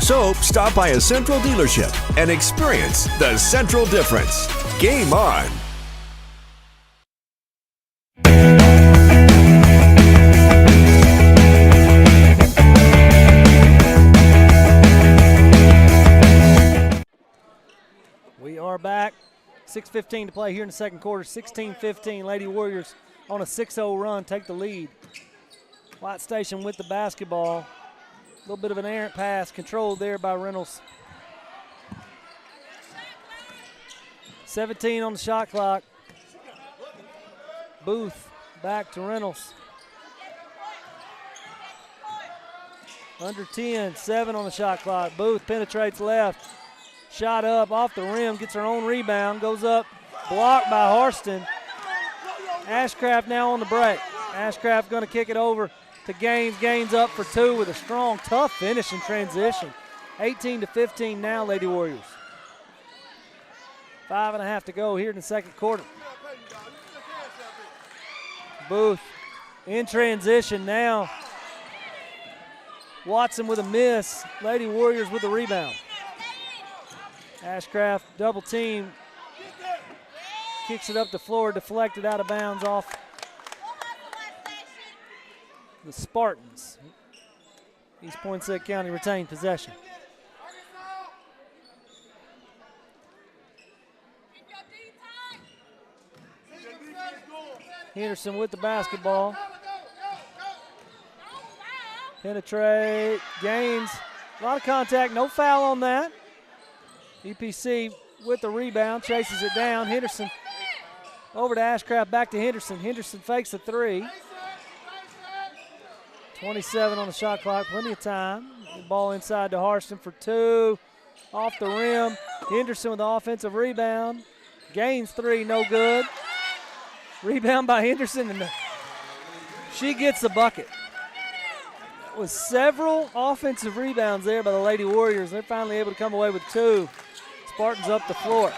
So stop by a Central dealership and experience the Central difference. Game on! We are back. 6:15 to play here in the second quarter. 16-15. Lady Warriors on a 6-0 run take the lead. White Station with the basketball. A little bit of an errant pass controlled there by Reynolds. 17 on the shot clock. Booth back to Reynolds. Under 10, 7 on the shot clock. Booth penetrates left. Shot up off the rim, gets her own rebound, goes up, blocked by Harston. Ashcraft now on the break. Ashcraft going to kick it over to Gaines. Gaines up for two with a strong, tough finish in transition. 18-15 now, Lady Warriors. 5.5 to go here in the second quarter. Booth in transition now. Watson with a miss. Lady Warriors with the rebound. Ashcraft double team. Kicks it up the floor, deflected out of bounds off the Spartans. East Poinsett County retained possession. Henderson with the basketball. Penetrate, Gaines, a lot of contact, no foul on that. EPC with the rebound, chases it down. Henderson over to Ashcraft, back to Henderson. Henderson fakes a three. 27 on the shot clock, plenty of time. The ball inside to Harston for two. Off the rim, Henderson with the offensive rebound. Gaines three, no good. Rebound by Henderson, and she gets the bucket. With several offensive rebounds there by the Lady Warriors, they're finally able to come away with two. Spartans up the floor.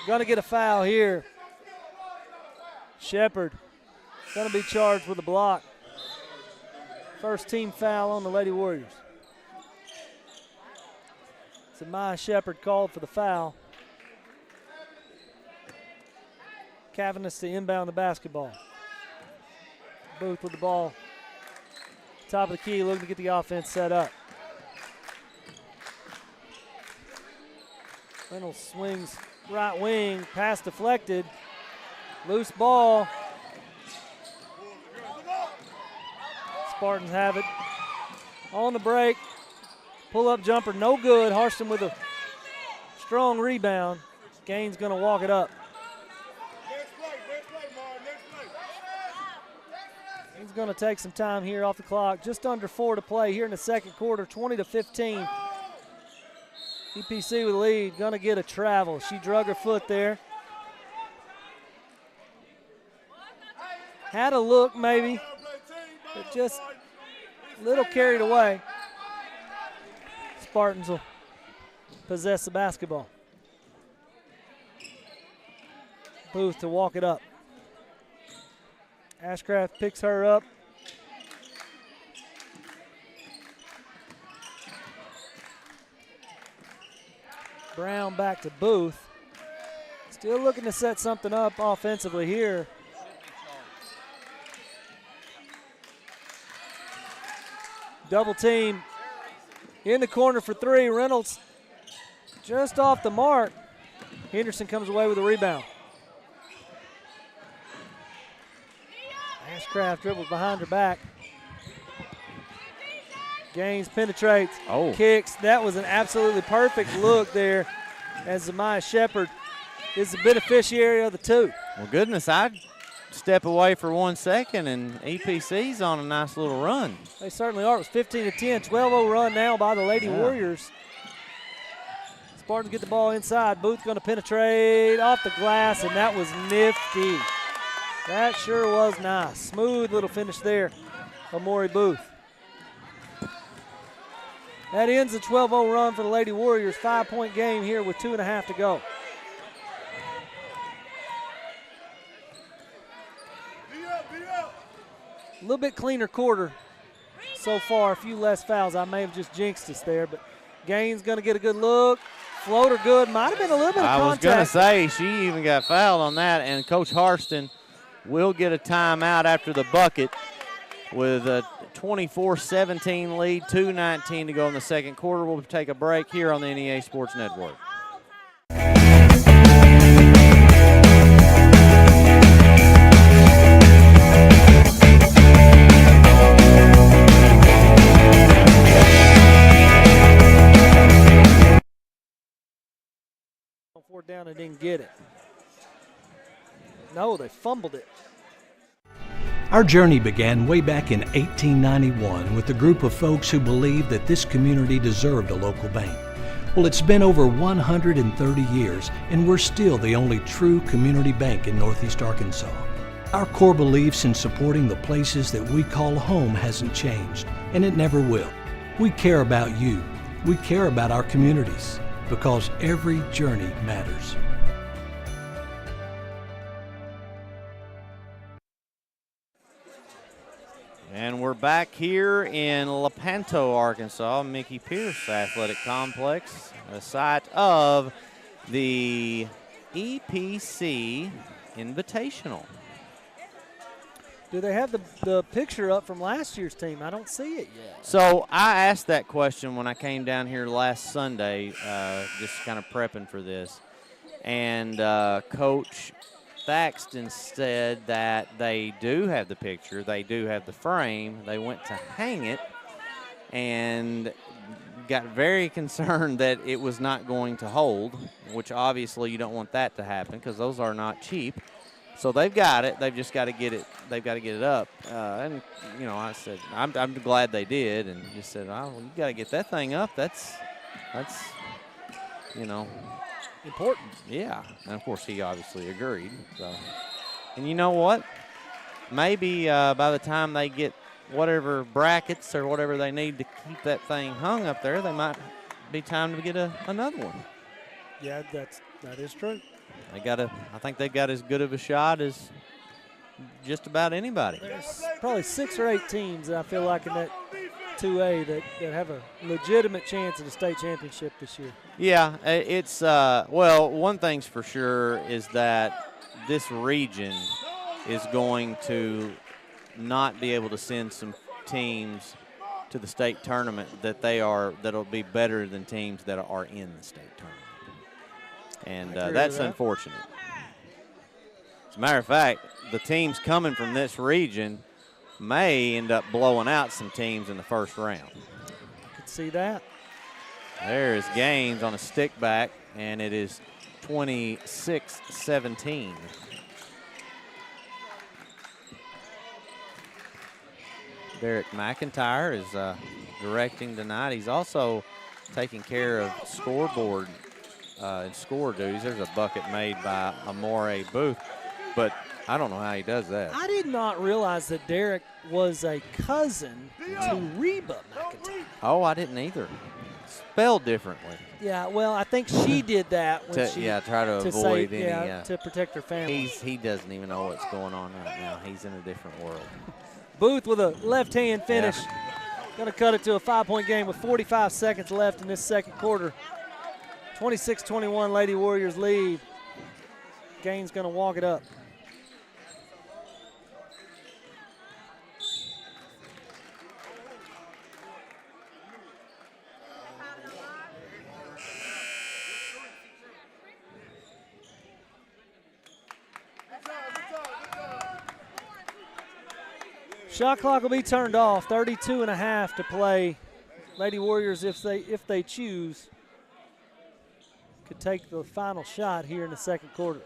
Gonna get a foul here. Shepard gonna be charged with a block. First team foul on the Lady Warriors. So Maya Shepard called for the foul. Cavanis to inbound the basketball. Booth with the ball. Top of the key, looking to get the offense set up. Reynolds swings right wing, pass deflected. Loose ball. Spartans have it. On the break. Pull-up jumper, no good. Harston with a strong rebound. Gaines going to walk it up. He's going to take some time here off the clock. Just under 4 to play here in the second quarter, 20-15. EPC with the lead, going to get a travel. She drug her foot there. Had a look maybe, but just a little carried away. Spartans will possess the basketball. Booth to walk it up. Ashcraft picks her up. Brown back to Booth. Still looking to set something up offensively here. Double team in the corner for three. Reynolds just off the mark. Henderson comes away with a rebound. Ashcraft dribbles behind her back. Gaines penetrates, kicks. That was an absolutely perfect look there as Zamaya Shepard is the beneficiary of the two. Well, goodness, I'd step away for 1 second, and EPC's on a nice little run. They certainly are. It was 15-10, 12-0 run now by the Lady Warriors. Spartans get the ball inside. Booth going to penetrate off the glass, and that was nifty. That sure was nice. Smooth little finish there of Maury Booth. That ends the 12-0 run for the Lady Warriors. 5-point game here with 2.5 to go. A little bit cleaner quarter so far. A few less fouls. I may have just jinxed us there, but Gaines going to get a good look. Floater good. Might have been a little bit of contact. I was going to say, she even got fouled on that, and Coach Harston will get a timeout after the bucket with a 24-17 lead, 2:19 to go in the second quarter. We'll take a break here on the NEA Sports Network. Fourth down and didn't get it. No, they fumbled it. Our journey began way back in 1891 with a group of folks who believed that this community deserved a local bank. Well, it's been over 130 years, and we're still the only true community bank in Northeast Arkansas. Our core beliefs in supporting the places that we call home hasn't changed, and it never will. We care about you. We care about our communities, because every journey matters. And we're back here in Lepanto, Arkansas, Mickey Pierce Athletic Complex, the site of the EPC Invitational. Do they have the picture up from last year's team? I don't see it yet. So I asked that question when I came down here last Sunday, just kind of prepping for this. And Coach Thaxton said that they do have the picture. They do have the frame. They went to hang it and got very concerned that it was not going to hold, which obviously you don't want that to happen because those are not cheap. So they've got it. They've just got to get it. They've got to get it up. And you know, I said I'm glad they did, and just said, "Oh, well, you got to get that thing up. That's you know, important." Yeah, and of course he obviously agreed. So, and you know what? Maybe by the time they get whatever brackets or whatever they need to keep that thing hung up there, they might be time to get another one. Yeah, that is true. I think they got as good of a shot as just about anybody. There's probably 6 or 8 teams that I feel like in that 2A that have a legitimate chance at a state championship this year. Yeah, it's well, one thing's for sure is that this region is going to not be able to send some teams to the state tournament that'll be better than teams that are in the state tournament. And that's unfortunate. As a matter of fact, the teams coming from this region may end up blowing out some teams in the first round. Could see that. There is Gaines on a stick back, and it is 26-17. Derek McIntyre is directing tonight. He's also taking care of scoreboard and score duties. There's a bucket made by Amore Booth, but I don't know how he does that. I did not realize that Derek was a cousin to Reba McIntyre. Oh, I didn't either. Spelled differently. Yeah, well, I think she did that when try to avoid say, any. To protect her family. He doesn't even know what's going on right now. He's in a different world. Booth with a left-hand finish. Going to cut it to a 5-point game with 45 seconds left in this second quarter. 26-21, Lady Warriors lead. Gaines going to walk it up. Shot clock will be turned off. 32.5 to play. Lady Warriors, if they choose, could take the final shot here in the second quarter.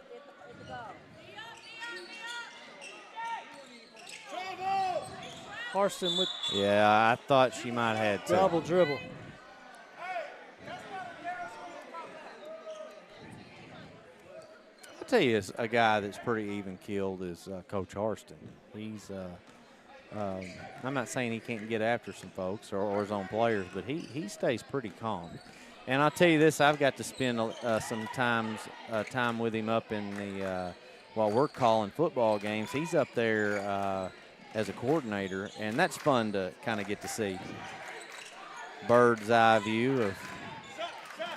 Harston with I thought she might have had to. Double dribble. I'll tell you, a guy that's pretty even-keeled is Coach Harston. He's I'm not saying he can't get after some folks or his own players, but he stays pretty calm. And I'll tell you this, I've got to spend some time with him up in the while we're calling football games. He's up there as a coordinator, and that's fun to kind of get to see. Bird's eye view of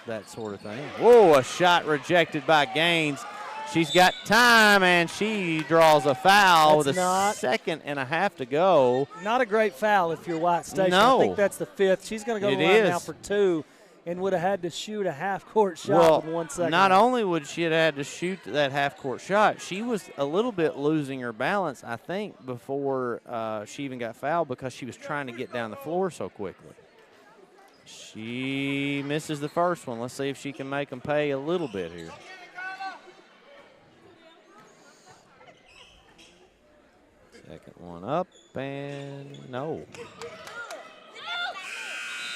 that sort of thing. Whoa, a shot rejected by Gaines. She's got time, and she draws a foul with a second and a half to go. Not a great foul if you're White Station. No. I think that's the 5th. She's going to go to the line now for 2 and would have had to shoot a half-court shot with 1 second. Not only would she have had to shoot that half-court shot, she was a little bit losing her balance, I think, before she even got fouled because she was trying to get down the floor so quickly. She misses the first one. Let's see if she can make them pay a little bit here. Second one up, and no.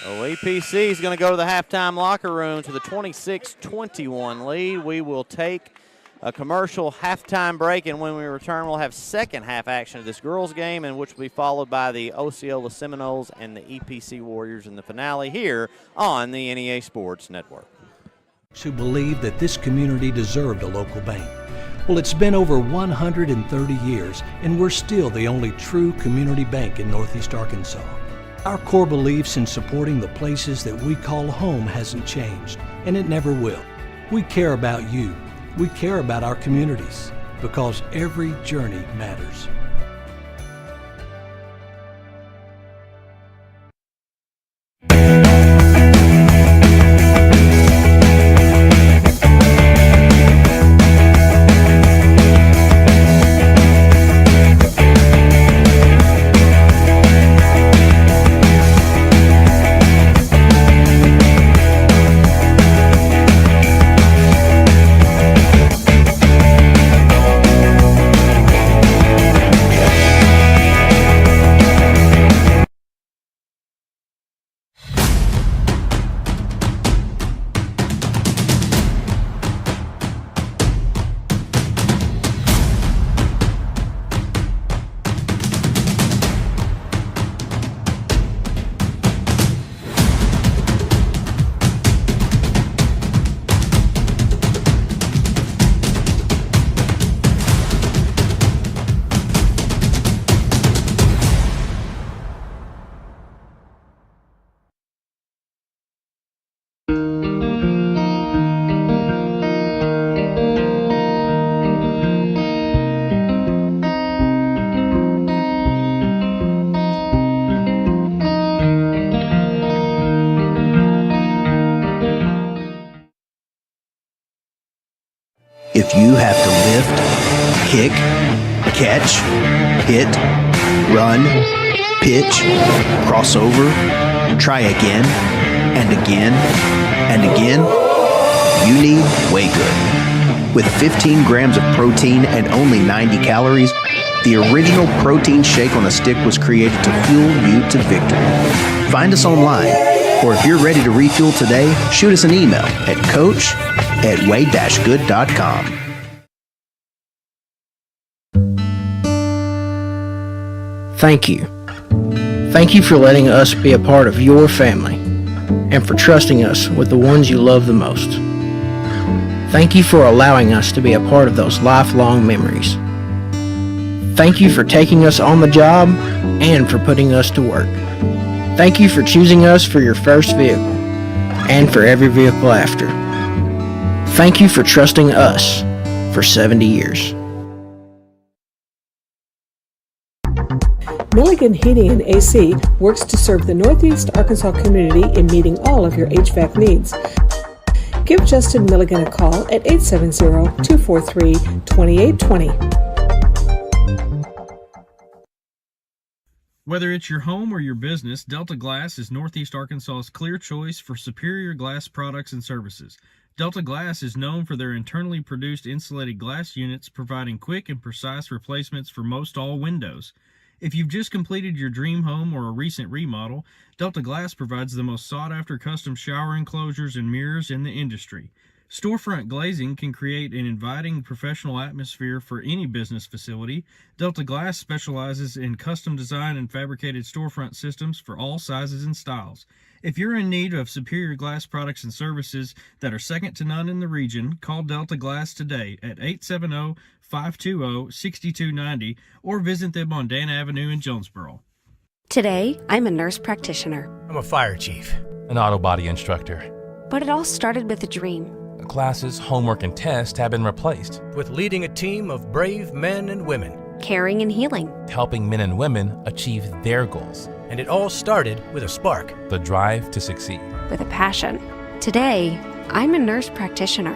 So EPC is going to go to the halftime locker room to the 26-21 lead. We will take a commercial halftime break, and when we return, we'll have second half action of this girls' game, and which will be followed by the Osceola Seminoles and the EPC Warriors in the finale here on the NEA Sports Network. Who believe that this community deserved a local bank. Well, it's been over 130 years, and we're still the only true community bank in Northeast Arkansas. Our core beliefs in supporting the places that we call home hasn't changed, and it never will. We care about you. We care about our communities, because every journey matters. If you have to lift, kick, catch, hit, run, pitch, cross over, try again, and again, and again, you need Way Good. With 15 grams of protein and only 90 calories, the original protein shake on a stick was created to fuel you to victory. Find us online, or if you're ready to refuel today, shoot us an email at coach@way-good.com. Thank you. Thank you for letting us be a part of your family and for trusting us with the ones you love the most. Thank you for allowing us to be a part of those lifelong memories. Thank you for taking us on the job and for putting us to work. Thank you for choosing us for your first vehicle and for every vehicle after. Thank you for trusting us for 70 years. Milligan Heating and AC works to serve the Northeast Arkansas community in meeting all of your HVAC needs. Give Justin Milligan a call at 870-243-2820. Whether it's your home or your business, Delta Glass is Northeast Arkansas's clear choice for superior glass products and services. Delta Glass is known for their internally produced insulated glass units, providing quick and precise replacements for most all windows. If you've just completed your dream home or a recent remodel, Delta Glass provides the most sought-after custom shower enclosures and mirrors in the industry. Storefront glazing can create an inviting professional atmosphere for any business facility. Delta Glass specializes in custom design and fabricated storefront systems for all sizes and styles. If you're in need of superior glass products and services that are second to none in the region, call Delta Glass today at 870-520-6290 or visit them on Dan Avenue in Jonesboro. Today, I'm a nurse practitioner. I'm a fire chief. An auto body instructor. But it all started with a dream. Classes, homework, and tests have been replaced. With leading a team of brave men and women. Caring and healing. Helping men and women achieve their goals. And it all started with a spark. The drive to succeed. With a passion. Today, I'm a nurse practitioner.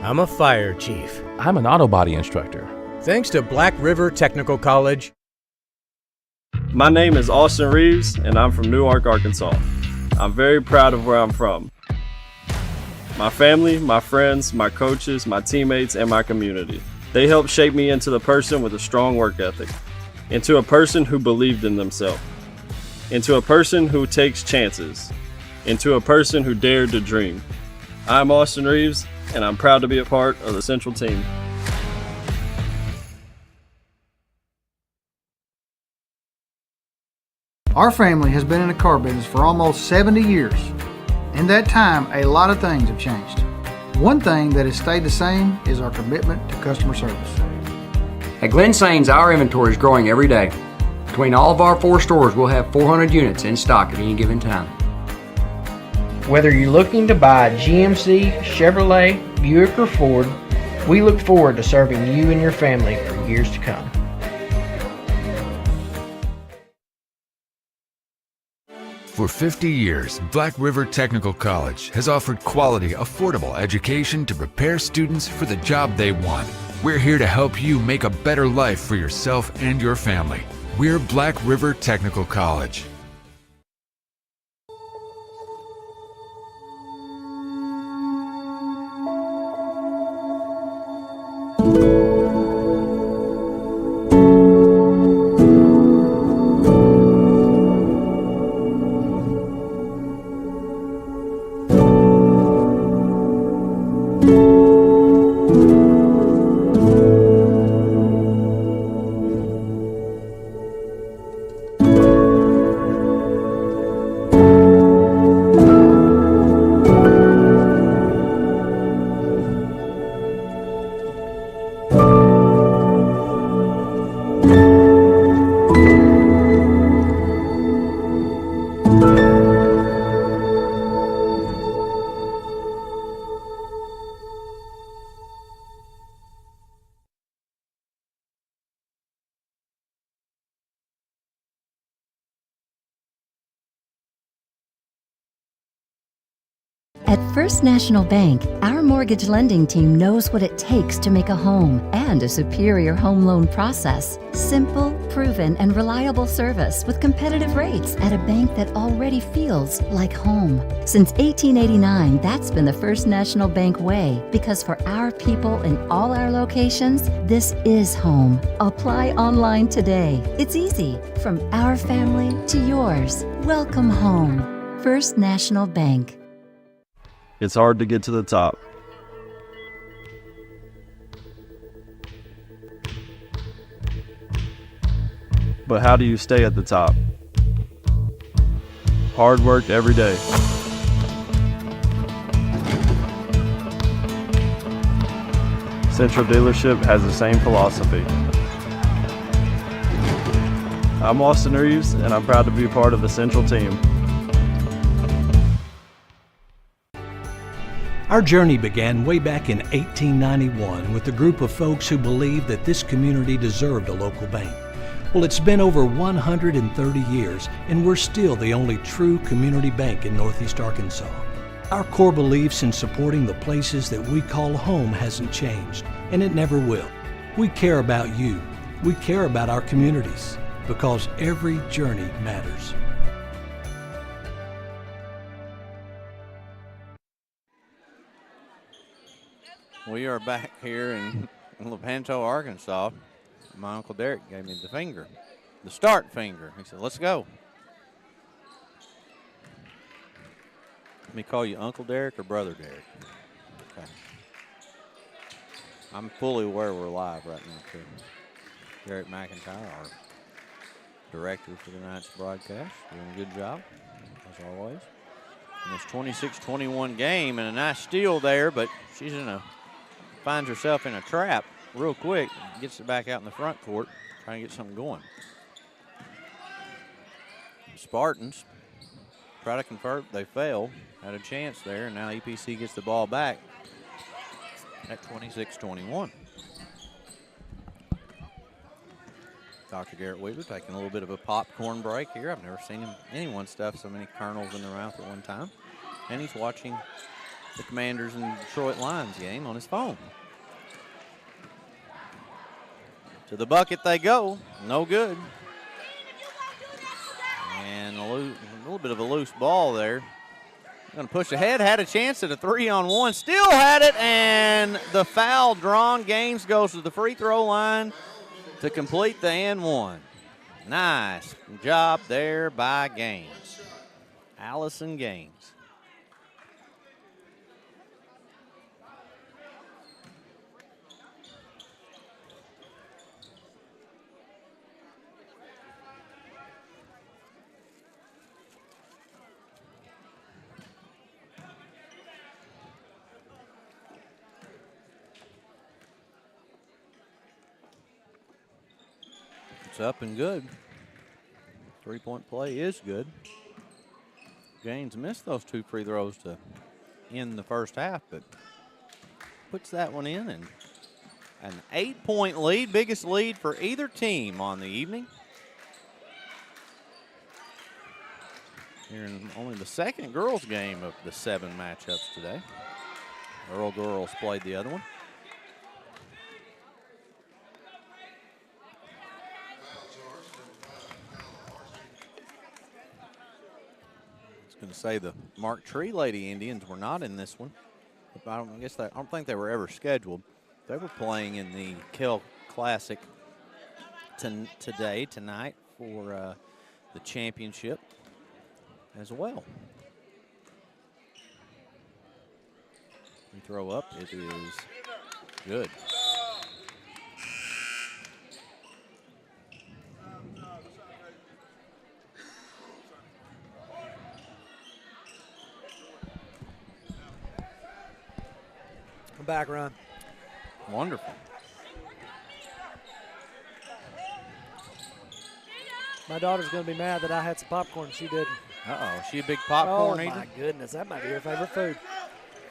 I'm a fire chief. I'm an auto body instructor. Thanks to Black River Technical College. My name is Austin Reeves, and I'm from Newark, Arkansas. I'm very proud of where I'm from. My family, my friends, my coaches, my teammates, and my community. They helped shape me into the person with a strong work ethic, into a person who believed in themselves, into a person who takes chances, into a person who dared to dream. I'm Austin Reeves, and I'm proud to be a part of the Central team. Our family has been in the car business for almost 70 years. In that time, a lot of things have changed. One thing that has stayed the same is our commitment to customer service. At Glen Sains, our inventory is growing every day. Between all of our 4 stores, we'll have 400 units in stock at any given time. Whether you're looking to buy a GMC, Chevrolet, Buick, or Ford, we look forward to serving you and your family for years to come. For 50 years, Black River Technical College has offered quality, affordable education to prepare students for the job they want. We're here to help you make a better life for yourself and your family. We're Black River Technical College. At First National Bank, our mortgage lending team knows what it takes to make a home and a superior home loan process. Simple, proven, and reliable service with competitive rates at a bank that already feels like home. Since 1889, that's been the First National Bank way, because for our people in all our locations, this is home. Apply online today. It's easy. From our family to yours. Welcome home. First National Bank. It's hard to get to the top. But how do you stay at the top? Hard work every day. Central Dealership has the same philosophy. I'm Austin Reeves, and I'm proud to be part of the Central team. Our journey began way back in 1891 with a group of folks who believed that this community deserved a local bank. Well, it's been over 130 years, and we're still the only true community bank in Northeast Arkansas. Our core beliefs in supporting the places that we call home hasn't changed, and it never will. We care about you. We care about our communities, because every journey matters. We are back here in Lepanto, Arkansas. My Uncle Derek gave me the finger, the start finger. He said, let's go. Let me call you Uncle Derek or Brother Derek. Okay. I'm fully aware we're live right now, too. Derek McIntyre, our director for tonight's broadcast, doing a good job, as always. In this 26-21 game, and a nice steal there, but she's finds herself in a trap real quick, gets it back out in the front court, trying to get something going. The Spartans try to convert, they fail, had a chance there, and now EPC gets the ball back at 26-21. Dr. Garrett Weaver taking a little bit of a popcorn break here. I've never seen anyone stuff so many kernels in their mouth at one time. And he's watching the Commanders and Detroit Lions game on his phone. To the bucket they go. No good. And a little bit of a loose ball there. Going to push ahead. Had a chance at a 3-on-1. Still had it. And the foul drawn. Gaines goes to the free throw line to complete the and-one. Nice job there by Gaines. Allison Gaines. It's up and good. Three-point play is good. Gaines missed those 2 free throws to end the first half, but puts that one in, and an 8-point lead, biggest lead for either team on the evening. Here in only the second girls game of the 7 matchups today. Earl girls played the other one. I was going to say the Mark Tree Lady Indians were not in this one. I don't think they were ever scheduled. They were playing in the Kell Classic tonight for the championship as well. We throw up, it is good. Back run. Wonderful. My daughter's going to be mad that I had some popcorn. She didn't. Uh-oh, she a big popcorn eater? Oh, my goodness. That might be her favorite food.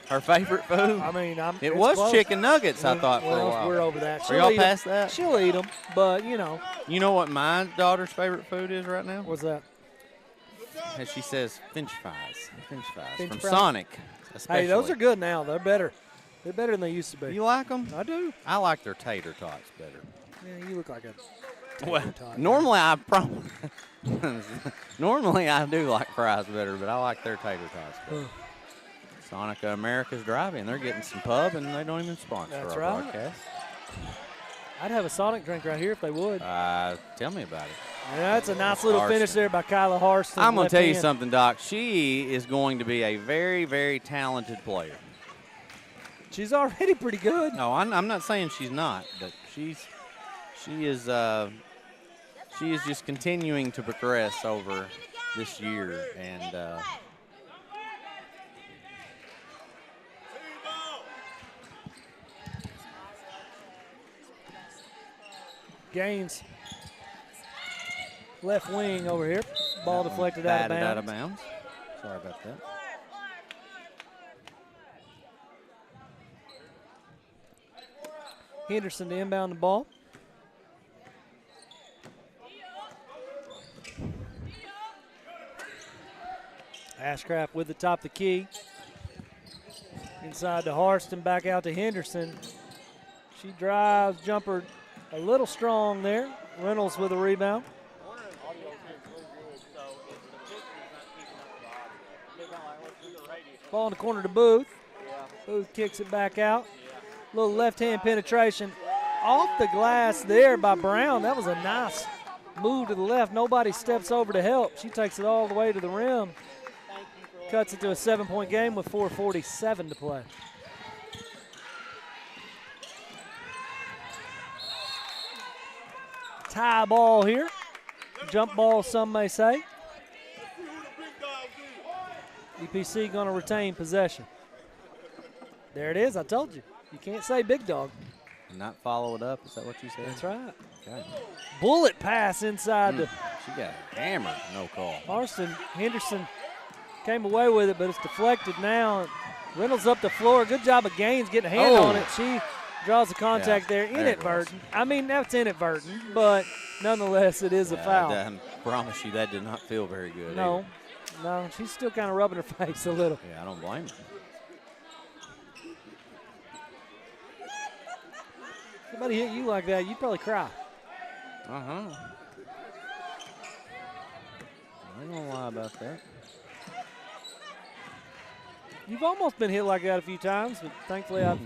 Her favorite food? I mean, it was close. Chicken nuggets, I thought, for a while. We're over that. Are y'all past that? She'll eat them, but, you know. You know what my daughter's favorite food is right now? What's that? As she says, French fries. French fries French from fries? Sonic. Especially. Hey, those are good now. They're better. They're better than they used to be. You like them? I do. I like their tater tots better. Yeah, you look like a tater tot. Normally normally I do like fries better, but I like their tater tots better. Sonic America's driving. They're getting some pub, and they don't even sponsor our broadcast. I'd have a Sonic drink right here if they would. Tell me about it. Yeah, that's a nice little finish there by Kyla Harston. I'm going to tell you something, Doc. She is going to be a very, very talented player. She's already pretty good. No, I'm not saying she's not, but she is just continuing to progress over this year, and Gaines, left wing over here. Ball deflected out of bounds. Out of bounds. Sorry about that. Henderson to inbound the ball. Ashcraft with the top of the key. Inside to Harston, back out to Henderson. She drives, jumper a little strong there. Reynolds with a rebound. Ball in the corner to Booth. Booth kicks it back out. Little left-hand penetration off the glass there by Brown. That was a nice move to the left. Nobody steps over to help. She takes it all the way to the rim. Cuts it to a 7-point game with 4:47 to play. Tie ball here. Jump ball, some may say. EPC going to retain possession. There it is. I told you. You can't say big dog. And not follow it up. Is that what you said? That's right. Okay. Bullet pass inside the. She got hammered. No call. Harston Henderson came away with it, but it's deflected now. Reynolds up the floor. Good job of Gaines getting a hand on it. She draws the contact there. Inadvertent. I mean, that's inadvertent, but nonetheless, it is a foul. I promise you that did not feel very good. No. Either. No, she's still kind of rubbing her face a little. Yeah, I don't blame her. Somebody hit you like that, you'd probably cry. I ain't gonna lie about that. You've almost been hit like that a few times, but thankfully I've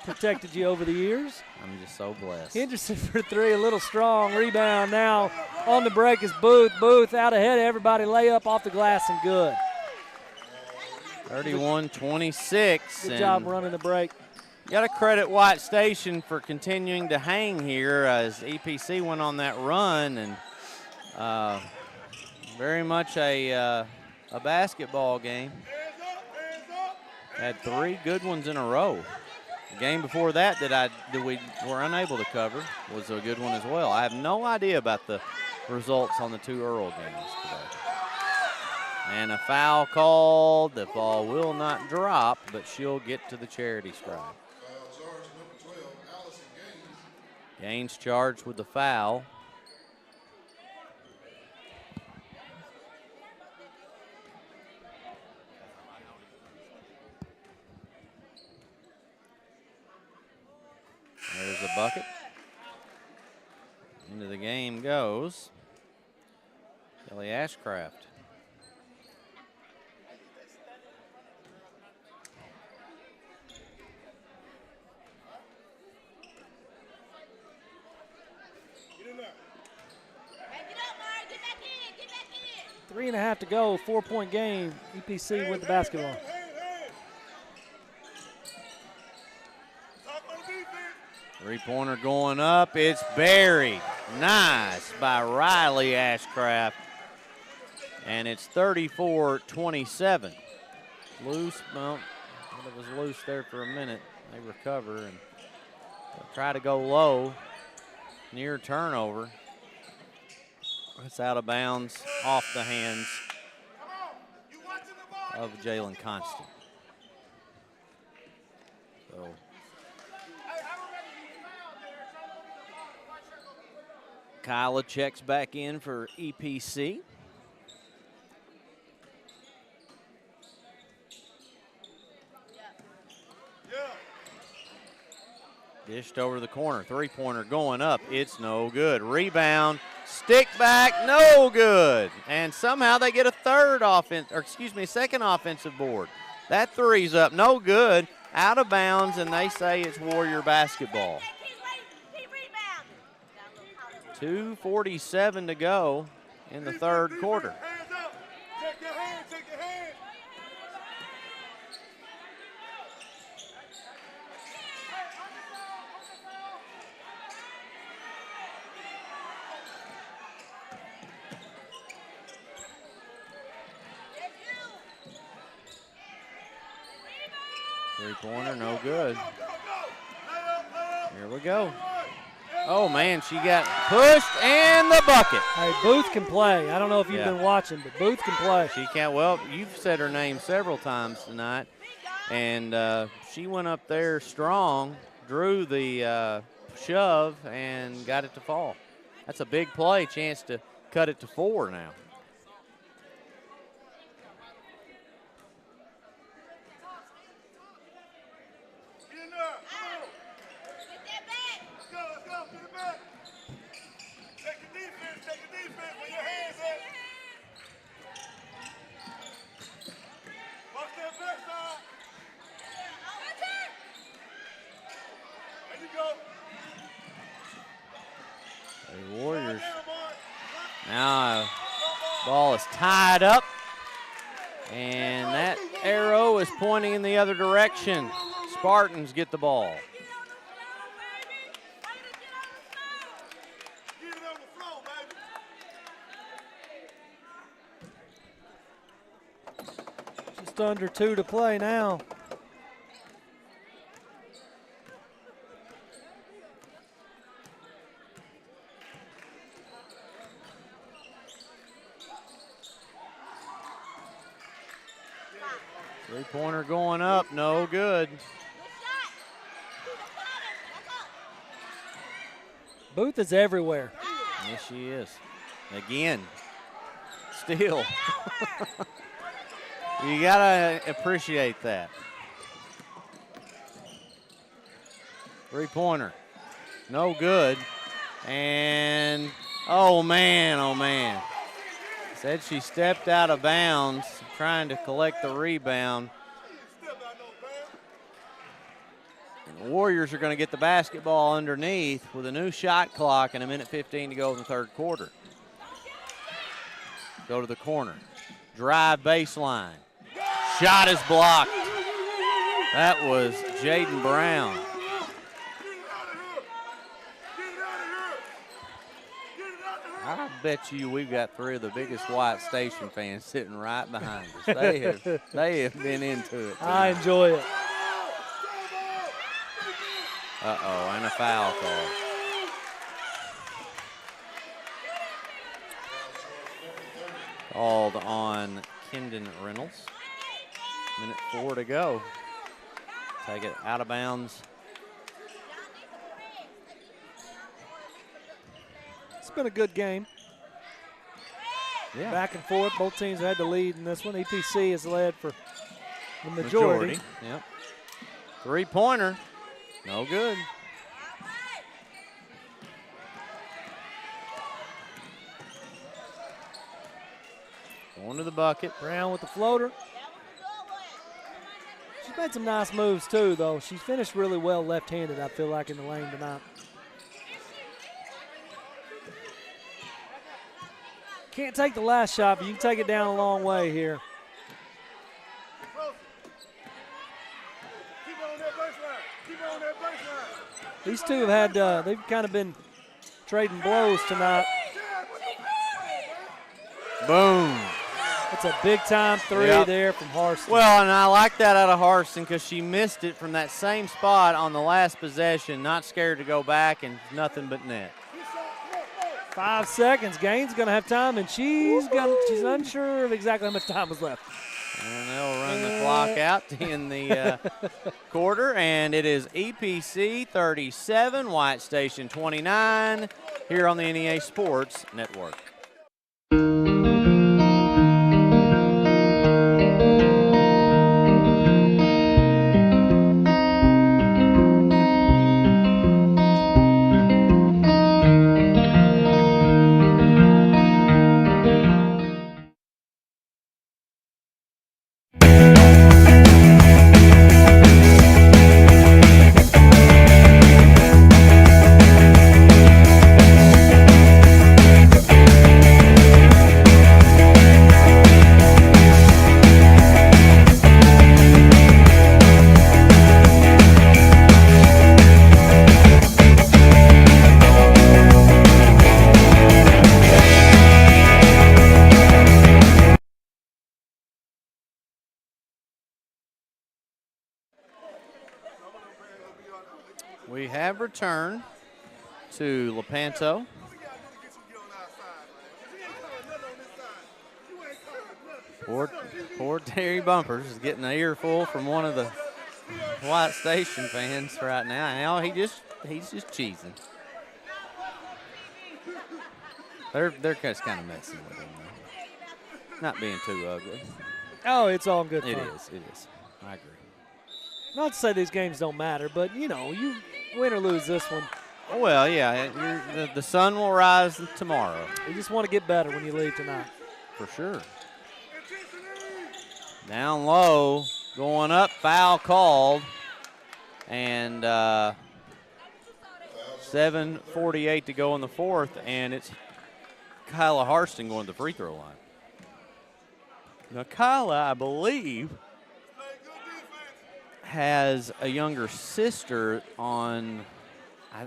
protected you over the years. I'm just so blessed. Henderson for three, a little strong. Rebound now on the break is Booth. Booth out ahead of everybody. Layup off the glass and good. 31-26. Good job running the break. Got to credit White Station for continuing to hang here as EPC went on that run, and very much a basketball game. Had three good ones in a row. The game before that that we were unable to cover was a good one as well. I have no idea about the results on the two Earl games today. And a foul called. The ball will not drop, but she'll get to the charity stripe. Gaines charged with the foul. There's a bucket. Into the game goes Kelly Ashcraft. Three and a half to go, 4-point game. EPC with the basketball. Three-pointer going up. It's buried. Nice by Riley Ashcraft. And it's 34-27. Loose, well, it was loose there for a minute. They recover and try to go low. Near turnover. It's out of bounds, off the hands of Jalen Constant. So Kyla checks back in for EPC. Dished over the corner. Three-pointer going up. It's no good. Rebound. Stick back. No good. And somehow they get a second offensive board. That three's up. No good. Out of bounds, and they say it's Warrior basketball. 2:47 to go in the third quarter. Three-pointer, no good. Here we go. Oh, man, she got pushed and the bucket. Hey, Booth can play. I don't know if you've been watching, but Booth can play. She can't. Well, you've said her name several times tonight, and she went up there strong, drew the shove, and got it to fall. That's a big play, chance to cut it to 4 now. The Warriors. Now, ball is tied up, and that arrow is pointing in the other direction. Spartans get the ball. Just under 2 to play now. Three-pointer going up, no good. Booth is everywhere. Yes, she is. Again, still. You gotta appreciate that. Three-pointer, no good. And, oh man. Said she stepped out of bounds trying to collect the rebound. And the Warriors are going to get the basketball underneath with a new shot clock and 1:15 to go in the third quarter. Go to the corner. Drive baseline. Shot is blocked. That was Jaden Brown. I bet you we've got 3 of the biggest White Station fans sitting right behind us. They have been into it tonight. I enjoy it. Uh-oh, and a foul call. Called on Kendon Reynolds. Minute 4 to go. Take it out of bounds. It's been a good game. Yeah. Back and forth. Both teams had the lead in this one. EPC has led for the majority. Yep. Three-pointer. No good. Going to the bucket. Brown with the floater. She's made some nice moves too, though. She's finished really well left-handed, I feel like, in the lane tonight. Can't take the last shot, but you can take it down a long way here. These two have had, they've kind of been trading blows tonight. Boom. It's a big-time three there from Harston. Well, and I like that out of Harston because she missed it from that same spot on the last possession, not scared to go back, and nothing but net. 5 seconds. Gaines going to have time, and she's unsure of exactly how much time was left. And they'll run the clock out in the quarter, and it is EPC 37, White Station 29, here on the NEA Sports Network. We have returned to Lepanto. Poor Terry Bumpers is getting an earful from one of the White Station fans right now. Now he's just cheesing. They're just kind of messing with him, though. Not being too ugly. Oh, it's all good fun. It is. I agree. Not to say these games don't matter, but, you know, you win or lose this one. Well, yeah, the sun will rise tomorrow. You just want to get better when you leave tonight. For sure. Down low, going up, foul called. And 7:48 to go in the fourth, and it's Kyla Harston going to the free throw line. Now, Kyla, I believe, has a younger sister on,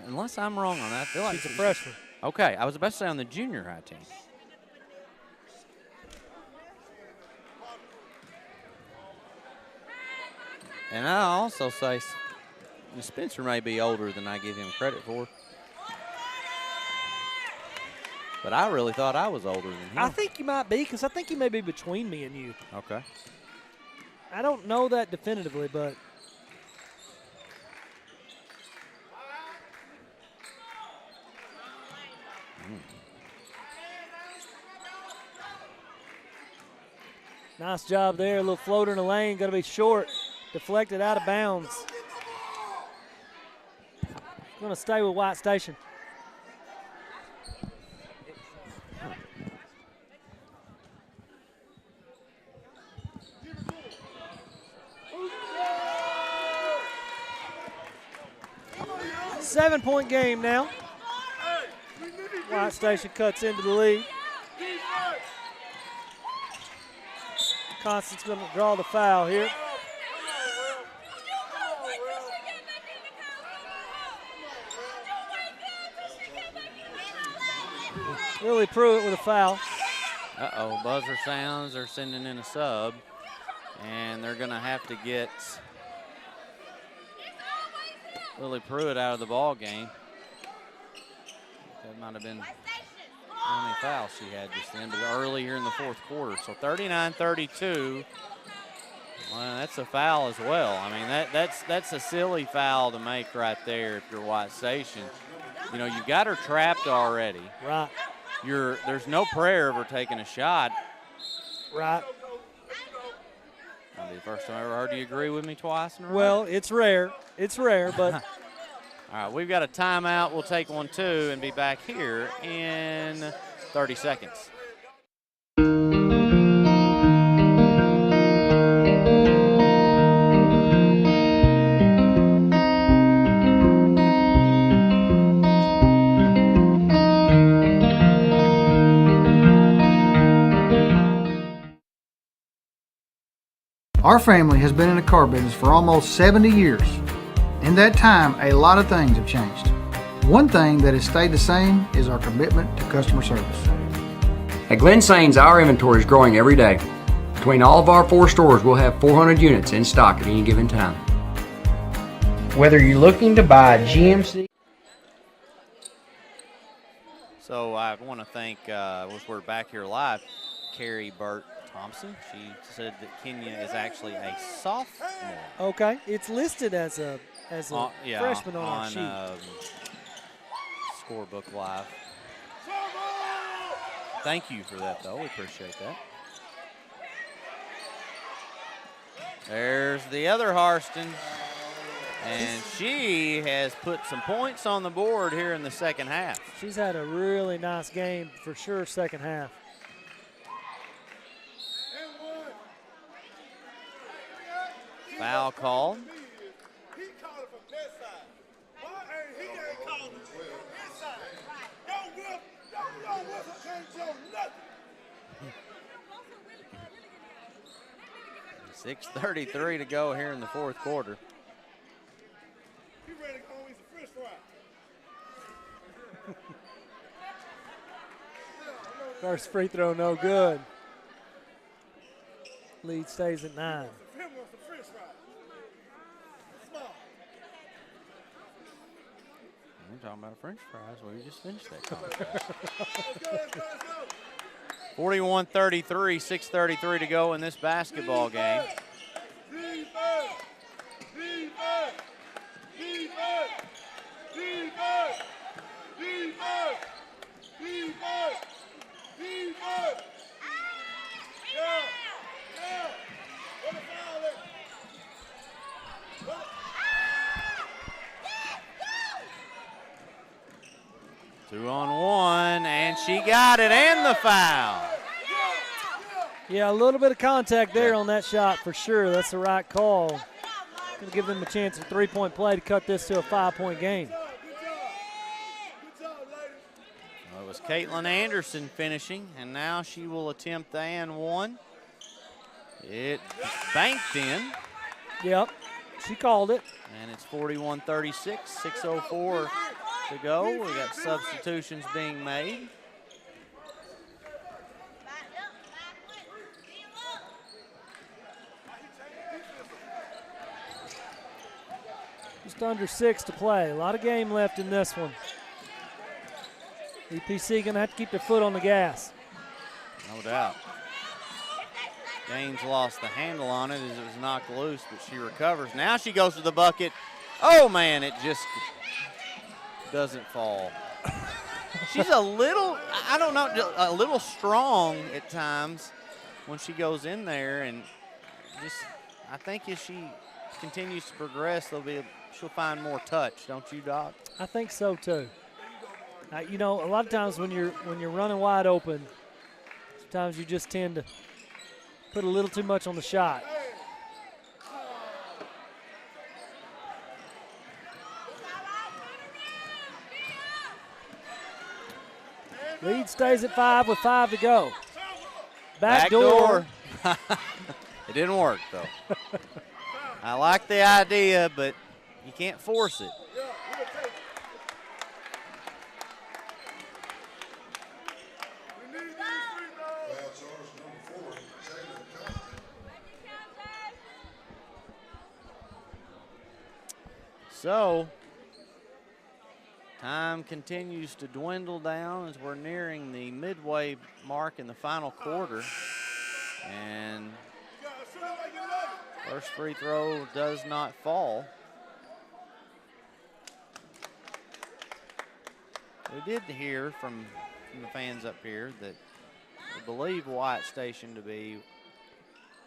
unless I'm wrong on that, I feel like she's a freshman. Okay, I was about to say on the junior high team. And I also say Spencer may be older than I give him credit for. But I really thought I was older than him. I think you might be, because I think he may be between me and you. Okay. I don't know that definitively, but. Nice job there. A little floater in the lane. Going to be short. Deflected out of bounds. Going to stay with White Station. Seven-point game now. White Station cuts into the lead. Constance going to draw the foul here. Lily Pruitt with a foul. Uh-oh, buzzer sounds. They're sending in a sub. And they're going to have to get Lily Pruitt out of the ball game. That might have been how many fouls she had just then, but earlier in the fourth quarter. So 39-32. Well, that's a foul as well. I mean, that's a silly foul to make right there if you're White Station. You know, you've got her trapped already. Right. There's no prayer of her taking a shot. Right. That'll be the first time I ever heard you agree with me twice in a row. Well, it's rare. It's rare, but. All right, we've got a timeout. We'll take one, too, and be back here in 30 seconds. Our family has been in the car business for almost 70 years. In that time, a lot of things have changed. One thing that has stayed the same is our commitment to customer service. At Glen Sains, our inventory is growing every day. Between all of our 4 stores, we'll have 400 units in stock at any given time. Whether you're looking to buy a GMC. So I want to thank, as we're back here live, Carrie Burt Thompson. She said that Kenya is actually a sophomore. Okay, it's listed as a freshman on our sheet. Scorebook Live. Thank you for that, though. We appreciate that. There's the other Harston. And she has put some points on the board here in the second half. She's had a really nice game for sure, second half. Foul called. $6:33 to go here in the fourth quarter. First free throw, no good. Lead stays at 9. We're talking about French fries. We just finished that conversation. 41-33, 6:33 to go in this basketball game. Two on one, and she got it, and the foul. Yeah, a little bit of contact there on that shot for sure. That's the right call. Going to give them a chance of 3-point play to cut this to a 5-point game. Well, it was Caitlin Anderson finishing, and now she will attempt the and one. It banked in. Yep, she called it. And it's 41-36, 6:04 to go. We got substitutions being made. Just under 6 to play. A lot of game left in this one. EPC going to have to keep their foot on the gas. No doubt. Gaines lost the handle on it as it was knocked loose, but she recovers. Now she goes to the bucket. Oh, man, it just doesn't fall. She's a little, I don't know, a little strong at times when she goes in there, and just, I think as she continues to progress, she'll find more touch, don't you, Doc? I think so too. You know, a lot of times when you're running wide open, sometimes you just tend to put a little too much on the shot. Lead stays at 5 with 5 to go. Back door. It didn't work, though. I like the idea, but you can't force it. So Time continues to dwindle down as we're nearing the midway mark in the final quarter. And first free throw does not fall. We did hear from the fans up here that we believe White Station to be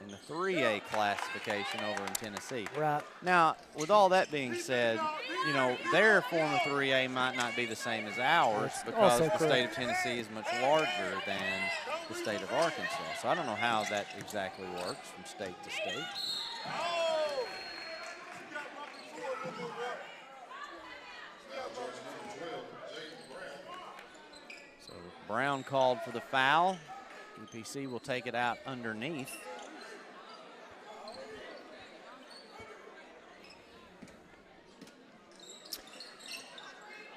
in the 3A classification over in Tennessee. Right. Now, with all that being said, you know, their form of 3A might not be the same as ours because the state of Tennessee is much larger than the state of Arkansas. So I don't know how that exactly works from state to state. So Brown called for the foul. UPC will take it out underneath.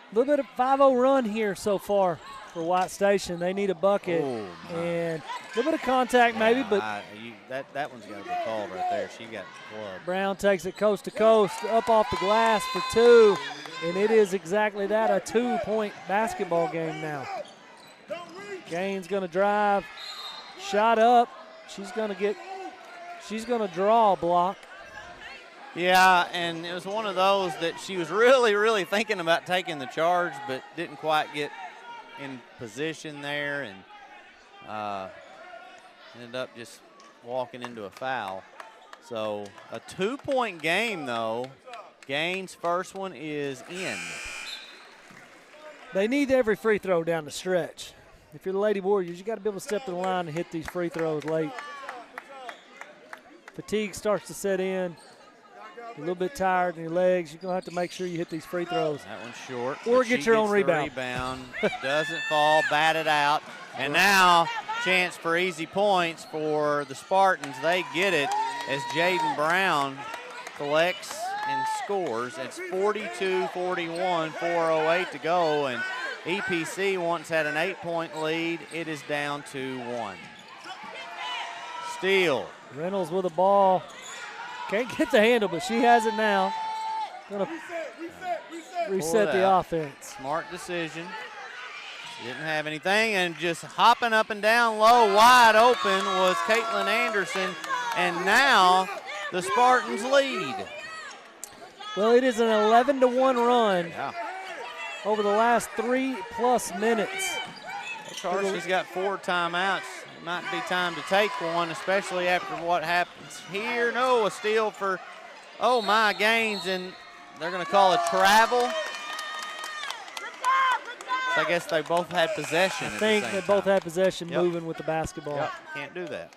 A little bit of 5-0 run here so far for White Station. They need a bucket. And a little bit of contact maybe, but that one's got to be called right there. She got clubbed. Brown takes it coast to coast, up off the glass for two. And it is exactly that, a 2-point basketball game now. Gaines going to drive, shot up. She's going to draw a block. Yeah, and it was one of those that she was really, really thinking about taking the charge, but didn't quite get in position there, and ended up just walking into a foul. So a 2-point game, though. Gaines' first one is in. They need every free throw down the stretch. If you're the Lady Warriors, you got to be able to step to the line and hit these free throws late. Fatigue starts to set in. You're a little bit tired in your legs. You're going to have to make sure you hit these free throws. That one's short. Or get your own rebound. Doesn't fall, batted out. And now, chance for easy points for the Spartans. They get it as Jaden Brown collects and scores. It's 42-41, 4:08 to go. And EPC once had an 8-point lead. It is down to 1. Steal. Reynolds with the ball. Can't get the handle, but she has it now. Gonna reset the offense. Smart decision. Didn't have anything, and just hopping up and down low, wide open was Caitlin Anderson, and now the Spartans lead. Well, it is an 11-1 run over the last 3+ minutes. She's got 4 timeouts. It might be time to take one, especially after what happens here. No, a steal for, Gaines, and they're going to call a travel. So I guess they both had possession. I think they both had possession moving with the basketball. Yep, can't do that.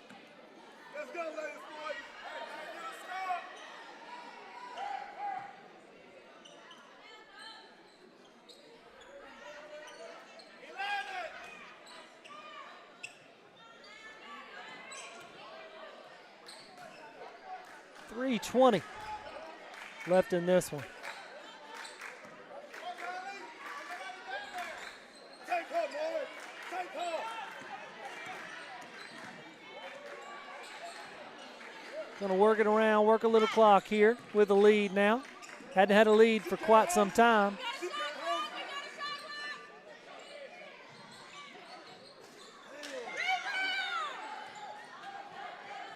.320 left in this one. Going to work it around, work a little clock here with a lead now. Hadn't had a lead for quite some time.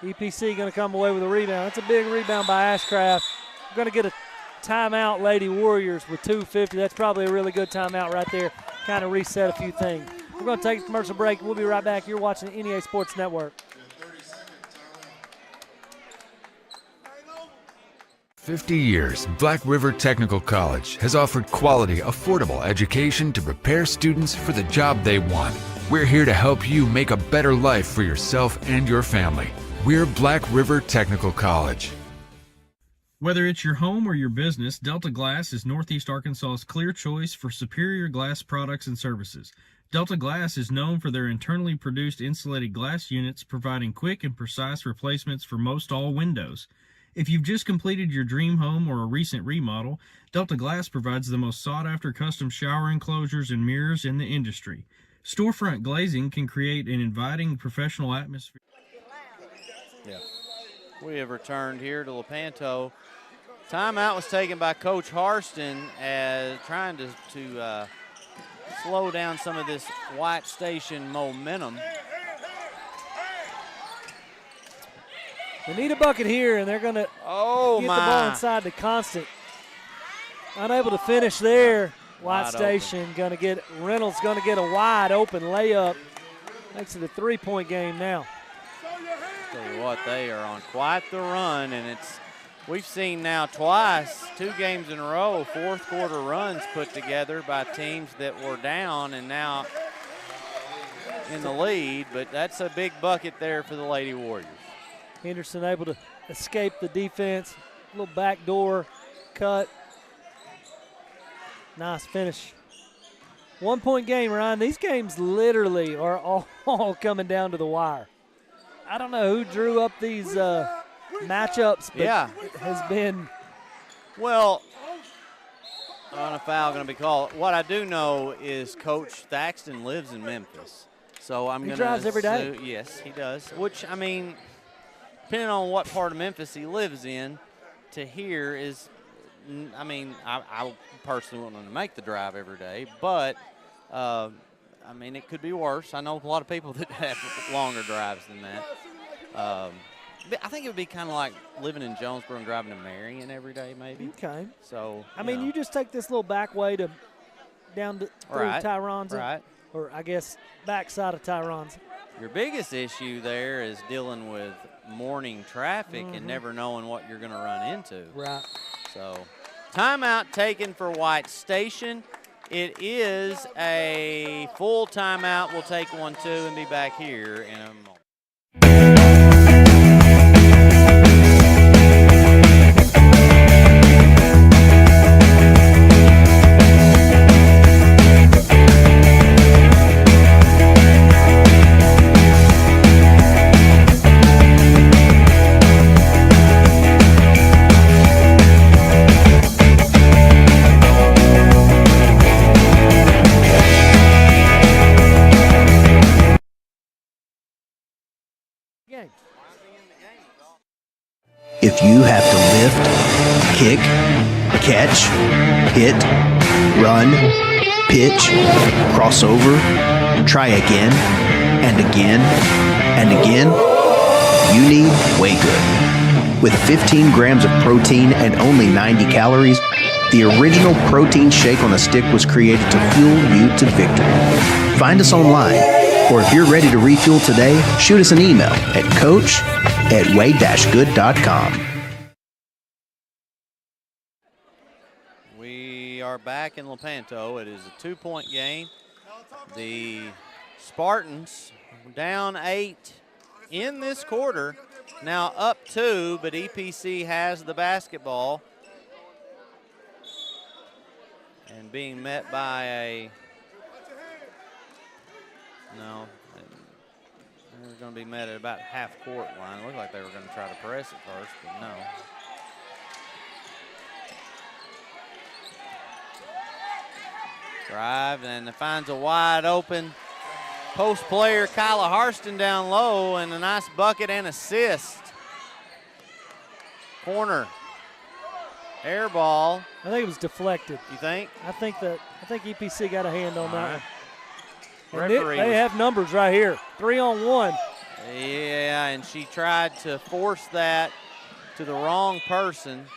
EPC going to come away with a rebound. That's a big rebound by Ashcraft. We're going to get a timeout, Lady Warriors, with 2:50. That's probably a really good timeout right there. Kind of reset a few things. We're going to take a commercial break. We'll be right back. You're watching the NEA Sports Network. 50 years, Black River Technical College has offered quality, affordable education to prepare students for the job they want. We're here to help you make a better life for yourself and your family. We're Black River Technical College. Whether it's your home or your business, Delta Glass is Northeast Arkansas's clear choice for superior glass products and services. Delta Glass is known for their internally produced insulated glass units, providing quick and precise replacements for most all windows. If you've just completed your dream home or a recent remodel, Delta Glass provides the most sought-after custom shower enclosures and mirrors in the industry. Storefront glazing can create an inviting professional atmosphere. Yeah. We have returned here to Lepanto Timeout was taken by Coach Harston as trying to slow down some of this White Station momentum. They need a bucket here, and they're going to get the ball inside to Constant. Unable to finish there. White Station going to get Reynolds going to get a wide open layup. Makes it a 3-point game now. Tell you what, they are on quite the run, and we've seen now twice, 2 games in a row, fourth quarter runs put together by teams that were down and now in the lead, but that's a big bucket there for the Lady Warriors. Henderson able to escape the defense, a little backdoor cut. Nice finish. 1-point game, Ryan. These games literally are all coming down to the wire. I don't know who drew up these matchups, but it has been. Well, on a foul going to be called. What I do know is Coach Thaxton lives in Memphis. So I'm going to. He drives every day. Yes, he does. Which, I mean, depending on what part of Memphis he lives in, to here is, I mean, I personally wouldn't want to make the drive every day, but, I mean, it could be worse. I know a lot of people that have longer drives than that. I think it would be kind of like living in Jonesboro and driving to Marion every day, maybe. Okay. So, I mean, you just take this little back way to down to through Tyron's, or I guess backside of Tyron's. Your biggest issue there is dealing with morning traffic and never knowing what you're going to run into. Right. So, timeout taken for White Station. It is a full timeout. We'll take one, too, and be back here in a moment. If you have to lift, kick, catch, hit, run, pitch, cross over, try again, and again, and again, you need Way-Good. With 15 grams of protein and only 90 calories, the original protein shake on a stick was created to fuel you to victory. Find us online, or if you're ready to refuel today, shoot us an email at coach@way-good.com. We are back in Lepanto. It is a 2-point game. The Spartans down 8 in this quarter, now up 2, but EPC has the basketball. And being met by a, no, they're going to be met at about half-court line. It looked like they were going to try to press it first, but no. Drive, and it finds a wide open post player, Kyla Harston, down low, and a nice bucket and assist. Corner. Air ball. I think it was deflected. You think? I think EPC got a hand on that one. Referee They have numbers right here. 3-on-1. Yeah, and she tried to force that to the wrong person,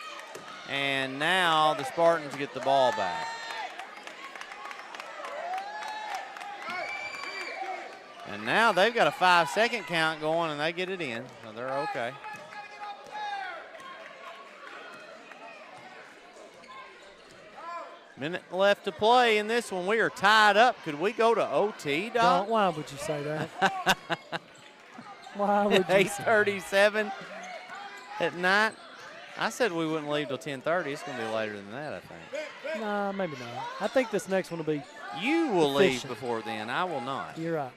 and now the Spartans get the ball back. And now they've got a 5-second count going, and they get it in, so they're okay. Minute left to play in this one. We are tied up. Could we go to OT, Doc? Why would you say that? Why would you 8:37 at night. I said we wouldn't leave till 10:30. It's going to be later than that, I think. Nah, maybe not. I think this next one will be You will efficient. leave before then. I will not. You're right.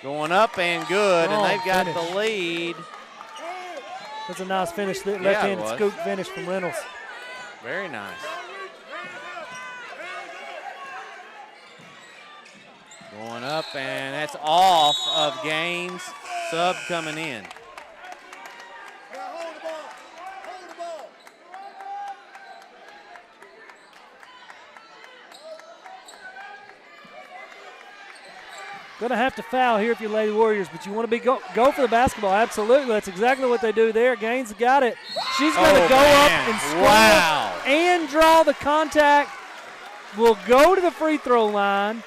Going up and good, and they've got finish. the lead. That's a nice finish. it Left-handed was. scoop finish from Reynolds. Very nice. Going up, and that's off of Gaines. Sub coming in. Going to have to foul here if you're Lady Warriors, but you want to go for the basketball. Absolutely. That's exactly what they do there. Gaines got it. She's going to go up and score and draw the contact. Will go to the free throw line.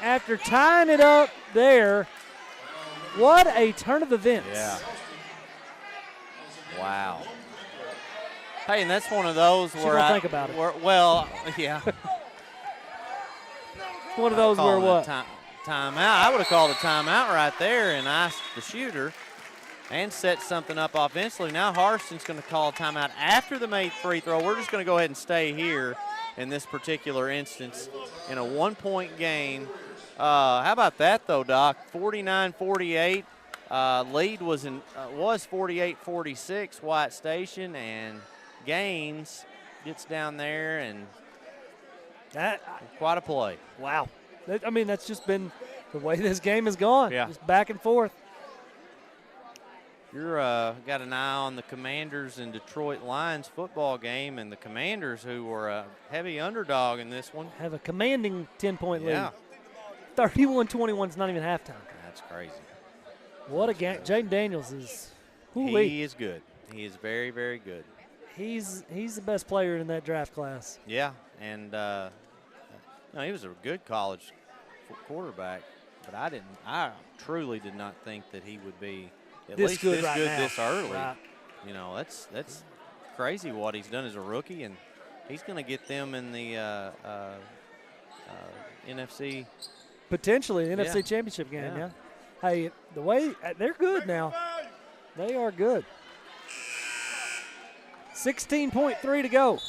After tying it up there, what a turn of events. Yeah. Wow. Hey, and that's one of those where I think about it. Well, yeah. One of those where what? Timeout. I would have called a timeout right there and asked the shooter and set something up offensively. Now Harston's going to call a timeout after the made free throw. We're just going to go ahead and stay here in this particular instance in a 1-point game. How about that, though, Doc? 49-48. Lead was 48-46, White Station, and Gaines gets down there and quite a play. Wow. I mean, that's just been the way this game has gone. Yeah. Just back and forth. You're got an eye on the Commanders and Detroit Lions football game, and the Commanders, who were a heavy underdog in this one, have a commanding 10-point lead. Yeah. 31-21 is not even halftime. That's crazy. What a game. Jaden Daniels is He is good. He is very, very good. He's the best player in that draft class. Yeah, and no, he was a good college quarterback, but I truly did not think that he would be at least this good this early. Right. You know, that's crazy what he's done as a rookie, and he's going to get them in the NFC. Potentially NFC Championship game, yeah. Hey, the way they're good now. They are good. 16.3 to go.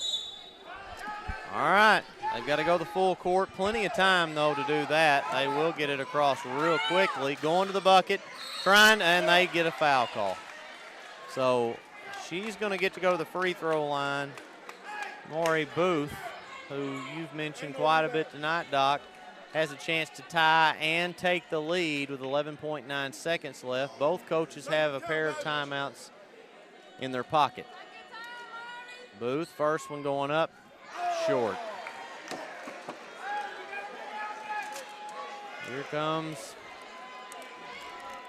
All right. They've got to go the full court. Plenty of time, though, to do that. They will get it across real quickly. Going to the bucket, and they get a foul call. So she's going to get to go to the free throw line. Maury Booth, who you've mentioned quite a bit tonight, Doc, has a chance to tie and take the lead with 11.9 seconds left. Both coaches have a pair of timeouts in their pocket. Booth, first one going up, short. Here comes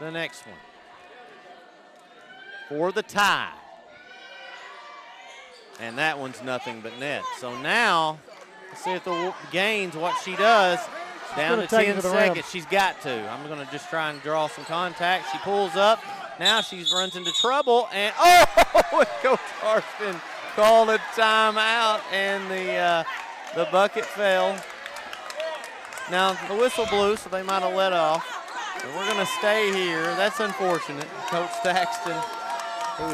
the next one for the tie. And that one's nothing but net. So now, let's see if the Gaines, what she does. Down to 10 seconds. She's got to. I'm going to just try and draw some contact. She pulls up. Now she runs into trouble. And, Coach Harston called a timeout, and the bucket fell. Now, the whistle blew, so they might have let off. But we're going to stay here. That's unfortunate. Coach Thaxton, who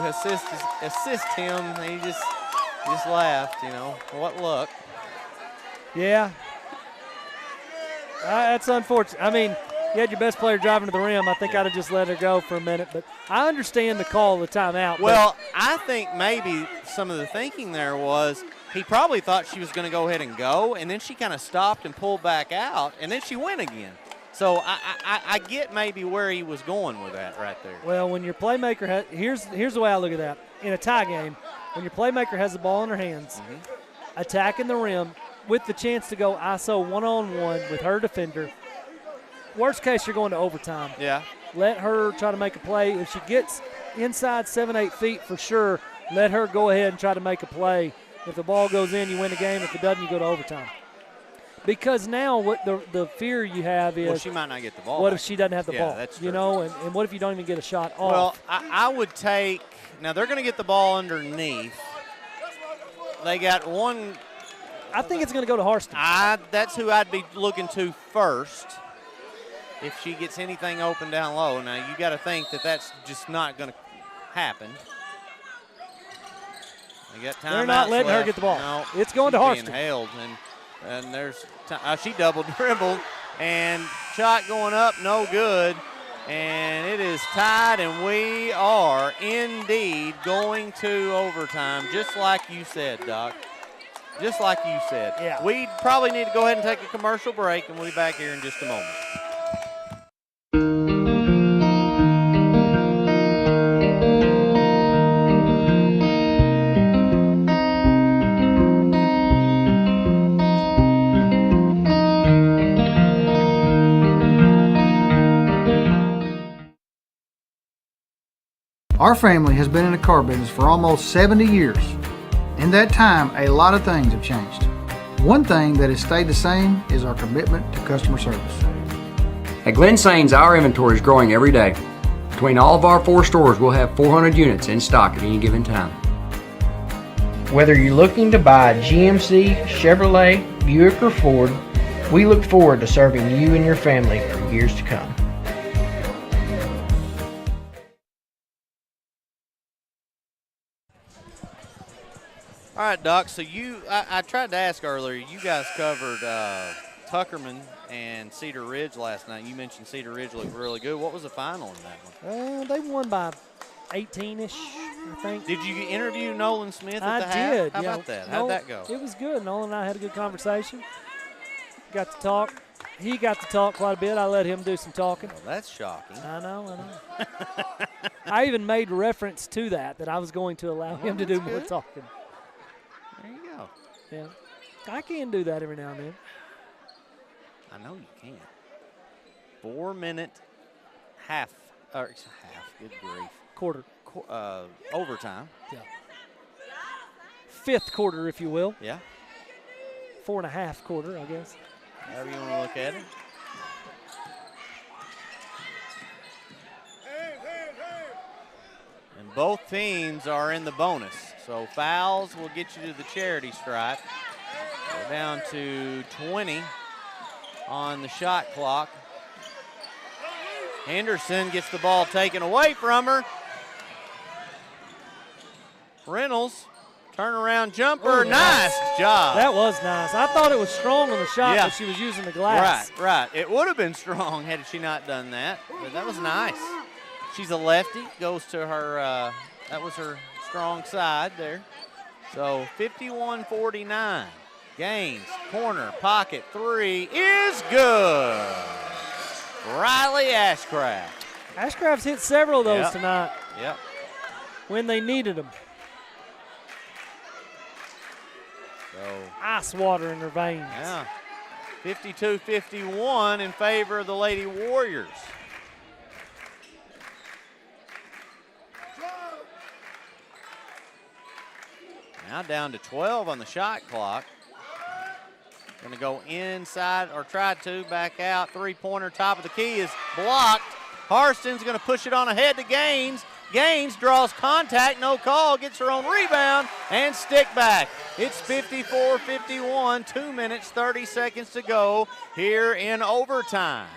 assists him, he just laughed, you know. What luck. Yeah. That's unfortunate. I mean, you had your best player driving to the rim. I think I'd have just let her go for a minute. But I understand the call of the timeout. Well, I think maybe some of the thinking there was he probably thought she was going to go ahead and go, and then she kind of stopped and pulled back out, and then she went again. So I get maybe where he was going with that right there. Well, when your playmaker here's the way I look at that. In a tie game, when your playmaker has the ball in her hands, attacking the rim, with the chance to go ISO one-on-one with her defender. Worst case, you're going to overtime. Yeah. Let her try to make a play. If she gets inside 7-8 feet for sure, let her go ahead and try to make a play. If the ball goes in, you win the game. If it doesn't, you go to overtime. Because now what the fear you have is, well, she might not get the ball. What if she doesn't have the ball? That's true. You know, and what if you don't even get a shot off? Well, I would take – now they're going to get the ball underneath. They got one – I think it's going to go to Harston. That's who I'd be looking to first if she gets anything open down low. Now, you got to think that that's just not going to happen. They got They're not letting her get the ball. No, it's going to Harston. Being held, and there's she double dribbled, and shot going up, no good. And it is tied, and we are indeed going to overtime, just like you said, Doc. Just like you said. Yeah. We probably need to go ahead and take a commercial break, and we'll be back here in just a moment. Our family has been in the car business for almost 70 years. In that time, a lot of things have changed. One thing that has stayed the same is our commitment to customer service. At Glen Sains, our inventory is growing every day. Between all of our 4 stores, we'll have 400 units in stock at any given time. Whether you're looking to buy a GMC, Chevrolet, Buick, or Ford, we look forward to serving you and your family for years to come. All right, Doc. So I tried to ask earlier. You guys covered Tuckerman and Cedar Ridge last night. You mentioned Cedar Ridge looked really good. What was the final in that one? They won by 18-ish, I think. Did you interview Nolan Smith at the half? I did. How about that? How'd that go? It was good. Nolan and I had a good conversation. Got to talk. He got to talk quite a bit. I let him do some talking. Well, that's shocking. I know. I even made reference to that I was going to allow him to do more talking. There you go. Yeah. I can do that every now and then. I know you can. 4-minute half. Good grief. Quarter. Overtime. Yeah. Fifth quarter, if you will. Yeah. 4.5 quarter, I guess. However you want to look at it. And both teams are in the bonus. So fouls will get you to the charity stripe. We're down to 20 on the shot clock. Henderson gets the ball taken away from her. Reynolds, turnaround jumper, nice job. That was nice. I thought it was strong on the shot, but she was using the glass. Right. It would have been strong had she not done that, but that was nice. She's a lefty, goes to her, that was her strong side there. So 51-49. Gaines, corner, pocket, 3 is good. Riley Ashcraft. Ashcraft's hit several of those tonight. Yep. When they needed them. So ice water in their veins. Yeah. 52-51 in favor of the Lady Warriors. Now down to 12 on the shot clock. Going to go inside, or try to back out. 3-pointer, top of the key is blocked. Harston's going to push it on ahead to Gaines. Gaines draws contact, no call, gets her own rebound, and stick back. It's 54-51, 2 minutes, 30 seconds to go here in overtime.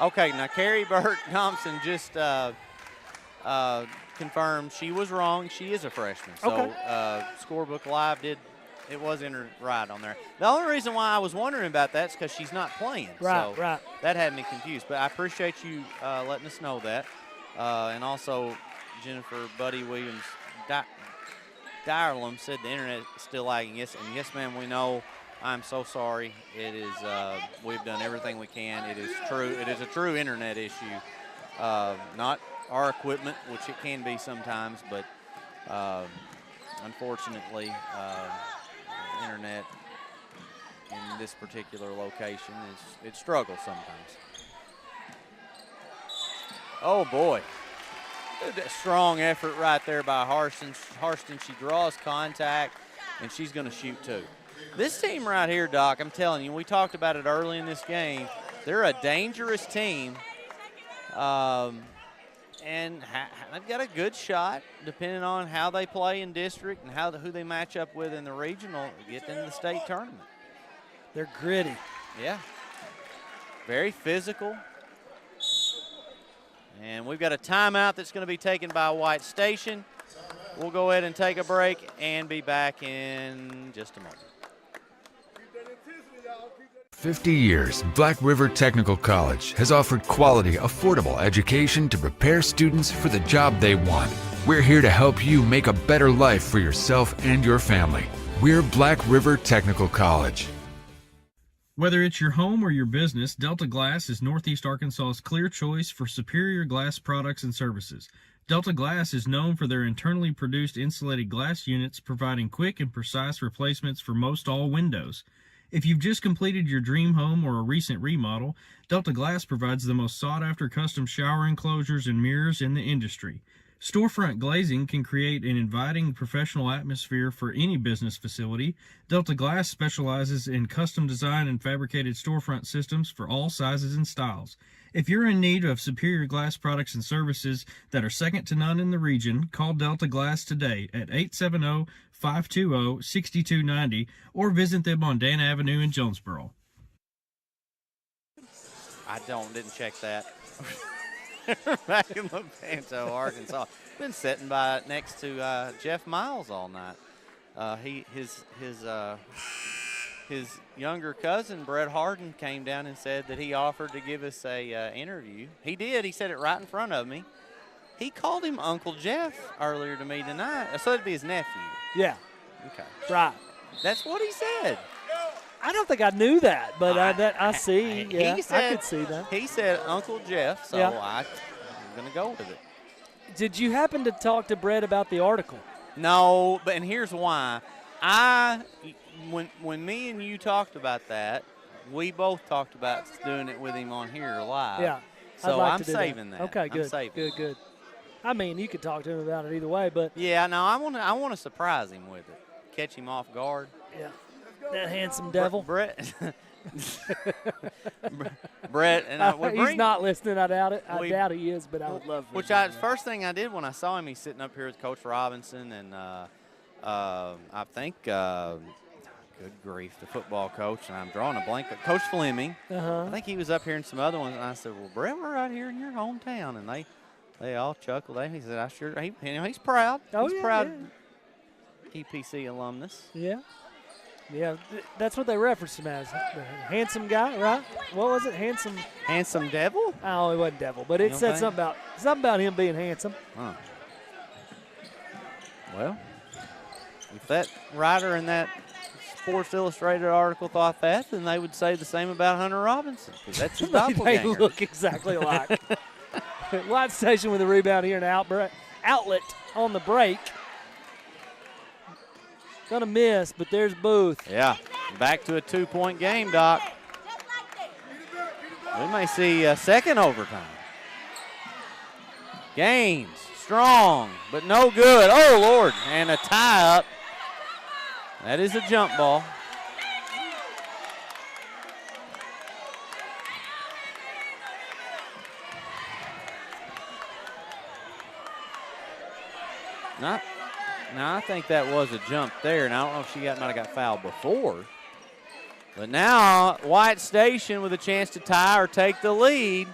Okay, now Carrie Burt Thompson just confirmed she was wrong. She is a freshman. So Scorebook Live it was entered right on there. The only reason why I was wondering about that is because she's not playing. Right. That had me confused. But I appreciate you letting us know that. And also, Jennifer Buddy Williams Dyerlam said the internet is still lagging. Yes, and yes, ma'am, we know. I'm so sorry. It is. We've done everything we can. It is true. It is a true internet issue. Not our equipment, which it can be sometimes, but unfortunately, internet in this particular location it struggles sometimes. Oh boy, a strong effort right there by Harston. She draws contact, and she's going to shoot too. This team right here, Doc, I'm telling you, we talked about it early in this game. They're a dangerous team, and they've got a good shot, depending on how they play in district and who they match up with in the regional, get into the state tournament. They're gritty. Yeah. Very physical. And we've got a timeout that's going to be taken by White Station. We'll go ahead and take a break and be back in just a moment. 50 years, Black River Technical College has offered quality, affordable education to prepare students for the job they want. We're here to help you make a better life for yourself and your family. We're Black River Technical College. Whether it's your home or your business, Delta Glass is Northeast Arkansas's clear choice for superior glass products and services. Delta Glass is known for their internally produced insulated glass units, providing quick and precise replacements for most all windows. If you've just completed your dream home or a recent remodel, Delta Glass provides the most sought-after custom shower enclosures and mirrors in the industry. Storefront glazing can create an inviting professional atmosphere for any business facility. Delta Glass specializes in custom design and fabricated storefront systems for all sizes and styles. If you're in need of superior glass products and services that are second to none in the region, call Delta Glass today at 870-520-6290 or visit them on Dan Avenue in Jonesboro. I didn't check that. Back in Lepanto, Arkansas. Been sitting by next to Jeff Miles all night. His younger cousin, Brett Harden, came down and said that he offered to give us a interview. He did. He said it right in front of me. He called him Uncle Jeff earlier to me tonight. So it'd be his nephew. Yeah. Okay. Right. That's what he said. I don't think I knew that, but I see. Yeah, I could see that. He said Uncle Jeff, so Yeah. I'm going to go with it. Did you happen to talk to Brett about the article? No, and here's why. When me and you talked about that, we both talked about doing it with him on here live. Yeah. So I'd like I'm to do saving that. Okay, good. I'm saving it. Good. I mean, you could talk to him about it either way, but Yeah, no, I want to surprise him with it, catch him off guard. yeah, that handsome devil. Brett. Brett and he's not listening. I doubt it. I doubt he is, but I would love. First thing I did when I saw him, he's sitting up here with Coach Robinson and I think good grief, the football coach, and I'm drawing a blank, but Coach Fleming. Uh-huh. I think he was up here in some other ones, and I said, "Well, Brett, we're right here in your hometown," and they all chuckled. He said, "I sure." He's proud. Oh, he's yeah, proud. yeah. EPC alumnus. Yeah. Yeah, that's what they referenced him as. The handsome guy, right? What was it? Handsome devil? Oh, it wasn't devil, but it said something about him being handsome. Huh. Well, if that writer in that Sports Illustrated article thought that, then they would say the same about Hunter Robinson, because that's his doppelganger. They look exactly alike. White Station with a rebound here, and outlet on the break. Gonna miss, but there's Booth. Yeah, back to a 2-point game, Doc. We may see a second overtime. Gaines, strong, but no good. Oh, Lord, and a tie-up. That is a jump ball. Now, I think that was a jump there, and I don't know if she might have got fouled before. But now, White Station with a chance to tie or take the lead.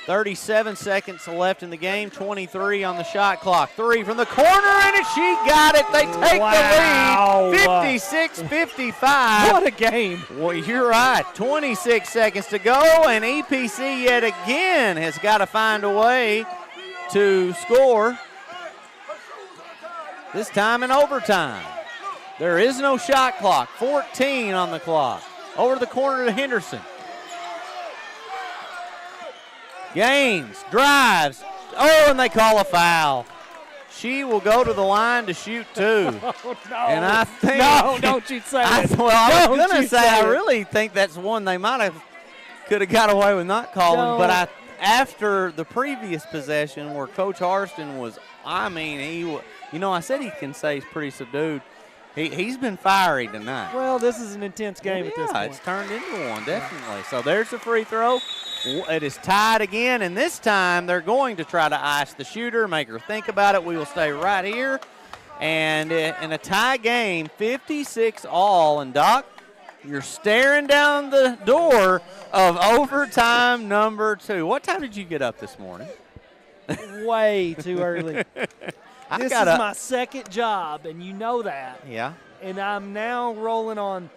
37 seconds left in the game, 23 on the shot clock. 3 from the corner, and she got it. They take the lead, 56-55. What a game. Well, you're right. 26 seconds to go, and EPC yet again has got to find a way to score. This time in overtime. There is no shot clock. 14 on the clock. Over the corner to Henderson. Gaines drives. Oh, and they call a foul. She will go to the line to shoot 2. Oh, no. And I think. No, don't you say that. I was going to say, I really think that's one they could have got away with not calling. No. But after the previous possession where Coach Harston was, I said he can say he's pretty subdued. He's been fiery tonight. Well, this is an intense game at this point. Yeah, it's turned into one, definitely. So there's the free throw. It is tied again, and this time they're going to try to ice the shooter, make her think about it. We will stay right here. And in a tie game, 56 all. And, Doc, you're staring down the door of overtime number 2. What time did you get up this morning? Way too early. This is my second job, and you know that. Yeah. And I'm now rolling on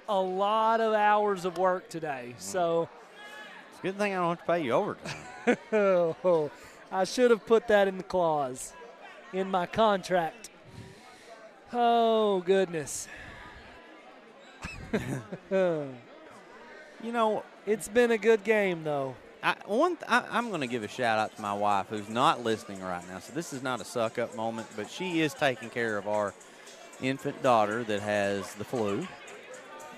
a lot of hours of work today. So it's a good thing I don't have to pay you overtime. Oh, I should have put that in the clause in my contract. Oh, goodness. It's been a good game, though. I'm going to give a shout-out to my wife, who's not listening right now. So this is not a suck-up moment, but she is taking care of our infant daughter that has the flu.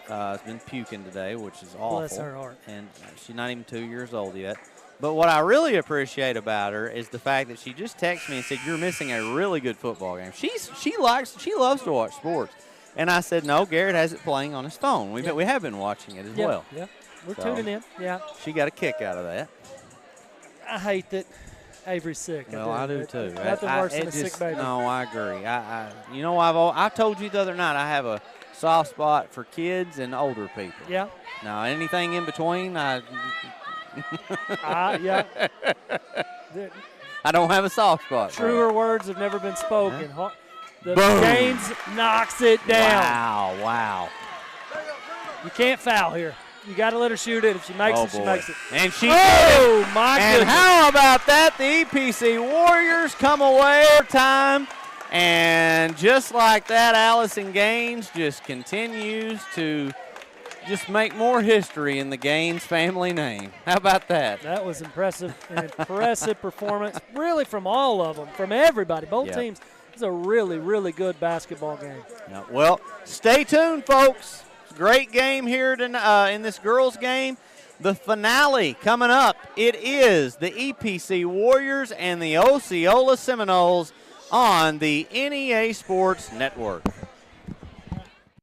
has been puking today, which is awful. Bless her heart. And she's not even 2 years old yet. But what I really appreciate about her is the fact that she just texted me and said, "You're missing a really good football game." She loves to watch sports. And I said, "No, Garrett has it playing on his phone. We have been watching it as well." Yeah, we're tuning in. Yeah. She got a kick out of that. I hate that Avery's sick. Well, I do too. Nothing worse than a sick baby. No, I agree. You know, I told you the other night I have a soft spot for kids and older people. Yeah. Now, anything in between, yeah. I don't have a soft spot. Truer words have never been spoken. Huh? The Boom. Gaines knocks it down. Wow. You can't foul here. You got to let her shoot it. If she makes it, boy. she makes it. And she Oh, did. my And goodness. how about that? The EPC Warriors come away time. And just like that, Allison Gaines just continues to just make more history in the Gaines family name. How about that? That was impressive. An impressive performance, really, from all of them, from everybody, both teams. It was a really, really good basketball game. Yeah, well, stay tuned, folks. Great game here in this girls' game. The finale coming up. It is the EPC Warriors and the Osceola Seminoles on the NEA Sports Network.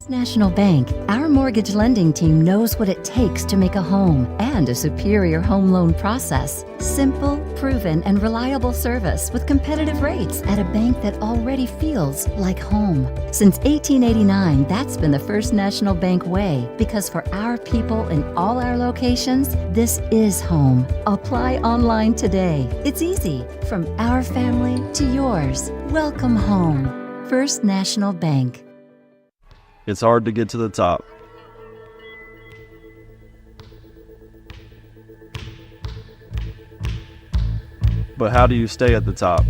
National Bank, our mortgage lending team knows what it takes to make a home and a superior home loan process. Simple, proven, and reliable service with competitive rates at a bank that already feels like home. Since 1889, that's been the First National Bank way, because for our people in all our locations, this is home. Apply online today. It's easy. From our family to yours. Welcome home. First National Bank. It's hard to get to the top. But how do you stay at the top?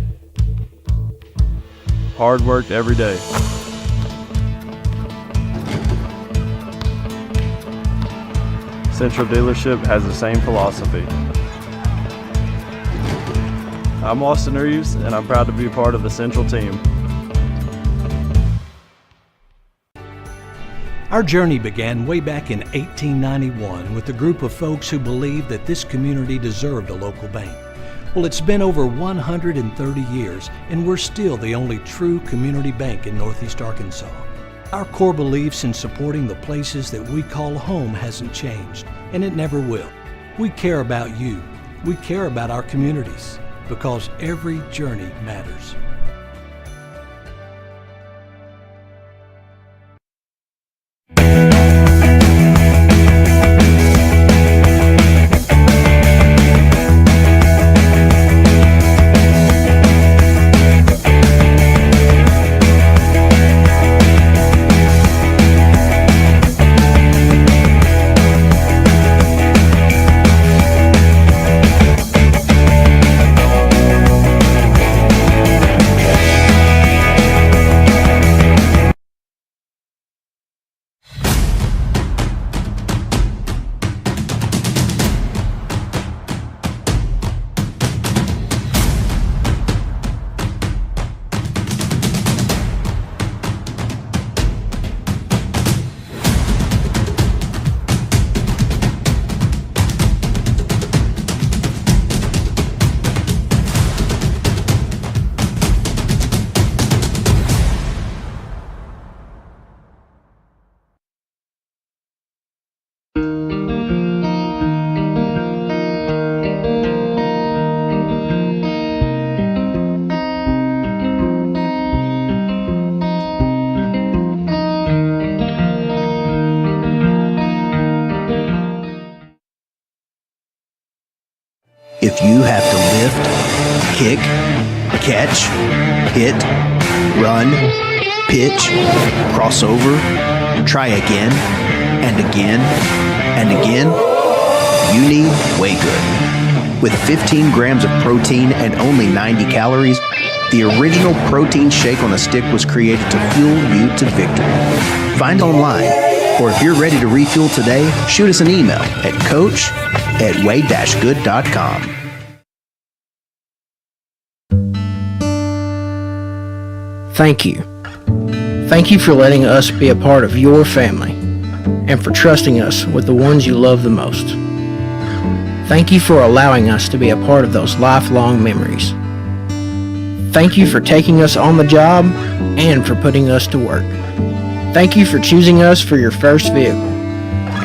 Hard work every day. Central Dealership has the same philosophy. I'm Austin Reeves, and I'm proud to be a part of the Central team. Our journey began way back in 1891 with a group of folks who believed that this community deserved a local bank. Well, it's been over 130 years, and we're still the only true community bank in Northeast Arkansas. Our core beliefs in supporting the places that we call home hasn't changed, and it never will. We care about you. We care about our communities, because every journey matters. If you have to lift, kick, catch, hit, run, pitch, cross over, try again, and again, and again, you need Way-Good. With 15 grams of protein and only 90 calories, the original protein shake on a stick was created to fuel you to victory. Find online, or if you're ready to refuel today, shoot us an email at coach@way-good.com. Thank you. Thank you for letting us be a part of your family and for trusting us with the ones you love the most. Thank you for allowing us to be a part of those lifelong memories. Thank you for taking us on the job and for putting us to work. Thank you for choosing us for your first vehicle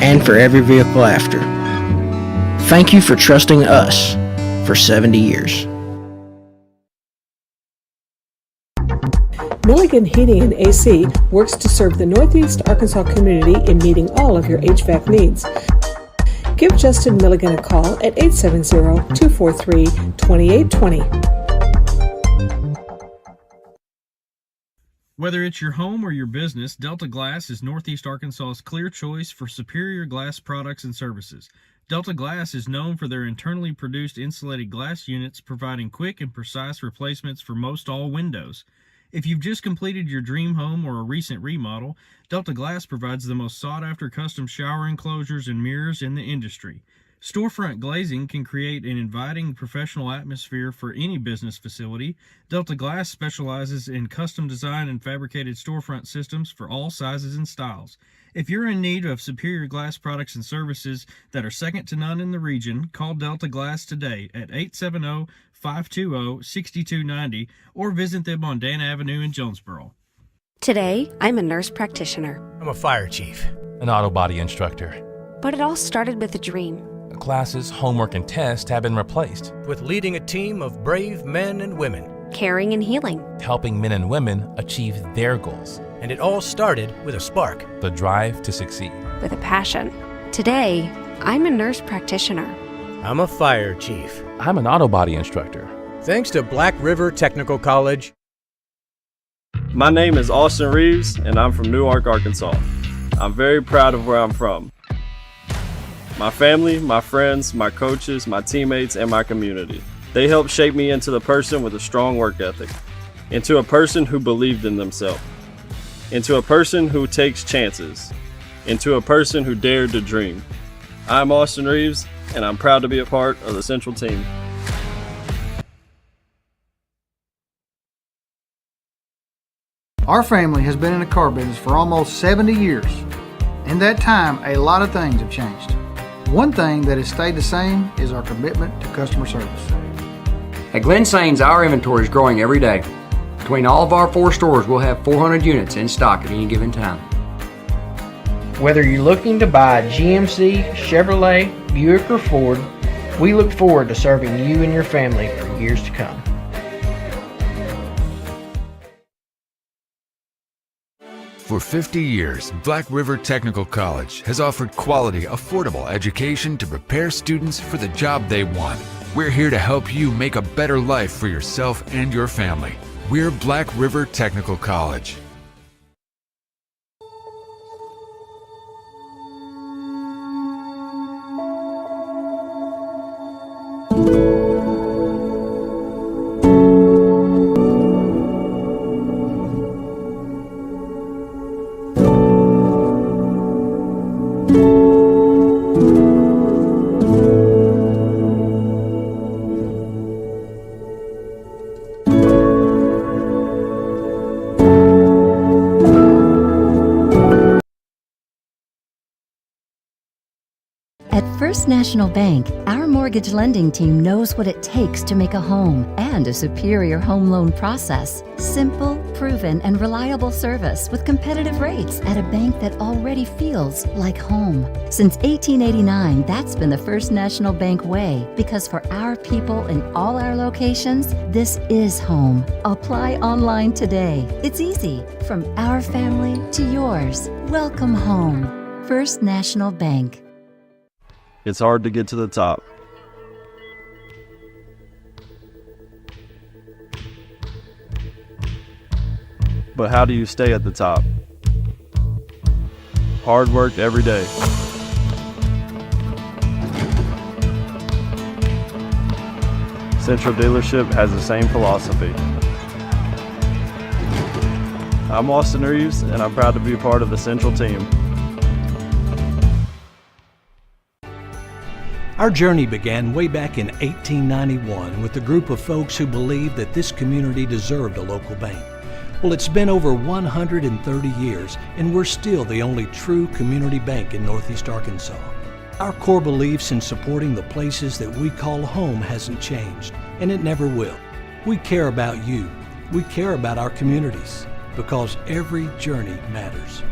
and for every vehicle after. Thank you for trusting us for 70 years. Milligan Heating and AC works to serve the Northeast Arkansas community in meeting all of your HVAC needs. Give Justin Milligan a call at 870-243-2820. Whether it's your home or your business, Delta Glass is Northeast Arkansas's clear choice for superior glass products and services. Delta Glass is known for their internally produced insulated glass units, providing quick and precise replacements for most all windows. If you've just completed your dream home or a recent remodel, Delta Glass provides the most sought-after custom shower enclosures and mirrors in the industry. Storefront glazing can create an inviting professional atmosphere for any business facility. Delta Glass specializes in custom design and fabricated storefront systems for all sizes and styles. If you're in need of superior glass products and services that are second to none in the region, call Delta Glass today at 870-520-6290 or visit them on Dan Avenue in Jonesboro. Today, I'm a nurse practitioner. I'm a fire chief. An auto body instructor. But it all started with a dream. Classes, homework, and tests have been replaced. With leading a team of brave men and women. Caring and healing. Helping men and women achieve their goals. And it all started with a spark. The drive to succeed. With a passion. Today, I'm a nurse practitioner. I'm a fire chief. I'm an auto body instructor. Thanks to Black River Technical College. My name is Austin Reeves, and I'm from Newark, Arkansas. I'm very proud of where I'm from. My family, my friends, my coaches, my teammates, and my community. They helped shape me into the person with a strong work ethic, into a person who believed in themselves, into a person who takes chances, into a person who dared to dream. I'm Austin Reeves, and I'm proud to be a part of the Central team. Our family has been in the car business for almost 70 years. In that time, a lot of things have changed. One thing that has stayed the same is our commitment to customer service. At Glen Sains, our inventory is growing every day. Between all of our 4 stores, we'll have 400 units in stock at any given time. Whether you're looking to buy a GMC, Chevrolet, Buick, or Ford, we look forward to serving you and your family for years to come. For 50 years, Black River Technical College has offered quality, affordable education to prepare students for the job they want. We're here to help you make a better life for yourself and your family. We're Black River Technical College. At First National Bank, our mortgage lending team knows what it takes to make a home and a superior home loan process. Simple, proven, and reliable service with competitive rates at a bank that already feels like home. Since 1889, that's been the First National Bank way, because for our people in all our locations, this is home. Apply online today. It's easy. From our family to yours. Welcome home. First National Bank. It's hard to get to the top. But how do you stay at the top? Hard work every day. Central Dealership has the same philosophy. I'm Austin Reeves, and I'm proud to be a part of the Central team. Our journey began way back in 1891 with a group of folks who believed that this community deserved a local bank. Well, it's been over 130 years, and we're still the only true community bank in Northeast Arkansas. Our core beliefs in supporting the places that we call home hasn't changed, and it never will. We care about you. We care about our communities, because every journey matters.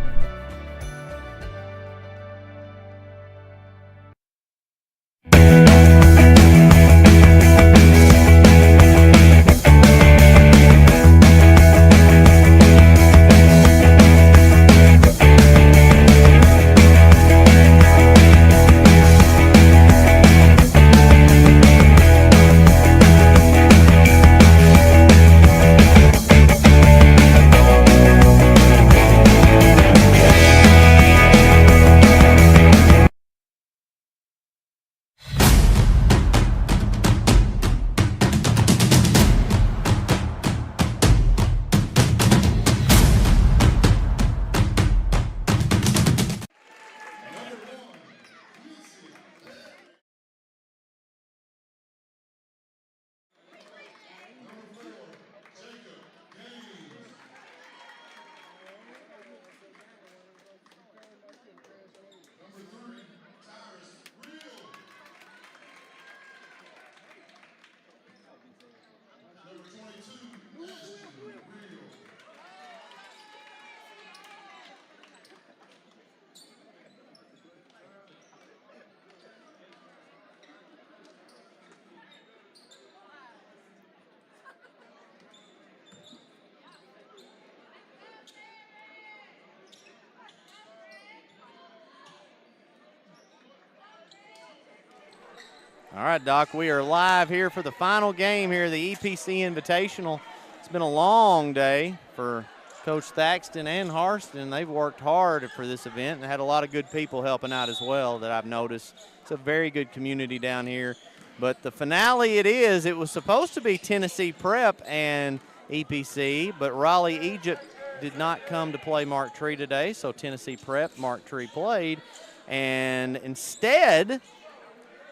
All right, Doc, we are live here for the final game here, the EPC Invitational. It's been a long day for Coach Thaxton and Harston. They've worked hard for this event and had a lot of good people helping out as well that I've noticed. It's a very good community down here. But the finale it was supposed to be Tennessee Prep and EPC, but Raleigh Egypt did not come to play Mark Tree today, so Tennessee Prep, Mark Tree played. And instead,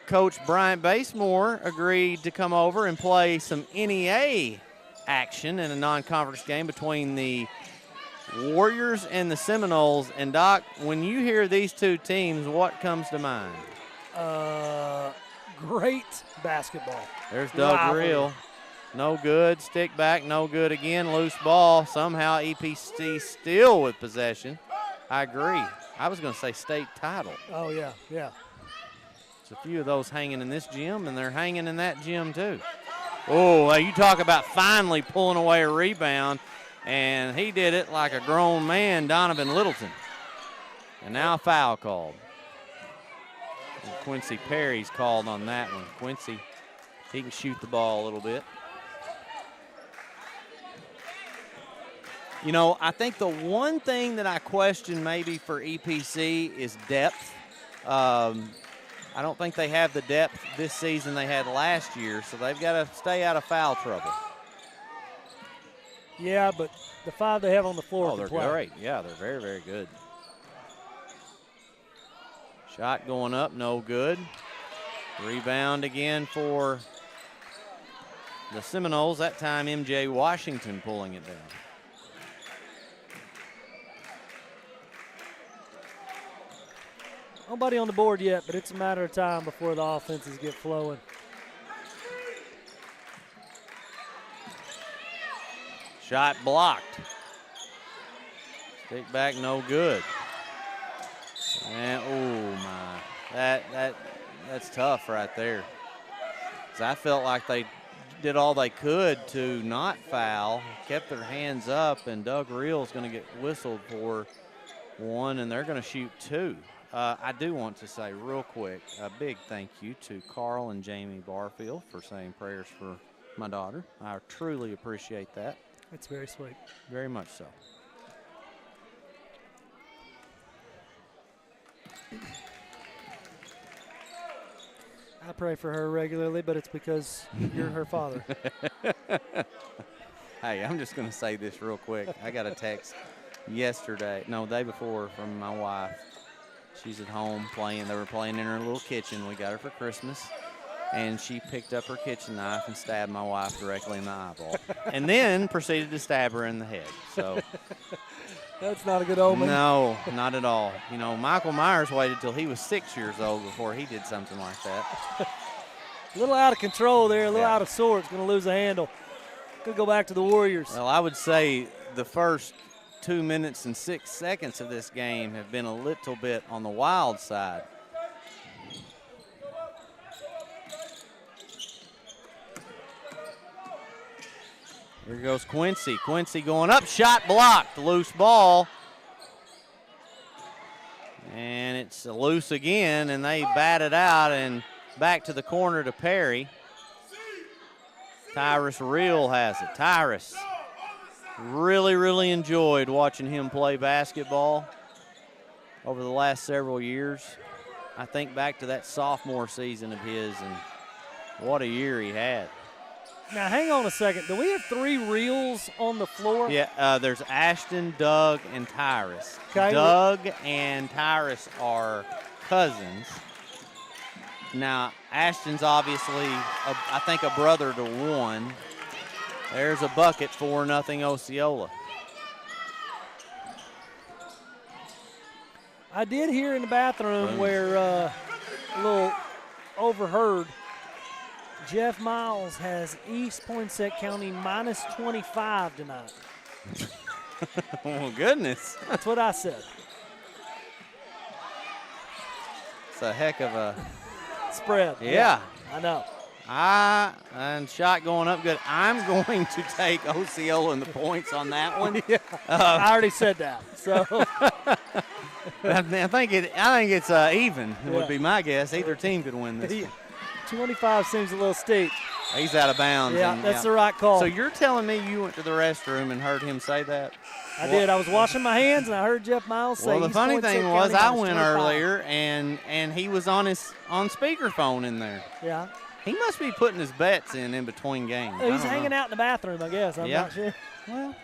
Coach Bryant Basemore agreed to come over and play some NEA action in a non-conference game between the Warriors and the Seminoles. And, Doc, when you hear these two teams, what comes to mind? Great basketball. There's Doug Reel. No good. Stick back, no good again. Loose ball. Somehow EPC still with possession. I agree. I was going to say state title. Oh, yeah, yeah. There's a few of those hanging in this gym, and they're hanging in that gym too. Oh, you talk about finally pulling away a rebound, and he did it like a grown man, Donovan Littleton. And now a foul called. And Quincy Perry's called on that one. Quincy, he can shoot the ball a little bit. You know, I think the one thing that I question maybe for EPC is depth. I don't think they have the depth this season they had last year, so they've got to stay out of foul trouble. Yeah, but the five they have on the floor they're play. great. Yeah, they're very, very good. Shot going up, no good. Rebound again for the Seminoles. That time MJ Washington pulling it down. Nobody on the board yet, but it's a matter of time before the offenses get flowing. Shot blocked. Stick back, no good. And oh my, that's tough right there. 'Cause I felt like they did all they could to not foul, kept their hands up, and Doug Reel's going to get whistled for one, and they're going to shoot two. I do want to say real quick a big thank you to Carl and Jamie Barfield for saying prayers for my daughter. I truly appreciate that. It's very sweet. Very much so. I pray for her regularly, but it's because you're her father. Hey, I'm just going to say this real quick. I got a text the day before from my wife. She's at home playing. They were playing in her little kitchen. We got her for Christmas. and she picked up her kitchen knife and stabbed my wife directly in the eyeball, and then proceeded to stab her in the head. So that's not a good omen. No, not at all. You know, Michael Myers waited till he was 6 years old before he did something like that. A little out of control there, a little out of sorts, going to lose a handle. Could go back to the Warriors. Well, I would say the first 2 minutes and 6 seconds of this game have been a little bit on the wild side. Here goes Quincy. Quincy going up, shot blocked, loose ball. And it's loose again, and they bat it out and back to the corner to Perry. Tyrus Reel has it. Tyrus really enjoyed watching him play basketball over the last several years. I think back to that sophomore season of his, and what a year he had. Now, hang on a second. Do we have 3 Reels on the floor? Yeah, there's Ashton, Doug, and Tyrus. Okay. Doug and Tyrus are cousins. Now, Ashton's obviously, I think, a brother to one. There's a bucket, 4-0 Osceola. I did hear in the bathroom where a little overheard, Jeff Miles has East Poinsett County minus 25 tonight. Oh, goodness. That's what I said. It's a heck of a spread. Yeah. I know. And shot going up good. I'm going to take Osceola in the points on that one. Yeah. I already said that. So I think it's even. Would be my guess. Either team could win this one. 25 seems a little steep. He's out of bounds. Yeah, that's the right call. So you're telling me you went to the restroom and heard him say that? I did. I was washing my hands and I heard Jeff Miles say. Well, the funny thing was, I went 25. earlier and he was on speakerphone in there. Yeah. He must be putting his bets in between games. He's hanging out in the bathroom, I guess. I'm not sure. Well,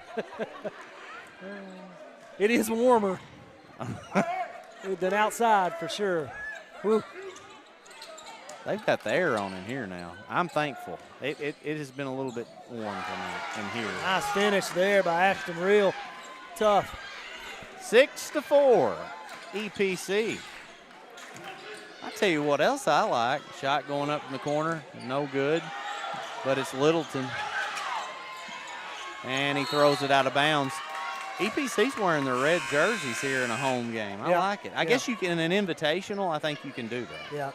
it is warmer than outside for sure. Whew. They've got the air on in here now. I'm thankful. It has been a little bit warm tonight in here. Nice finish there by Ashton Reel. Tough. 6-4, EPC. I tell you what else I like. Shot going up in the corner, no good, but it's Littleton. And he throws it out of bounds. EPC's wearing their red jerseys here in a home game. I like it. I guess you can, in an invitational, I think you can do that. Yeah.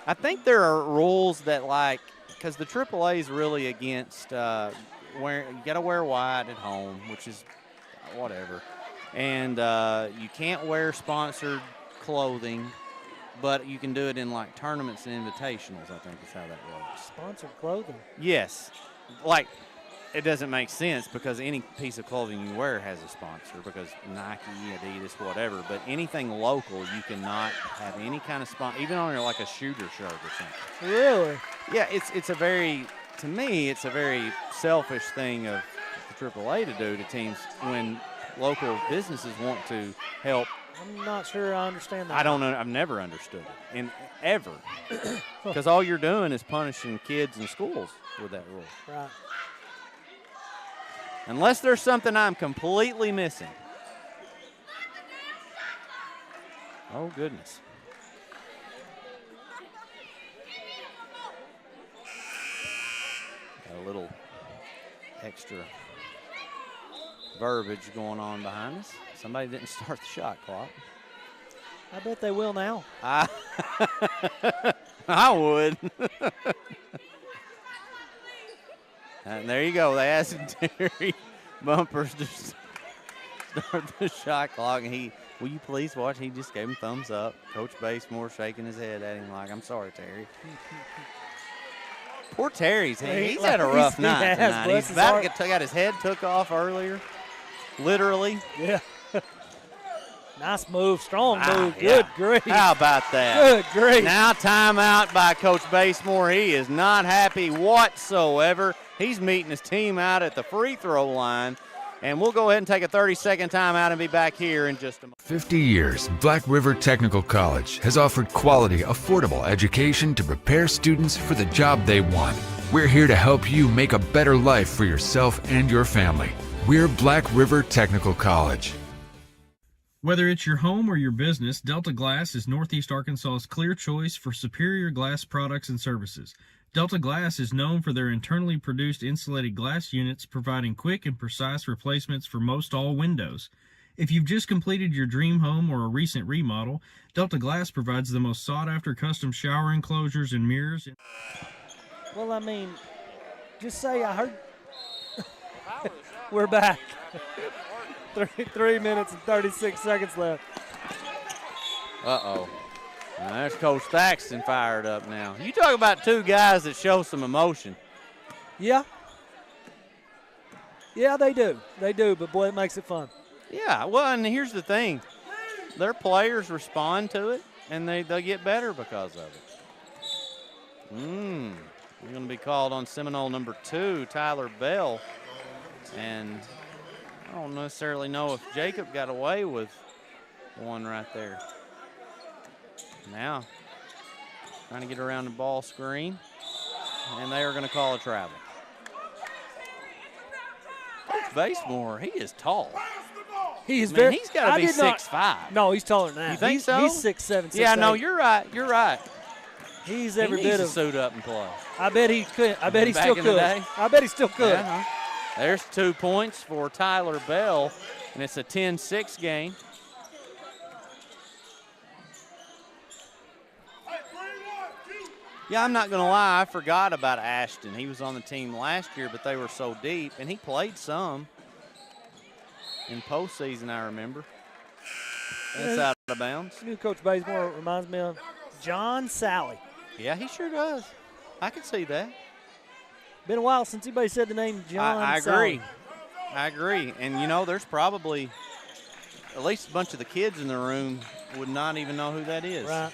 I think there are rules that, like, because the AAA is really against you got to wear white at home, which is whatever. And you can't wear sponsored clothing, but you can do it in, like, tournaments and invitationals, I think is how that works. Sponsored clothing? Yes. Like, it doesn't make sense because any piece of clothing you wear has a sponsor, because Nike, Adidas, whatever. But anything local, you cannot have any kind of sponsor, even on like a shooter shirt or something. Really? Yeah, it's a very, to me, it's a very selfish thing of the AAA to do to teams when local businesses want to help. I'm not sure I understand that. I don't know. I've never understood it, and ever, because all you're doing is punishing kids in schools with that rule. Right. Unless there's something I'm completely missing. Oh, goodness. Got a little extra verbiage going on behind us. Somebody didn't start the shot clock. I bet they will now. I would. And there you go. They asked Terry Bumpers to start the shot clock. And will you please watch? He just gave him thumbs up. Coach Basemore shaking his head at him like, I'm sorry, Terry. Poor Terry's. He's had a rough night tonight. He's about to got his head took off earlier. Literally. Yeah. Nice move. Strong move. Good grief. How about that? Good grief. Now timeout by Coach Basemore. He is not happy whatsoever. He's meeting his team out at the free throw line. And we'll go ahead and take a 30-second timeout and be back here in just a moment. 50 years, Black River Technical College has offered quality, affordable education to prepare students for the job they want. We're here to help you make a better life for yourself and your family. We're Black River Technical College. Whether it's your home or your business, Delta Glass is Northeast Arkansas's clear choice for superior glass products and services. Delta Glass is known for their internally produced insulated glass units, providing quick and precise replacements for most all windows. If you've just completed your dream home or a recent remodel, Delta Glass provides the most sought-after custom shower enclosures and mirrors. Well, I mean, just say I heard. We're back. 3 minutes and 36 seconds left. Uh-oh. Now, there's Coach Thaxton fired up now. You talk about two guys that show some emotion. Yeah. Yeah, they do. They do, but, boy, it makes it fun. Yeah, well, and here's the thing. Their players respond to it, and they'll get better because of it. You're going to be called on Seminole number 2, Tyler Bell. And I don't necessarily know if Jacob got away with one right there. Now, trying to get around the ball screen, and they are going to call a travel. Coach Basemore, he is tall. He's he's got to be 6'5". No, he's taller than that. You think so? He's 6'7", 6'8". Yeah, no, you're right. You're right. He's He every needs bit to of. suit up and play. I bet he could. I bet he Back still in the could. day? I bet he still could. Yeah. There's 2 points for Tyler Bell, and it's a 10-6 game. Yeah, I'm not going to lie. I forgot about Ashton. He was on the team last year, but they were so deep, and he played some in postseason, I remember. That's out of bounds. New Coach Bazemore reminds me of John Sally. Yeah, he sure does. I can see that. Been a while since anybody said the name John I agree. Sally. I agree. And, you know, there's probably at least a bunch of the kids in the room would not even know who that is. Right.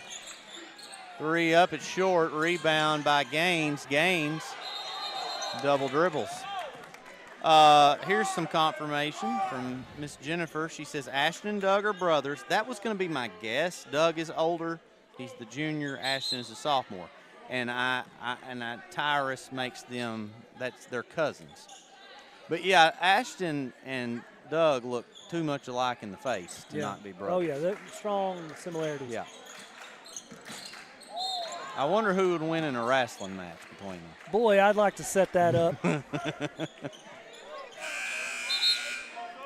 3 up, it's short. Rebound by Gaines. Gaines, double dribbles. Here's some confirmation from Miss Jennifer. She says Ashton and Doug are brothers. That was going to be my guess. Doug is older. He's the junior. Ashton is the sophomore. And Tyrus makes them, that's their cousins. But, yeah, Ashton and Doug look too much alike in the face to not be brothers. Oh, yeah, they're strong similarities. Yeah. I wonder who would win in a wrestling match between them. Boy, I'd like to set that up.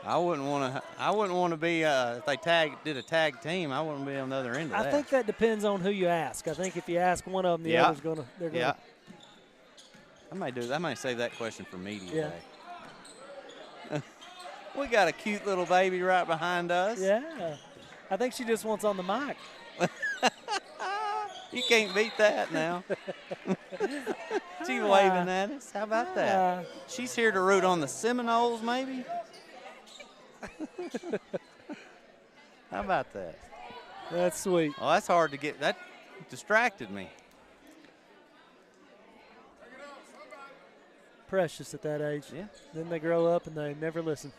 I wouldn't want to be if they did a tag team. I wouldn't be on the other end of that. I think that depends on who you ask. I think if you ask one of them, the other's gonna. They're gonna. Yeah. I might save that question for media Yeah. day. We got a cute little baby right behind us. Yeah. I think she just wants on the mic. You can't beat that now. She's waving at us. How about that? She's here to root on the Seminoles, maybe? How about that? That's sweet. Oh, that's hard to get. That distracted me. Precious at that age. Yeah. Then they grow up and they never listen.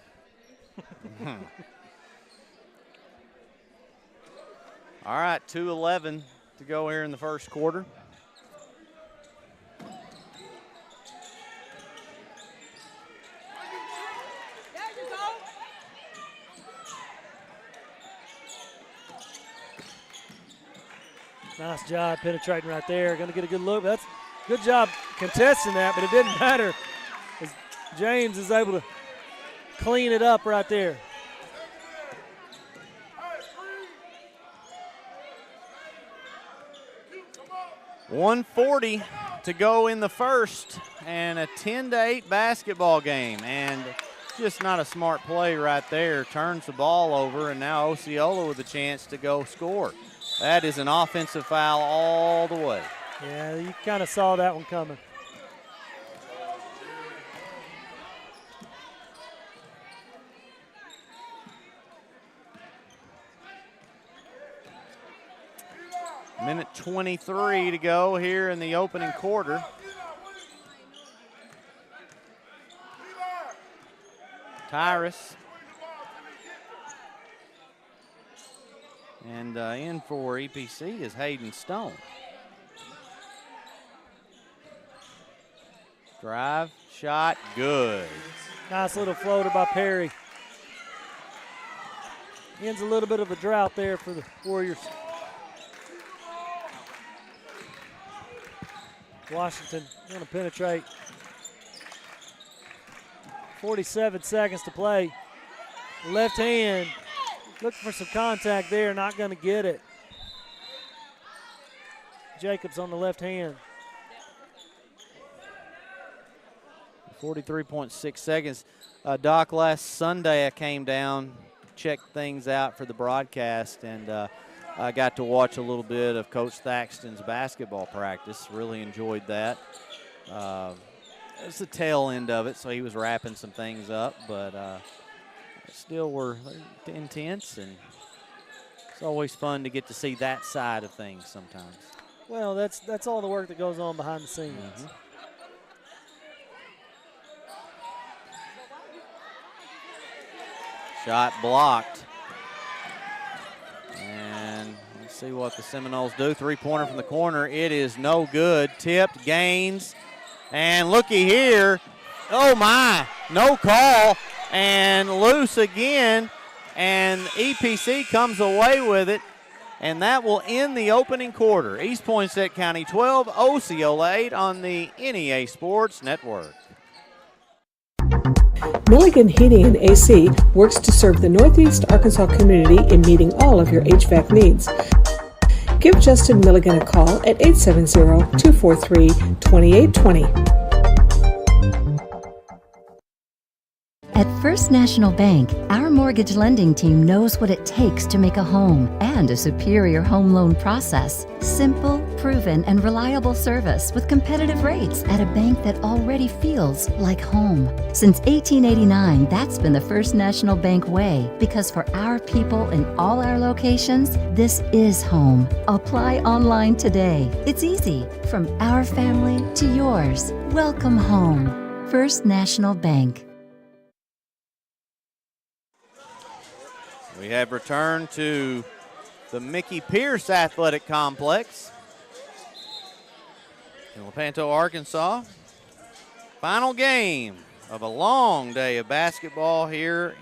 All right, 2:11 to go here in the first quarter. Nice job penetrating right there. Going to get a good look. That's good job contesting that, but it didn't matter as James is able to clean it up right there. .140 to go in the first, and a 10-8 basketball game. And just not a smart play right there. Turns the ball over, and now Osceola with a chance to go score. That is an offensive foul all the way. Yeah, you kind of saw that one coming. Minute 23 to go here in the opening quarter. Tyrus. And in for EPC is Hayden Stone. Drive, shot, good. Nice little floater by Perry. Ends a little bit of a drought there for the Warriors. Washington going to penetrate. 47 seconds to play. Left hand, looking for some contact there, not going to get it. Jacobs on the left hand. 43.6 seconds. Doc, last Sunday I came down, checked things out for the broadcast, and I got to watch a little bit of Coach Thaxton's basketball practice. Really enjoyed that. It's the tail end of it, so he was wrapping some things up, but still were intense, and it's always fun to get to see that side of things sometimes. Well, that's all the work that goes on behind the scenes. Mm-hmm. Shot blocked. And let's see what the Seminoles do. Three-pointer from the corner. It is no good. Tipped, Gaines. And looky here. Oh, my. No call. And loose again. And EPC comes away with it. And that will end the opening quarter. East Poinsett County 12, Osceola 8 on the NEA Sports Network. Milligan Heating and AC works to serve the Northeast Arkansas community in meeting all of your HVAC needs. Give Justin Milligan a call at 870-243-2820. At First National Bank, our mortgage lending team knows what it takes to make a home and a superior home loan process. Simple, proven, and reliable service with competitive rates at a bank that already feels like home. Since 1889, that's been the First National Bank way, because for our people in all our locations, this is home. Apply online today. It's easy. From our family to yours. Welcome home. First National Bank. We have returned to the Mickey Pierce Athletic Complex in Lepanto, Arkansas. Final game of a long day of basketball here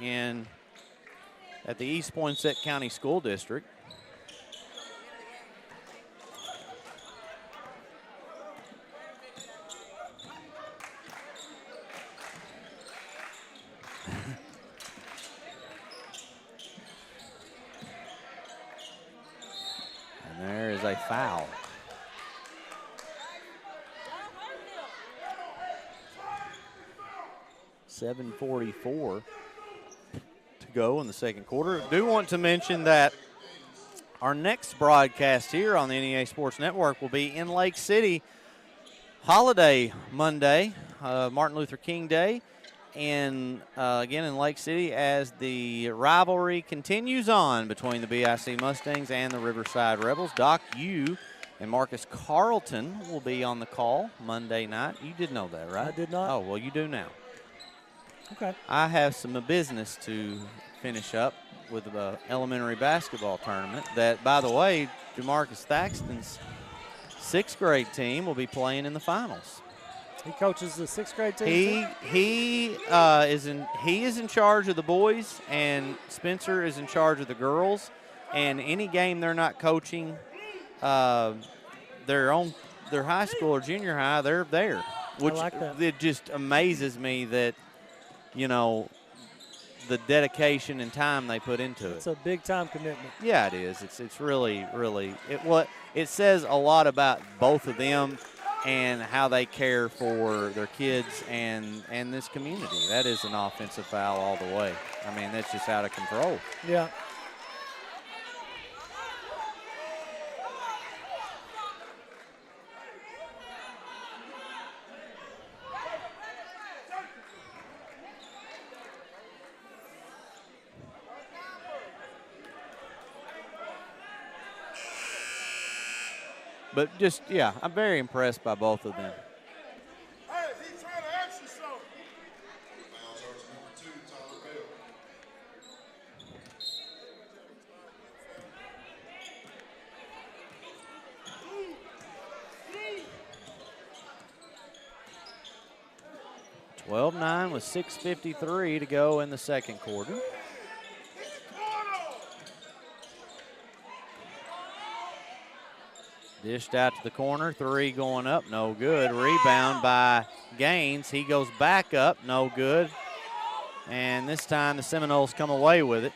at the East Poinsett County School District. There is a foul. .744 to go in the second quarter. I do want to mention that our next broadcast here on the NEA Sports Network will be in Lake City, holiday Monday, Martin Luther King Day, and again in Lake City as the rivalry continues on between the BIC Mustangs and the Riverside Rebels. Doc, you and Marcus Carlton will be on the call Monday night. You did know that, right? I did not. Oh, well, you do now. Okay. I have some business to finish up with the elementary basketball tournament that, by the way, DeMarcus Thaxton's sixth grade team will be playing in the finals. He coaches the sixth grade team. He is in charge of the boys, and Spencer is in charge of the girls. And any game they're not coaching, their high school or junior high, they're there. Which I like that. It just amazes me that, the dedication and time they put into it. It's a big time commitment. Yeah, it is. It's really, really it says a lot about both of them and how they care for their kids and this community. That is an offensive foul all the way. I mean, that's just out of control. Yeah. But just, yeah, I'm very impressed by both of them. 12-9 with 6:53 to go in the second quarter. Dished out to the corner, 3 going up, no good. Rebound by Gaines. He goes back up, no good. And this time the Seminoles come away with it.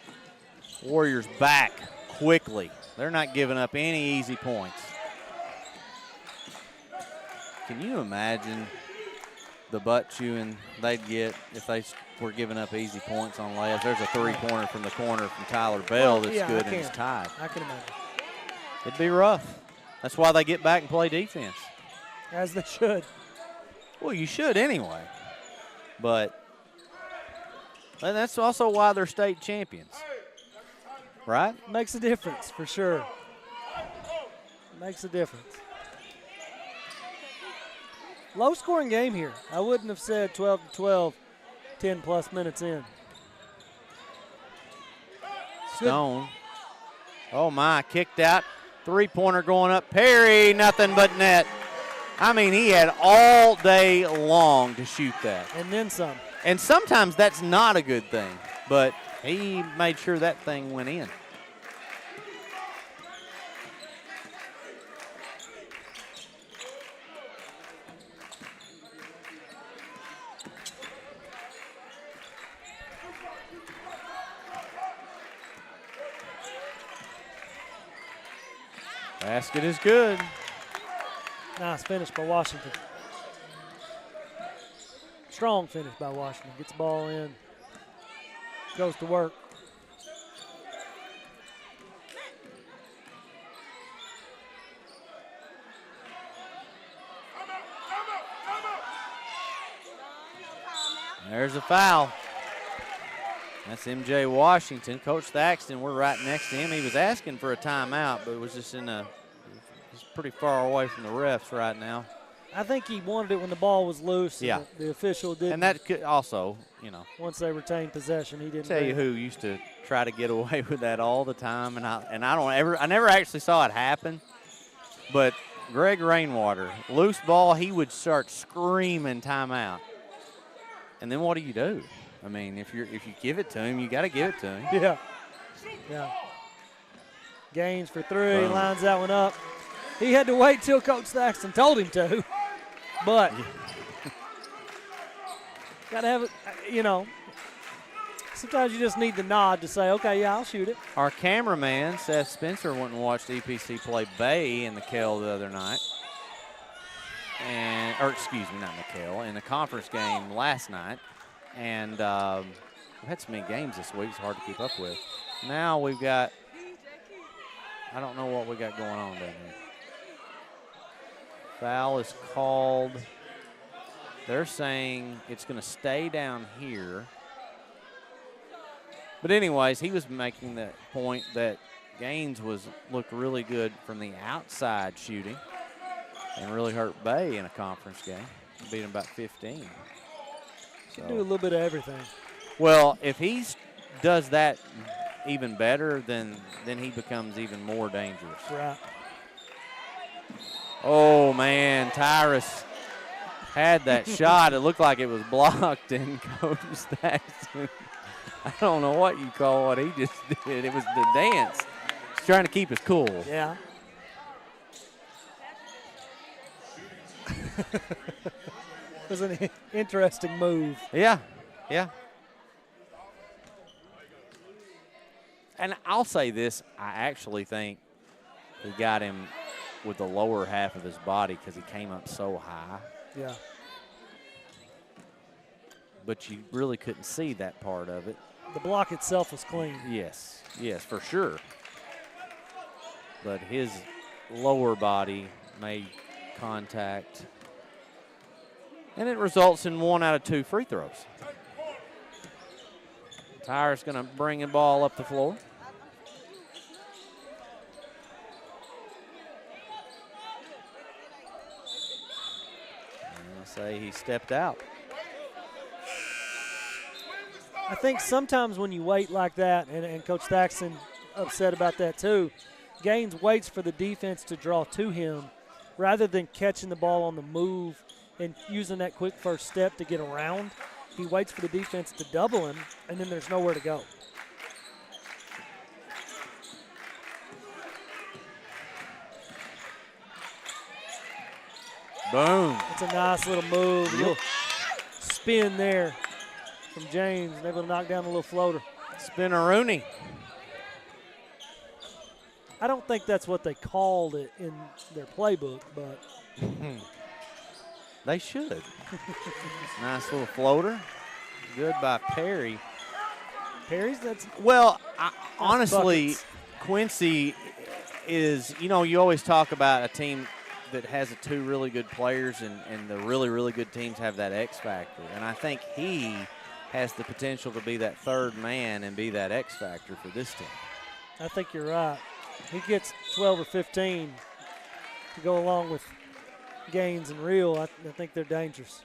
Warriors back quickly. They're not giving up any easy points. Can you imagine the butt chewing they'd get if they were giving up easy points on layups? There's a three-pointer from the corner from Tyler Bell that's good and it's tied. I can imagine. It'd be rough. That's why they get back and play defense. As they should. Well, you should anyway. But that's also why they're state champions. Right? Makes a difference, for sure. Makes a difference. Low-scoring game here. I wouldn't have said 12-12, 10-plus minutes in. Stone. Oh, my. Kicked out. Three-pointer going up. Perry, nothing but net. I mean, he had all day long to shoot that. And then some. And sometimes that's not a good thing, but he made sure that thing went in. Basket is good. Nice finish by Washington. Strong finish by Washington. Gets the ball in. Goes to work. There's a foul. That's MJ Washington. Coach Thaxton, we're right next to him. He was asking for a timeout, but it was just he's pretty far away from the refs right now. I think he wanted it when the ball was loose. Yeah. And the official didn't. And that could also, once they retained possession, he didn't. Tell you who used to try to get away with that all the time, and I never actually saw it happen, but Greg Rainwater, loose ball, he would start screaming timeout. And then what do? I mean, if you give it to him, you got to give it to him. Yeah. Yeah. Gaines for 3, lines that one up. He had to wait till Coach Thaxton told him to, but got to have it, sometimes you just need the nod to say, okay, yeah, I'll shoot it. Our cameraman, Seth Spencer, went and watched EPC play Bay in the Kell the other night. Not McKell, in the conference game last night. And we've had so many games this week, it's hard to keep up with. Now we've got, I don't know what we got going on down here. Foul is called. They're saying it's going to stay down here. But anyways, he was making the point that Gaines looked really good from the outside shooting and really hurt Bay in a conference game. Beat him about 15. Can do a little bit of everything. Well, if he does that even better, then he becomes even more dangerous. Right. Oh, man, Tyrus had that shot. It looked like it was blocked, and Coach Thaxton, I don't know what you call what he just did. It was the dance. He's trying to keep his cool. Yeah. It was an interesting move. Yeah, yeah. And I'll say this, I actually think he got him with the lower half of his body because he came up so high. Yeah. But you really couldn't see that part of it. The block itself was clean. Yes, for sure. But his lower body made contact. And it results in 1 out of 2 free throws. Tyre's going to bring the ball up the floor. And I'll say he stepped out. I think sometimes when you wait like that, and Coach Thaxton upset about that too, Gaines waits for the defense to draw to him rather than catching the ball on the move and using that quick first step to get around. He waits for the defense to double him, and then there's nowhere to go. Boom. It's a nice little move, a little spin there from James, and able to knock down a little floater. Spin-a-rooney. I don't think that's what they called it in their playbook, but they should. Nice little floater. Good by Perry. Perry's that's honestly, buckets. Quincy is, you always talk about a team that has two really good players, and the really, really good teams have that X factor. And I think he has the potential to be that third man and be that X factor for this team. I think you're right. He gets 12 or 15 to go along with Gaines and Real. I think they're dangerous.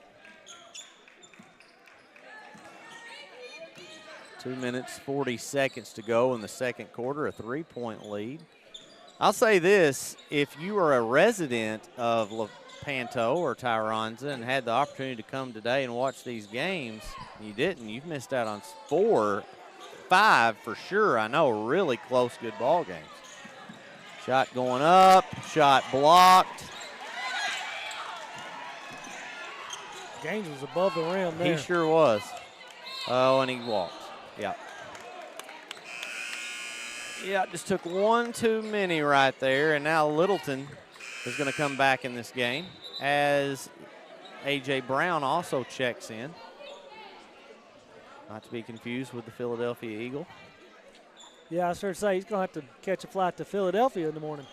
2 minutes, 40 seconds to go in the second quarter, a 3-point lead. I'll say this, if you are a resident of Lepanto or Tyronza and had the opportunity to come today and watch these games, you didn't, you've missed out on 4, 5 for sure. I know, really close, good ball games. Shot going up, shot blocked. Gaines was above the rim there. He sure was. Oh, and he walked. Yeah. Yeah, just took one too many right there, and now Littleton is going to come back in this game as A.J. Brown also checks in. Not to be confused with the Philadelphia Eagle. Yeah, I was sure to say he's going to have to catch a flight to Philadelphia in the morning.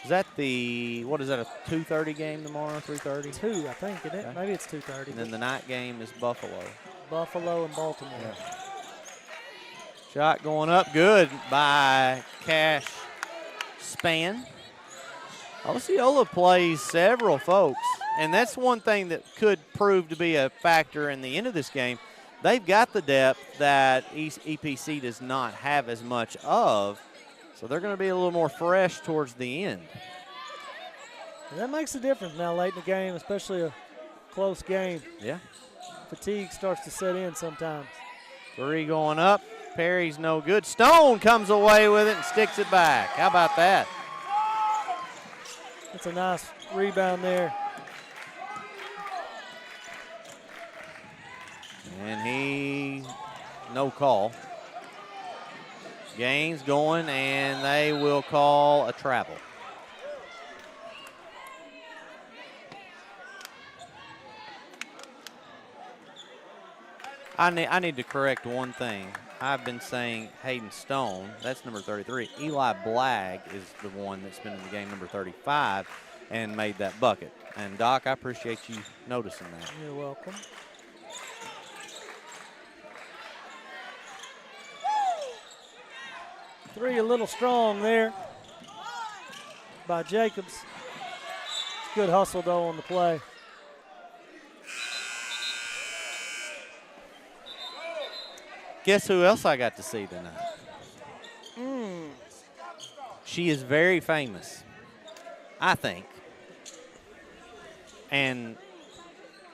Is that what is that, a 2:30 game tomorrow, 3:30? 2, I think, isn't it? Okay. Maybe it's 2:30. And then the night game is Buffalo. Buffalo and Baltimore. Yeah. Shot going up, good by Cash Span. Osceola plays several folks, and that's one thing that could prove to be a factor in the end of this game. They've got the depth that EPC does not have as much of, so they're going to be a little more fresh towards the end. And that makes a difference now late in the game, especially a close game. Yeah. Fatigue starts to set in sometimes. 3 going up. Perry's no good. Stone comes away with it and sticks it back. How about that? That's a nice rebound there. And no call. Gaines going, and they will call a travel. I need to correct one thing. I've been saying Hayden Stone, that's number 33. Eli Blagg is the one that's been in the game, number 35, and made that bucket. And, Doc, I appreciate you noticing that. You're welcome. Three a little strong there by Jacobs. It's good hustle, though, on the play. Guess who else I got to see tonight? She is very famous, I think. And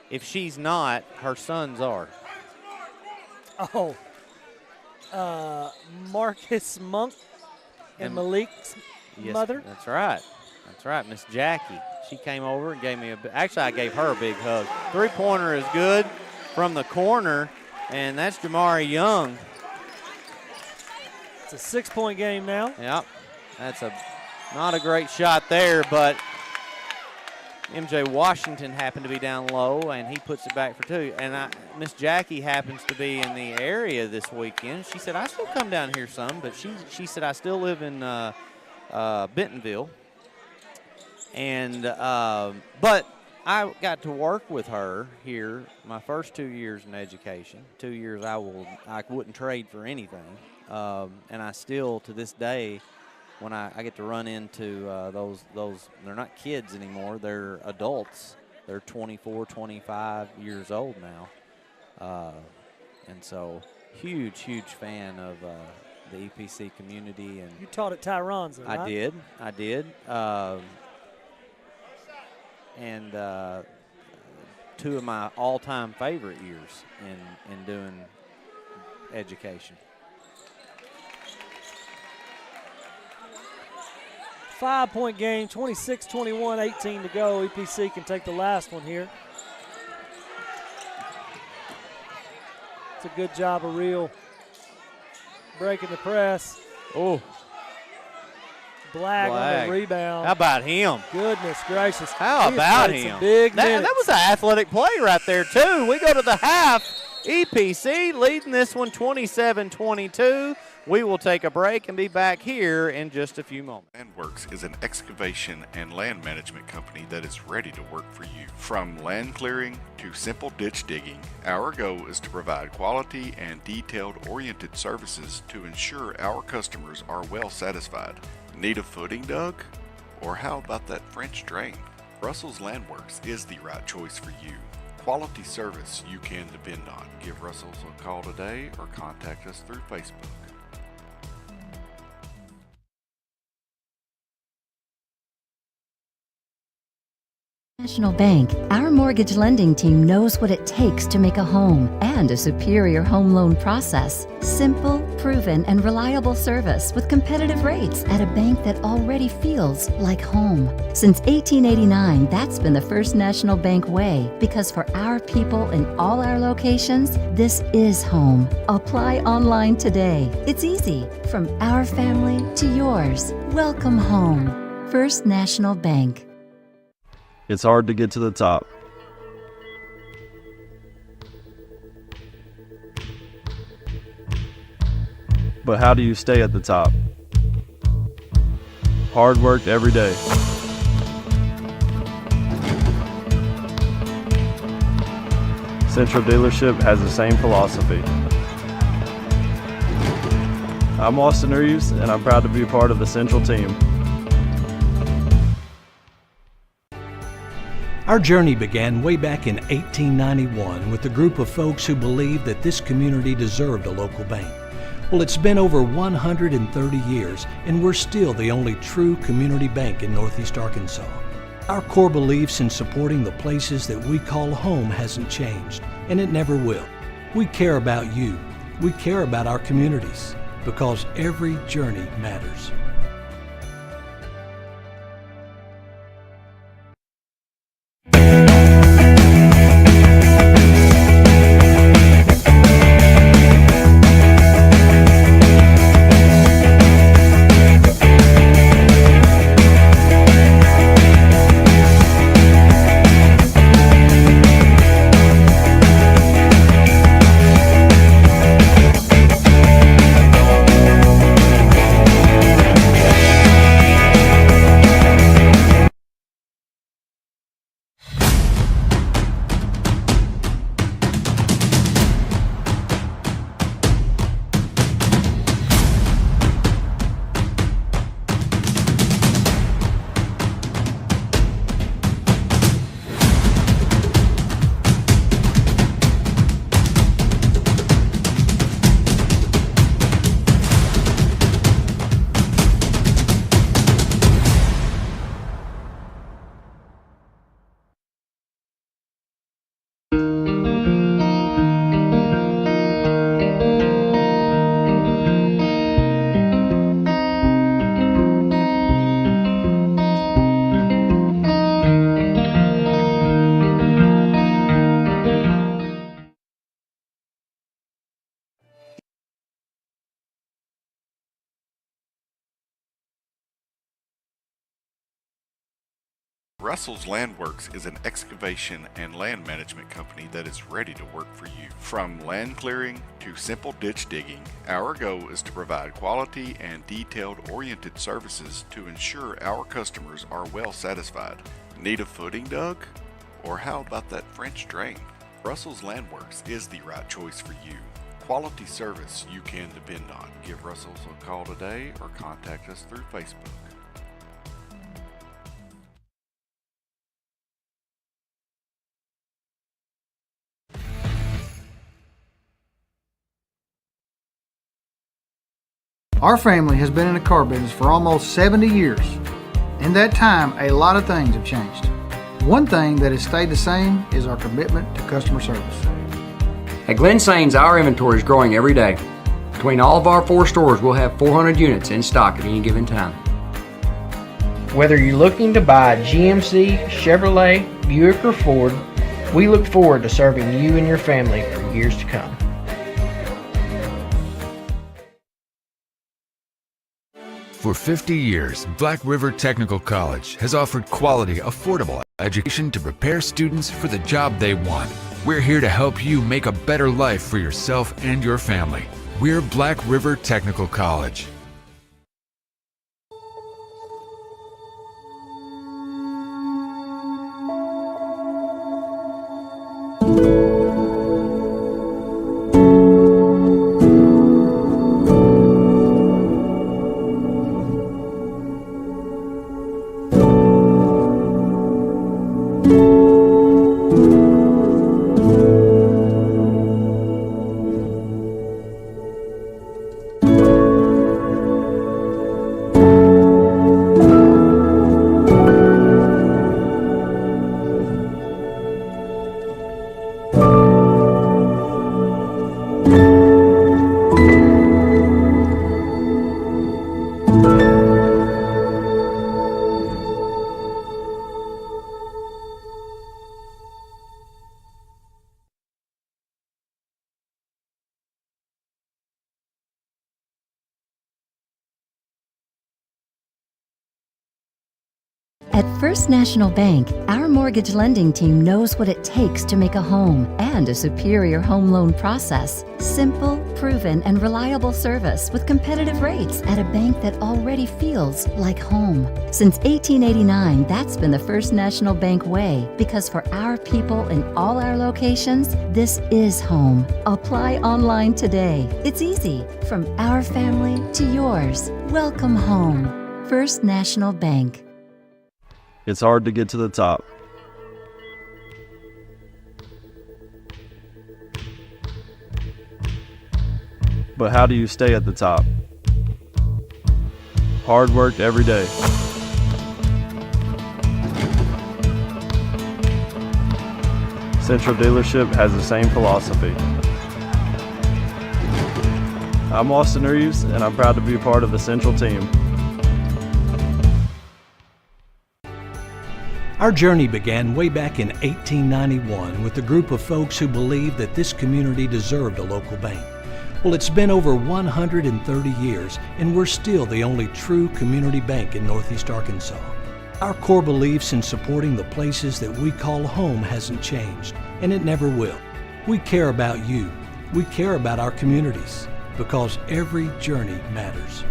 if she's not, her sons are. Oh. Marcus Monk and Malik's mother. That's right. That's right, Miss Jackie. She came over and gave me actually I gave her a big hug. 3-pointer is good from the corner, and that's Jamari Young. It's a 6-point game now. Yep. That's not a great shot there, but MJ Washington happened to be down low, and he puts it back for 2. And Miss Jackie happens to be in the area this weekend. She said, I still come down here some, but she said, I still live in Bentonville. And but I got to work with her here my first 2 years in education. 2 years I wouldn't trade for anything. And I still, to this day, when I get to run into those, they're not kids anymore, they're adults. They're 24, 25 years old now. And so, huge fan of the EPC community. And you taught at Tyronza, right? I did. and two of my all-time favorite years in doing education. 5-point game, 26-21, 18 to go. EPC can take the last one here. It's a good job of Real breaking the press. Oh. Black on the rebound. How about him? Goodness gracious. How about him? That was an athletic play right there, too. We go to the half. EPC leading this one 27-22. We will take a break and be back here in just a few moments. Landworks is an excavation and land management company that is ready to work for you. From land clearing to simple ditch digging, our goal is to provide quality and detailed-oriented services to ensure our customers are well satisfied. Need a footing dug? Or how about that French drain? Russell's Landworks is the right choice for you. Quality service you can depend on. Give Russell's a call today or contact us through Facebook. National Bank, our mortgage lending team knows what it takes to make a home and a superior home loan process. Simple, proven, and reliable service with competitive rates at a bank that already feels like home. Since 1889, that's been the First National Bank way, because for our people in all our locations, this is home. Apply online today. It's easy. From our family to yours. Welcome home. First National Bank. It's hard to get to the top. But how do you stay at the top? Hard work every day. Central Dealership has the same philosophy. I'm Austin Reeves, and I'm proud to be a part of the Central team. Our journey began way back in 1891 with a group of folks who believed that this community deserved a local bank. Well, it's been over 130 years, and we're still the only true community bank in Northeast Arkansas. Our core beliefs in supporting the places that we call home hasn't changed, and it never will. We care about you. We care about our communities, because every journey matters. Russell's Landworks is an excavation and land management company that is ready to work for you. From land clearing to simple ditch digging, our goal is to provide quality and detailed-oriented services to ensure our customers are well satisfied. Need a footing dug? Or how about that French drain? Russell's Landworks is the right choice for you. Quality service you can depend on. Give Russell's a call today or contact us through Facebook. Our family has been in the car business for almost 70 years. In that time, a lot of things have changed. One thing that has stayed the same is our commitment to customer service. At Glen Sains, our inventory is growing every day. Between all of our 4 stores, we'll have 400 units in stock at any given time. Whether you're looking to buy a GMC, Chevrolet, Buick, or Ford, we look forward to serving you and your family for years to come. For 50 years, Black River Technical College has offered quality, affordable education to prepare students for the job they want. We're here to help you make a better life for yourself and your family. We're Black River Technical College. At First National Bank, our mortgage lending team knows what it takes to make a home and a superior home loan process. Simple, proven, and reliable service with competitive rates at a bank that already feels like home. Since 1889, that's been the First National Bank way, because for our people in all our locations, this is home. Apply online today. It's easy. From our family to yours. Welcome home. First National Bank. It's hard to get to the top. But how do you stay at the top? Hard work every day. Central Dealership has the same philosophy. I'm Austin Reeves, and I'm proud to be a part of the Central team. Our journey began way back in 1891 with a group of folks who believed that this community deserved a local bank. Well, it's been over 130 years, and we're still the only true community bank in Northeast Arkansas. Our core beliefs in supporting the places that we call home hasn't changed, and it never will. We care about you. We care about our communities, because every journey matters.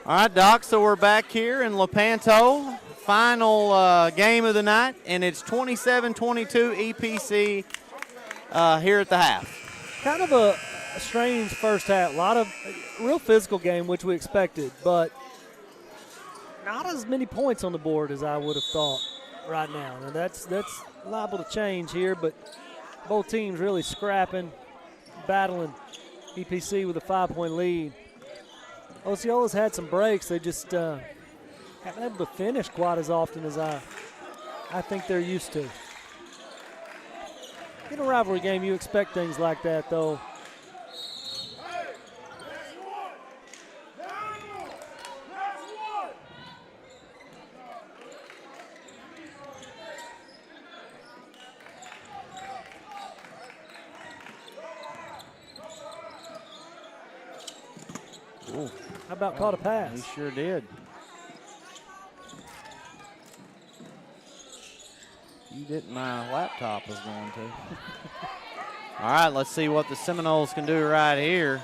All right, Doc, so we're back here in Lepanto, final game of the night, and it's 27-22 EPC here at the half. Kind of a strange first half. A lot of real physical game, which we expected, but not as many points on the board as I would have thought right now. And that's liable to change here, but both teams really scrapping, battling. EPC with a 5-point lead. Osceola's had some breaks. They just haven't been able to finish quite as often as I think they're used to. In a rivalry game, you expect things like that, though. Ooh. How about caught a pass? He sure did. You didn't, my laptop was going to. All right, let's see what the Seminoles can do right here.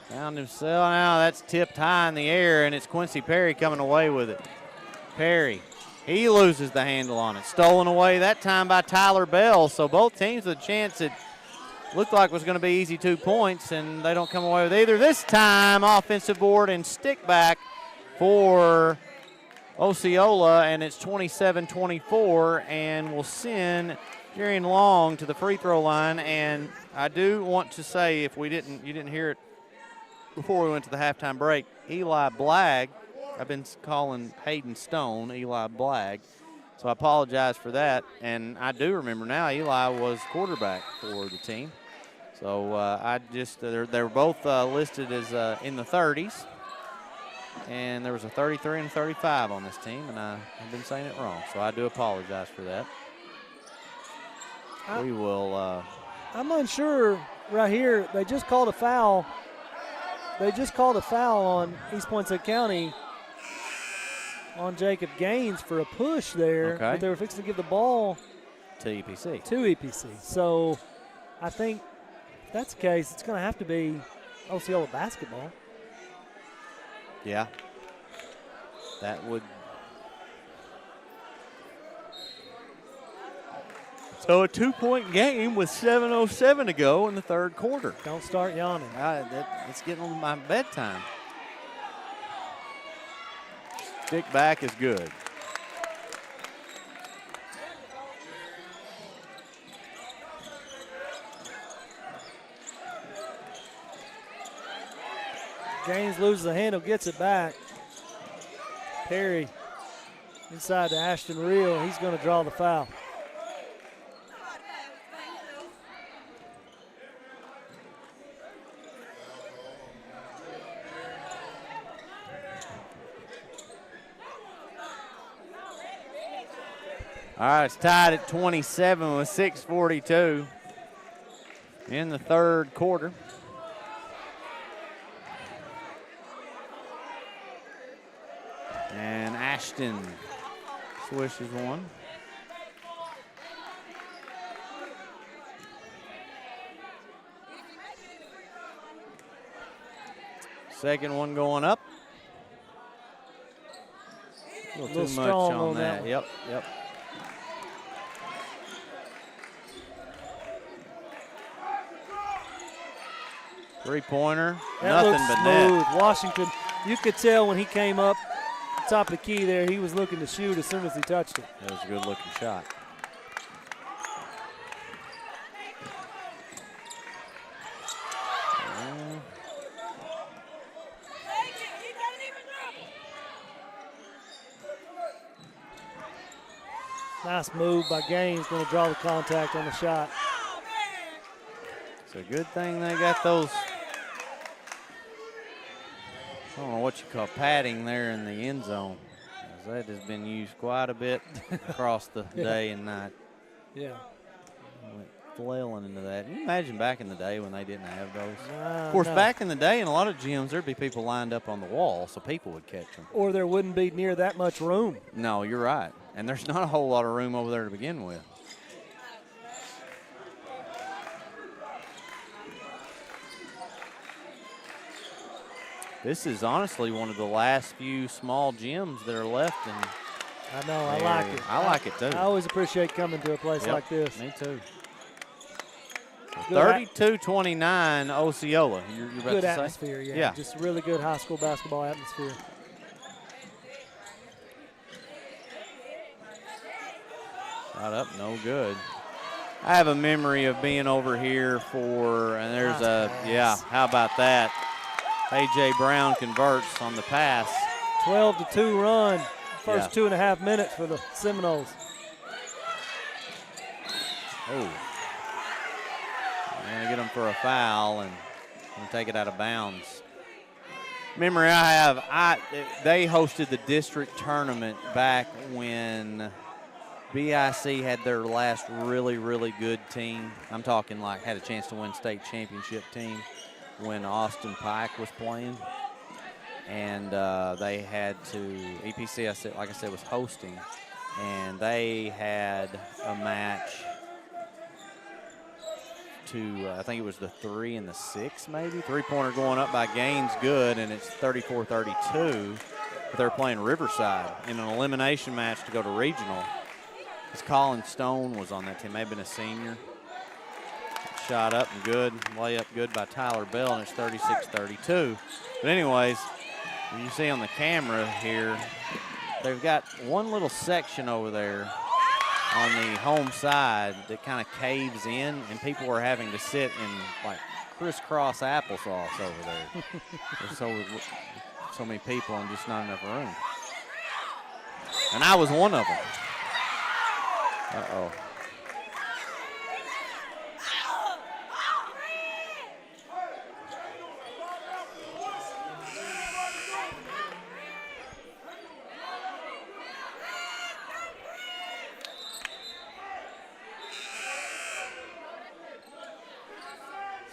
Found himself now. That's tipped high in the air, and it's Quincy Perry coming away with it. Perry He loses the handle on it. Stolen away that time by Tyler Bell. So both teams with a chance it looked like was going to be easy 2 points, and they don't come away with either. This time, offensive board and stick back for Osceola, and it's 27-24, and we'll send Jarian Long to the free throw line. And I do want to say, if you didn't hear it before we went to the halftime break, Eli Blagg, I've been calling Hayden Stone Eli Blagg, so I apologize for that. And I do remember now Eli was quarterback for the team. So they're both listed as in the 30s. And there was a 33 and a 35 on this team, and I've been saying it wrong, so I do apologize for that. We will. I'm unsure right here. They just called a foul. They just called a foul on East Poinsett County on Jacob Gaines for a push there. Okay. But they were fixing to give the ball to EPC. So I think if that's the case, it's going to have to be Osceola basketball. Yeah. That would. So a 2-point game with 7:07 to go in the third quarter. Don't start yawning. It's getting on my bedtime. Stick back is good. Gaines loses the handle, gets it back. Perry inside to Ashton Reel. He's going to draw the foul. All right, it's tied at 27 with 6:42 in the third quarter. And Ashton swishes one. Second one going up. A little too much on that. Yep. Three-pointer, nothing but smooth. net. Washington, you could tell when he came up top of the key there, he was looking to shoot as soon as he touched it. That was a good-looking shot. Nice move by Gaines, going to draw the contact on the shot. It's a good thing they got those, I don't know what you call padding there in the end zone. That has been used quite a bit across the day and night. Yeah. Went flailing into that. Can you imagine back in the day when they didn't have those? Of course, back in the day in a lot of gyms, there'd be people lined up on the wall so people would catch them. Or there wouldn't be near that much room. No, you're right. And there's not a whole lot of room over there to begin with. This is honestly one of the last few small gyms that are left in I know, I like it. I like it too. I always appreciate coming to a place like this. Me too. 32-29 Osceola. You're about good to atmosphere, say? yeah. Just really good high school basketball atmosphere. Shot up, no good. I have a memory of being over here and there's how about that? A.J. Brown converts on the pass. 12-2 run. First 2.5 minutes for the Seminoles. Oh. Going to get them for a foul and take it out of bounds. Memory I have, they hosted the district tournament back when BIC had their last really, really good team. I'm talking like had a chance to win state championship team when Austin Pike was playing. And they had to, EPC, like I said, was hosting. And they had a match to, I think it was the 3 and the 6 maybe. Three-pointer going up by Gaines, good, and it's 34-32. but they were playing Riverside in an elimination match to go to regional. Because Colin Stone was on that team, may have been a senior. Shot up and good, layup good by Tyler Bell, and it's 36-32. But anyways, you see on the camera here, they've got one little section over there on the home side that kind of caves in, and people were having to sit in like crisscross applesauce over there. There's so many people and just not enough room. And I was one of them. Uh-oh.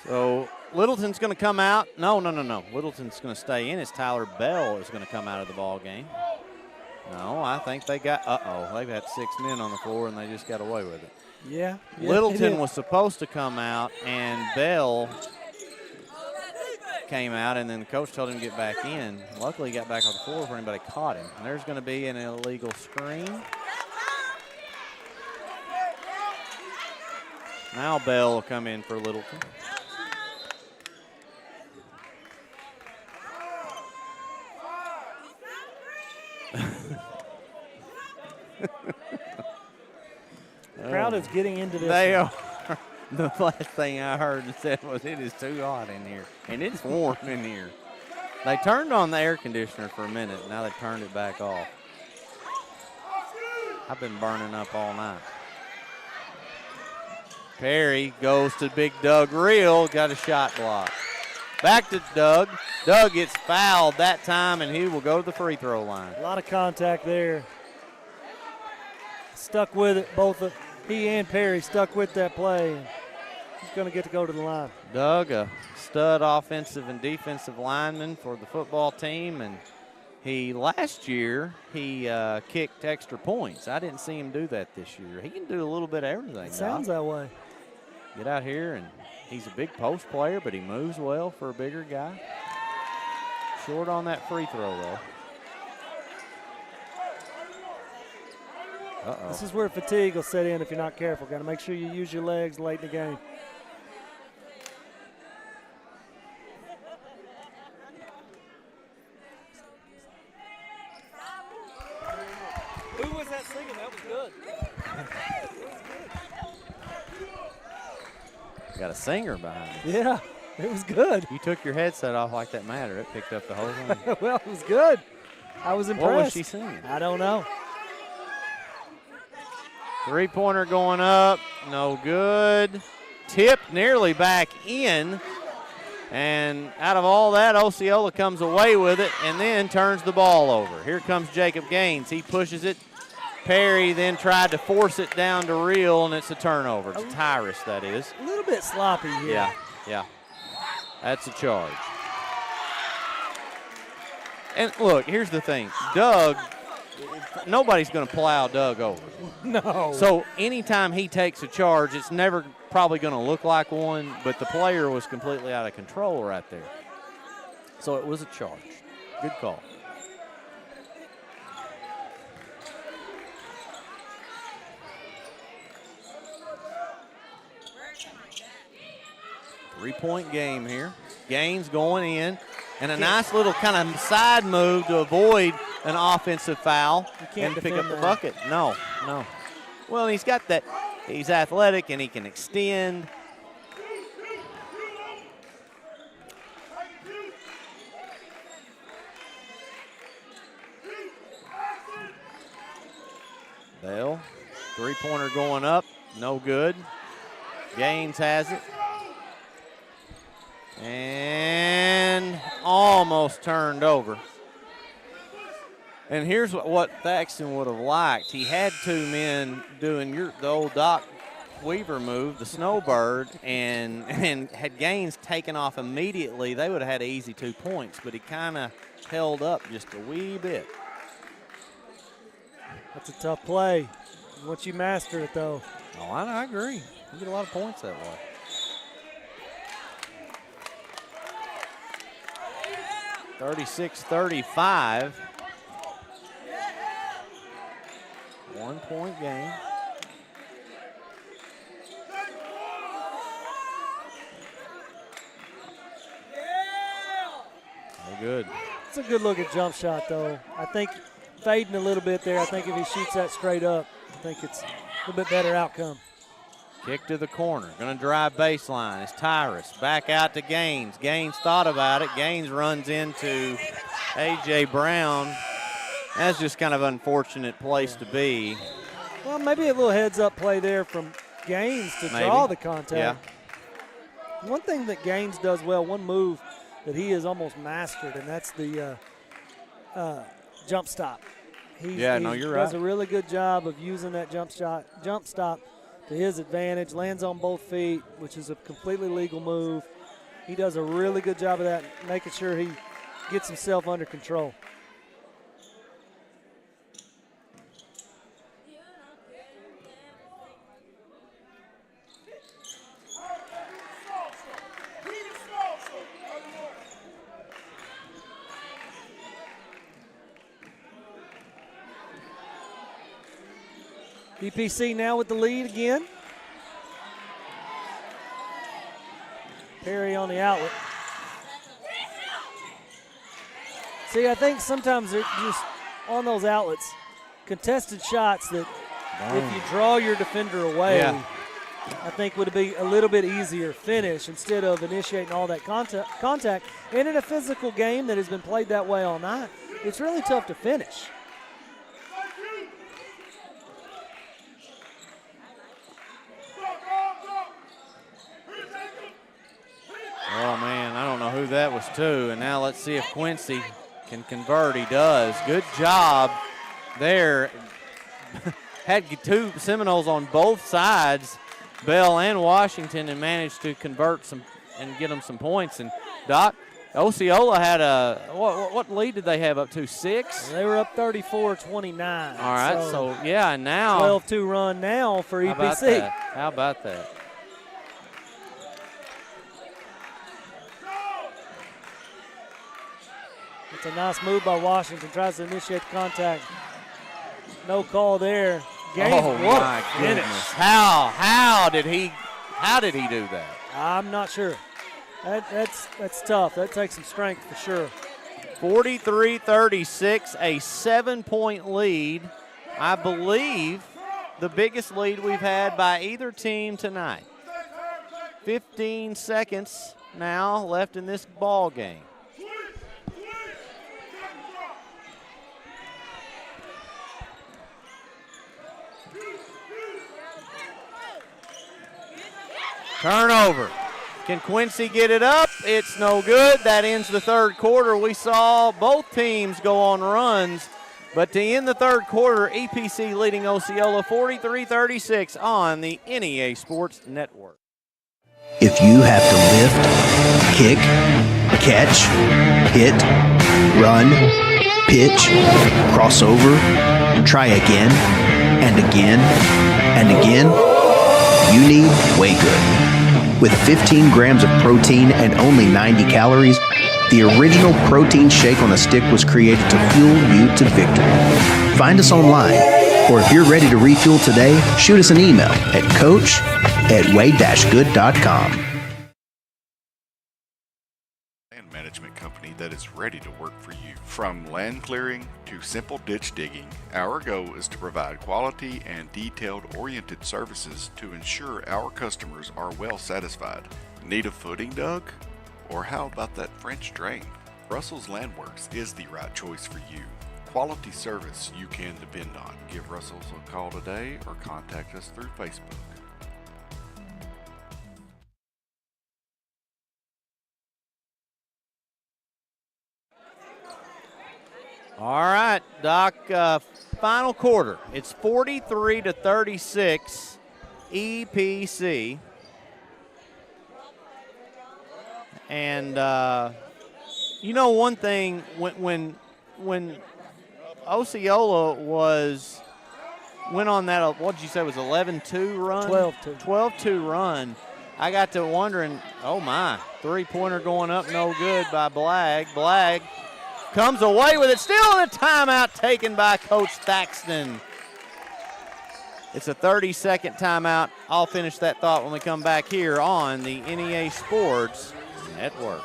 So Littleton's going to come out. No. Littleton's going to stay in as Tyler Bell is going to come out of the ball game. No, I think they got, they've had 6 men on the floor and they just got away with it. Yeah. Littleton was supposed to come out and Bell came out, and then the coach told him to get back in. Luckily, he got back on the floor before anybody caught him. And there's going to be an illegal screen. Now Bell will come in for Littleton. The crowd is getting into this. They are. The last thing I heard and said was, it is too hot in here. And it's warm in here. They turned on the air conditioner for a minute. Now they turned it back off. I've been burning up all night. Perry goes to big Doug Reel. Got a shot block. Back to Doug. Doug gets fouled that time, and he will go to the free throw line. A lot of contact there. Stuck with it. Both he and Perry stuck with that play. He's going to go to the line. Doug, a stud offensive and defensive lineman for the football team, and last year he kicked extra points. I didn't see him do that this year. He can do a little bit of everything. It sounds that way. Get out here, and he's a big post player, but he moves well for a bigger guy. Short on that free throw, though. Uh-oh. This is where fatigue will set in if you're not careful. Got to make sure you use your legs late in the game. Who was that singing? That was good. Got a singer behind us. Yeah, it was good. You took your headset off like that mattered. It picked up the whole thing. Well, it was good. I was impressed. What was she singing? I don't know. Three-pointer going up, no good. Tipped nearly back in. And out of all that, Osceola comes away with it and then turns the ball over. Here comes Jacob Gaines. He pushes it. Perry then tried to force it down to Reel, and it's a turnover. It's Tyrus, that is. A little bit sloppy here. Yeah. That's a charge. And look, here's the thing. Doug, nobody's going to plow Doug over. No. So anytime he takes a charge, it's never probably going to look like one, but the player was completely out of control right there. So it was a charge. Good call. Three-point game here. Gaines going in, and a nice little kind of side move to avoid an offensive foul and pick up the bucket. No. Well, he's got that. He's athletic, and he can extend. Bell, three-pointer going up, no good. Gaines has it. And almost turned over. And here's what Thaxton would have liked. He had two men doing the old Doc Weaver move, the snowbird, and had Gaines taken off immediately, they would have had an easy 2 points, but he kind of held up just a wee bit. That's a tough play. Once you master it, though. Oh, I agree. You get a lot of points that way. .36-35. 1-point game. No good. It's a good looking jump shot, though. I think fading a little bit there. I think if he shoots that straight up, I think it's a little bit better outcome. Kick to the corner. Going to drive baseline. It's Tyrus. Back out to Gaines. Gaines thought about it. Gaines runs into A.J. Brown. That's just kind of an unfortunate place to be. Well, maybe a little heads-up play there from Gaines to draw the contact. Yeah. One thing that Gaines does well, one move that he has almost mastered, and that's the jump stop. He does a really good job of using that jump stop to his advantage, lands on both feet, which is a completely legal move. He does a really good job of that, making sure he gets himself under control. EPC now with the lead again. Perry on the outlet. See, I think sometimes they're just on those outlets, contested shots that if you draw your defender away, I think would be a little bit easier finish instead of initiating all that contact. And in a physical game that has been played that way all night, it's really tough to finish. Oh, man, I don't know who that was to. And now let's see if Quincy can convert. He does. Good job there. Had two Seminoles on both sides, Bell and Washington, and managed to convert some and get them some points. And, Doc, Osceola had a what lead did they have up to, 6? They were up 34-29. All right, so yeah, and now 12-2 run now for EPC. How about that? It's a nice move by Washington. Tries to initiate the contact. No call there. Gaines, oh what my a finish. goodness! How did he do that? I'm not sure. That's tough. That takes some strength for sure. 43-36, a 7-point lead. I believe the biggest lead we've had by either team tonight. 15 seconds now left in this ball game. Turnover. Can Quincy get it up? It's no good. That ends the third quarter. We saw both teams go on runs, but to end the third quarter, EPC leading Osceola 43-36 on the NEA Sports Network. If you have to lift, kick, catch, hit, run, pitch, cross over, try again, and again, and again, you need Way-Good. With 15 grams of protein and only 90 calories, the original protein shake on a stick was created to fuel you to victory. Find us online, or if you're ready to refuel today, shoot us an email at coach@way-good.com. Land management company that is ready to work for you. From land clearing to simple ditch digging, our goal is to provide quality and detailed-oriented services to ensure our customers are well satisfied. Need a footing dug? Or how about that French drain? Russell's Landworks is the right choice for you. Quality service you can depend on. Give Russell's a call today or contact us through Facebook. All right, Doc, final quarter. It's 43-36 EPC. And you know one thing, when Osceola went on that, what did you say was 11-2 run? 12-2. 12-2 run. I got to wondering, oh my, three-pointer going up no good by Blagg. Blagg comes away with it, still in a timeout taken by Coach Thaxton. It's a 30-second timeout. I'll finish that thought when we come back here on the NEA Sports Network.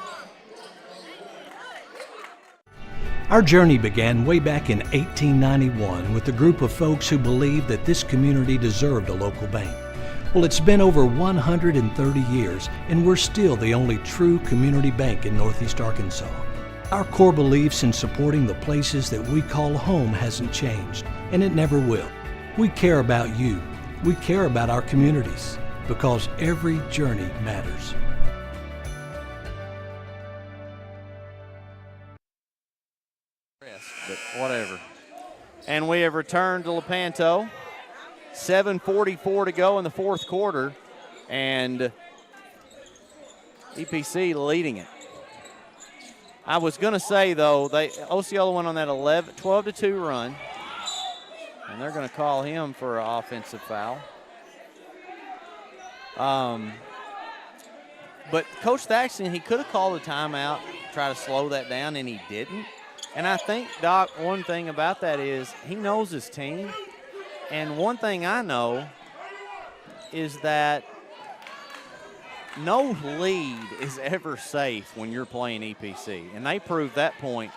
Our journey began way back in 1891 with a group of folks who believed that this community deserved a local bank. Well, it's been over 130 years, and we're still the only true community bank in Northeast Arkansas. Our core beliefs in supporting the places that we call home hasn't changed, and it never will. We care about you. We care about our communities, because every journey matters. But whatever. And we have returned to Lepanto. 7:44 to go in the fourth quarter, and EPC leading it. I was going to say, though, Osceola went on that 12-2 run, and they're going to call him for an offensive foul. But Coach Thaxton, he could have called a timeout, try to slow that down, and he didn't. And I think, Doc, one thing about that is he knows his team. And one thing I know is that no lead is ever safe when you're playing EPC. And they proved that point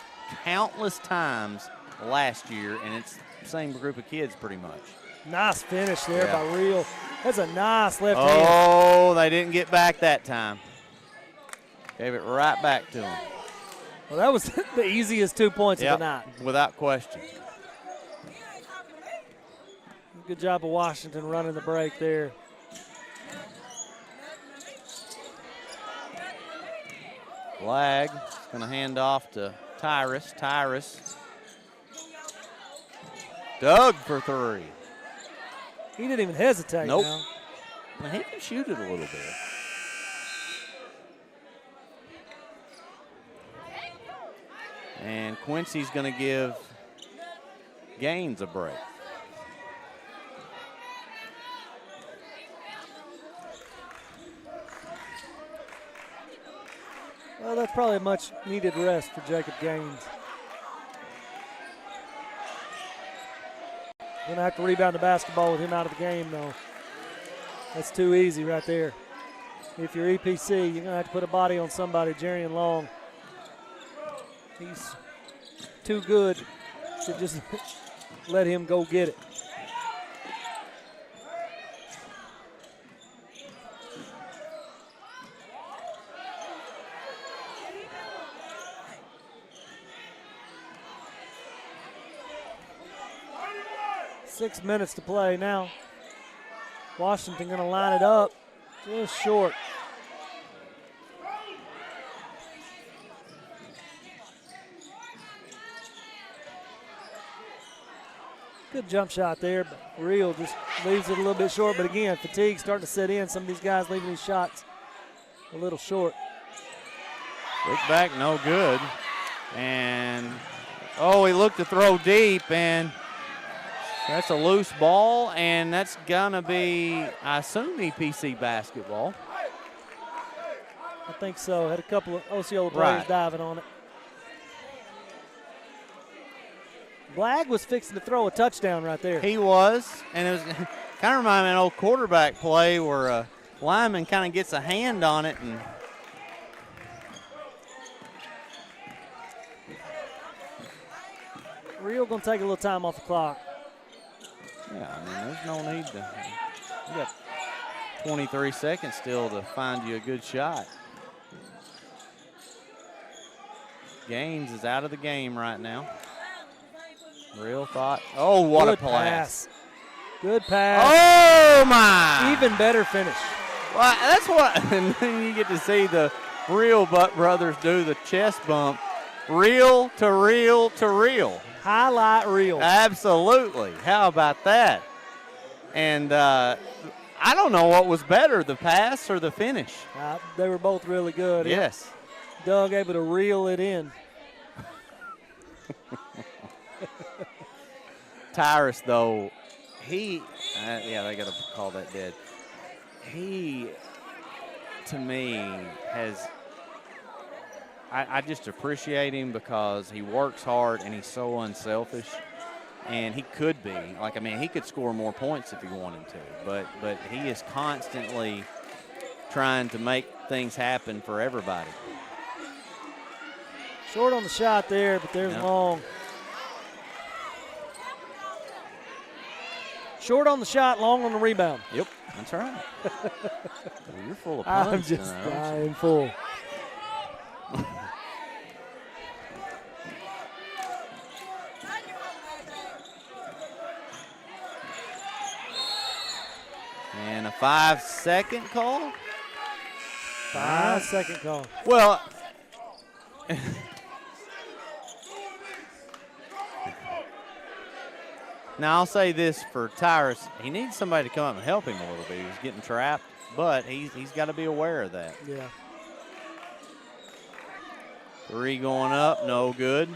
countless times last year, and it's the same group of kids pretty much. Nice finish there by Real. That's a nice left hand. Oh, they didn't get back that time. Gave it right back to them. Well, that was the easiest 2 points of the night. Without question. Good job of Washington running the break there. Flag is going to hand off to Tyrus. Tyrus dug for three. He didn't even hesitate. Nope. Now. Well, he can shoot it a little bit. And Quincy's going to give Gaines a break. Well, that's probably a much needed rest for Jacob Gaines. Gonna have to rebound the basketball with him out of the game, though. That's too easy right there. If you're EPC, you're gonna have to put a body on somebody. Jerian Long, he's too good to just let him go get it. .6 minutes to play now. Washington going to line it up just short. Good jump shot there, but Real just leaves it a little bit short. But again, fatigue starting to set in. Some of these guys leaving these shots a little short. Look back, no good. And, oh, he looked to throw deep, and that's a loose ball, and that's going to be, I assume, EPC basketball. I think so. Had a couple of Osceola players diving on it. Blag was fixing to throw a touchdown right there. He was, and it was kind of reminded me of an old quarterback play where a lineman kind of gets a hand on it. And Real going to take a little time off the clock. Yeah, I mean, there's no need to. You got 23 seconds still to find you a good shot. Gaines is out of the game right now. Real thought. Oh, what a pass. Good pass. Oh, my. Even better finish. Well, that's what, and then you get to see the Real Butt brothers do the chest bump. Reel to reel to reel. Highlight reel. Absolutely. How about that? And I don't know what was better, the pass or the finish. They were both really good. Yes. Doug able to reel it in. Tyrus, though, he, yeah, they got to call that dead. He, to me, has, I just appreciate him because he works hard and he's so unselfish. And he could be. Like, I mean, he could score more points if he wanted to. But he is constantly trying to make things happen for everybody. Short on the shot there, but there's long. Short on the shot, long on the rebound. Yep, that's right. Well, you're full of I'm puns just tonight, aren't you? dying full. And a 5-second call? 5-second call. Well, now I'll say this for Tyrus. He needs somebody to come up and help him a little bit. He's getting trapped, but he's got to be aware of that. Yeah. 3 going up, no good.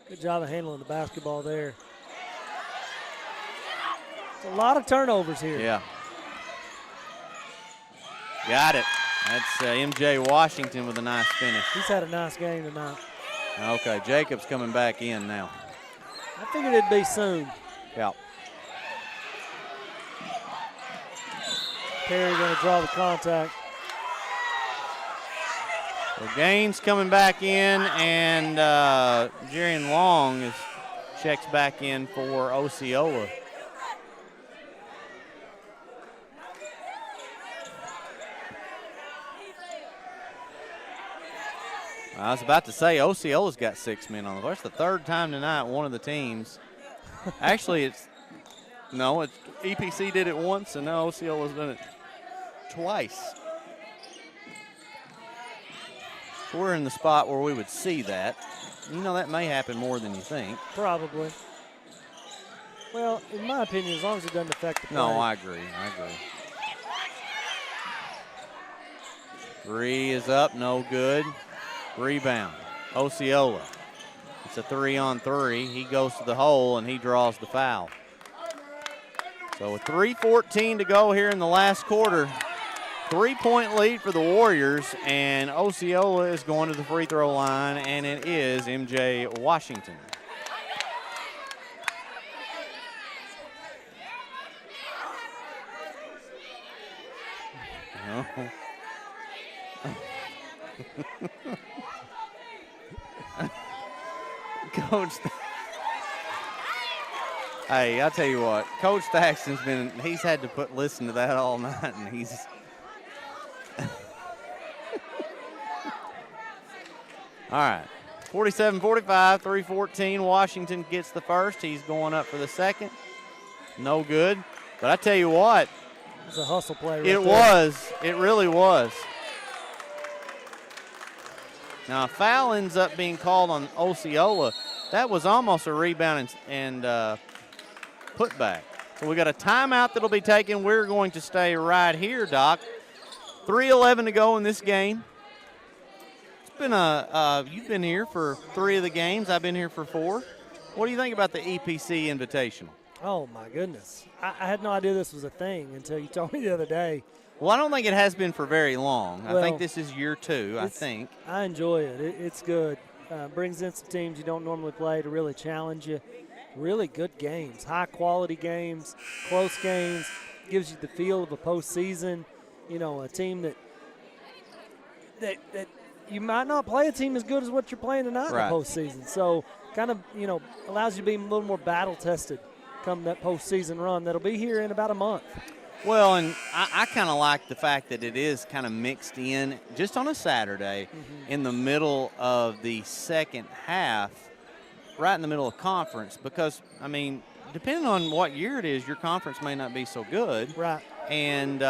Good job of handling the basketball there. It's a lot of turnovers here. Yeah. Got it. That's MJ Washington with a nice finish. He's had a nice game tonight. Okay, Jacobs coming back in now. I figured it'd be soon. Yeah. Perry going to draw the contact. So Gaines coming back in, and Jerian Long checks back in for Osceola. I was about to say Osceola's got 6 men on the floor. That's the third time tonight one of the teams. Actually, it's EPC did it once, and now Osceola's done it twice. So we're in the spot where we would see that. You know, that may happen more than you think. Probably. Well, in my opinion, as long as it doesn't affect the play. No, I agree. 3 is up, no good. Rebound, Osceola. It's a 3-on-3. He goes to the hole, and he draws the foul. So with 3:14 to go here in the last quarter, 3-point lead for the Warriors, and Osceola is going to the free throw line, and it is MJ Washington. Coach, hey, I'll tell you what, Coach Thaxton's he's had to listen to that all night, and he's all right. 47-45, 3:14. Washington gets the first. He's going up for the second. No good. But I tell you what, it's a hustle play right it there. was. It really was. Now, a foul ends up being called on Osceola. That was almost a rebound and putback. So we got a timeout that'll be taken. We're going to stay right here, Doc. 3:11 to go in this game. It's been you've been here for 3 of the games. I've been here for 4. What do you think about the EPC Invitational? Oh, my goodness. I had no idea this was a thing until you told me the other day. Well, I don't think it has been for very long. Well, I think this is year 2, I think. I enjoy it. It's good. Brings in some teams you don't normally play to really challenge you. Really good games, high-quality games, close games. Gives you the feel of a postseason. You know, a team that you might not play a team as good as what you're playing tonight Right. in the postseason. So kind of, allows you to be a little more battle-tested come that postseason run that'll be here in about a month. Well, and I kind of like the fact that it is kind of mixed in just on a Saturday in the middle of the second half, right in the middle of conference, because, I mean, depending on what year it is, your conference may not be so good. Right. And,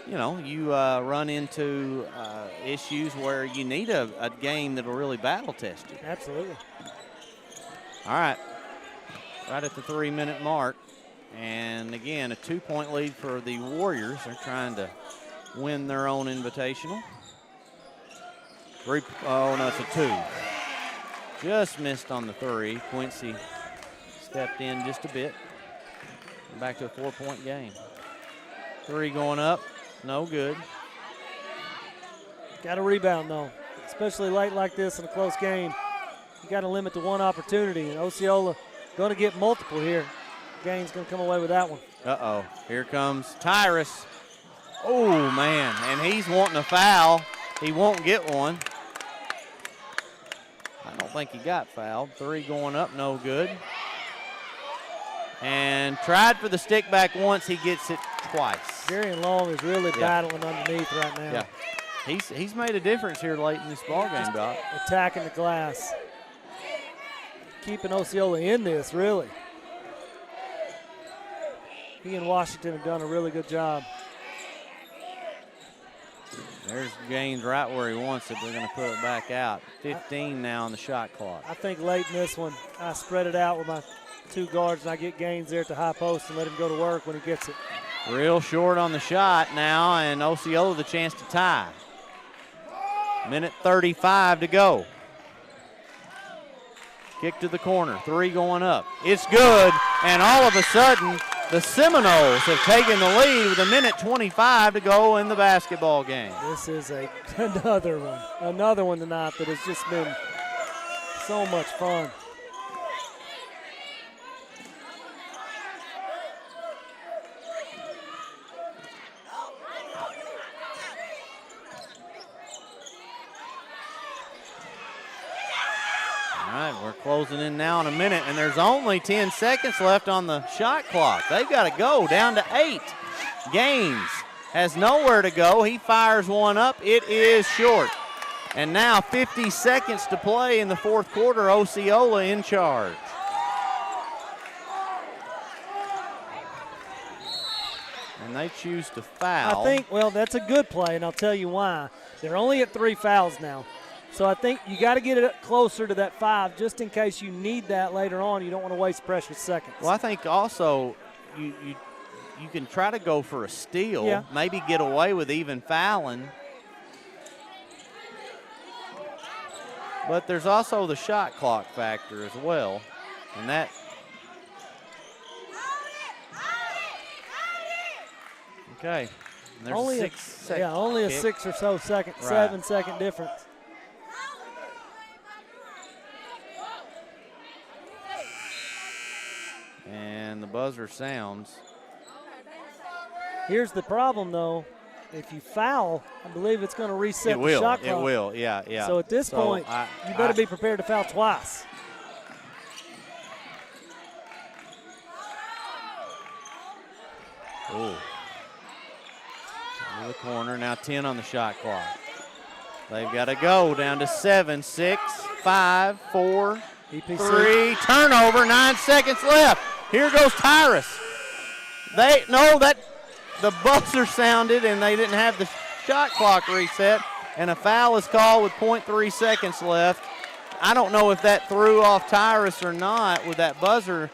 you run into issues where you need a game that will really battle test you. Absolutely. All right. Right at the 3-minute mark. And again, a 2-point lead for the Warriors. They're trying to win their own invitational. Oh, no, it's a 2. Just missed on the 3. Quincy stepped in just a bit. Back to a 4-point game. 3 going up, no good. Got a rebound, though. especially late like this in a close game. You got to limit to one opportunity, and Osceola going to get multiple here. Gaines going to come away with that one. Uh-oh, here comes Tyrus. Oh, man, and he's wanting a foul. He won't get one. I don't think he got fouled. 3 going up, no good. And tried for the stick back once. He gets it twice. Darian Long is really battling underneath right now. Yeah, he's made a difference here late in this ball game, Doc. Attacking the glass. Keeping Osceola in this, really. He and Washington have done a really good job. There's Gaines right where he wants it. They're going to put it back out. 15 now on the shot clock. I think late in this one, I spread it out with my 2 guards, and I get Gaines there at the high post and let him go to work when he gets it. Real short on the shot now, and Osceola the chance to tie. Minute 35 to go. Kick to the corner, 3 going up. It's good, and all of a sudden, the Seminoles have taken the lead with 1:25 to go in the basketball game. This is another one tonight that has just been so much fun. All right, we're closing in now in a minute, and there's only 10 seconds left on the shot clock. They've got to go down to 8. Gaines has nowhere to go. He fires one up. It is short. And now 50 seconds to play in the fourth quarter. Osceola in charge. And they choose to foul. I think, well, that's a good play, and I'll tell you why. They're only at 3 fouls now. So I think you got to get it closer to that 5 just in case you need that later on. You don't want to waste precious seconds. Well, I think also you can try to go for a steal, maybe get away with even fouling. But there's also the shot clock factor as well. And that okay. And there's only a 6-second only a kick. 6 or so second, Right. 7-second difference. And the buzzer sounds. Here's the problem, though. If you foul, I believe it's going to reset It the shot will. clock. It will. Yeah. So at this point, you better be prepared to foul twice. Ooh. Into the corner. Now 10 on the shot clock. They've got to go down to 7, 6, 5, 4, EPC. 3. Turnover. 9 seconds left. Here goes Tyrus. The buzzer sounded and they didn't have the shot clock reset, and a foul is called with 0.3 seconds left. I don't know if that threw off Tyrus or not with that buzzer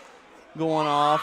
going off.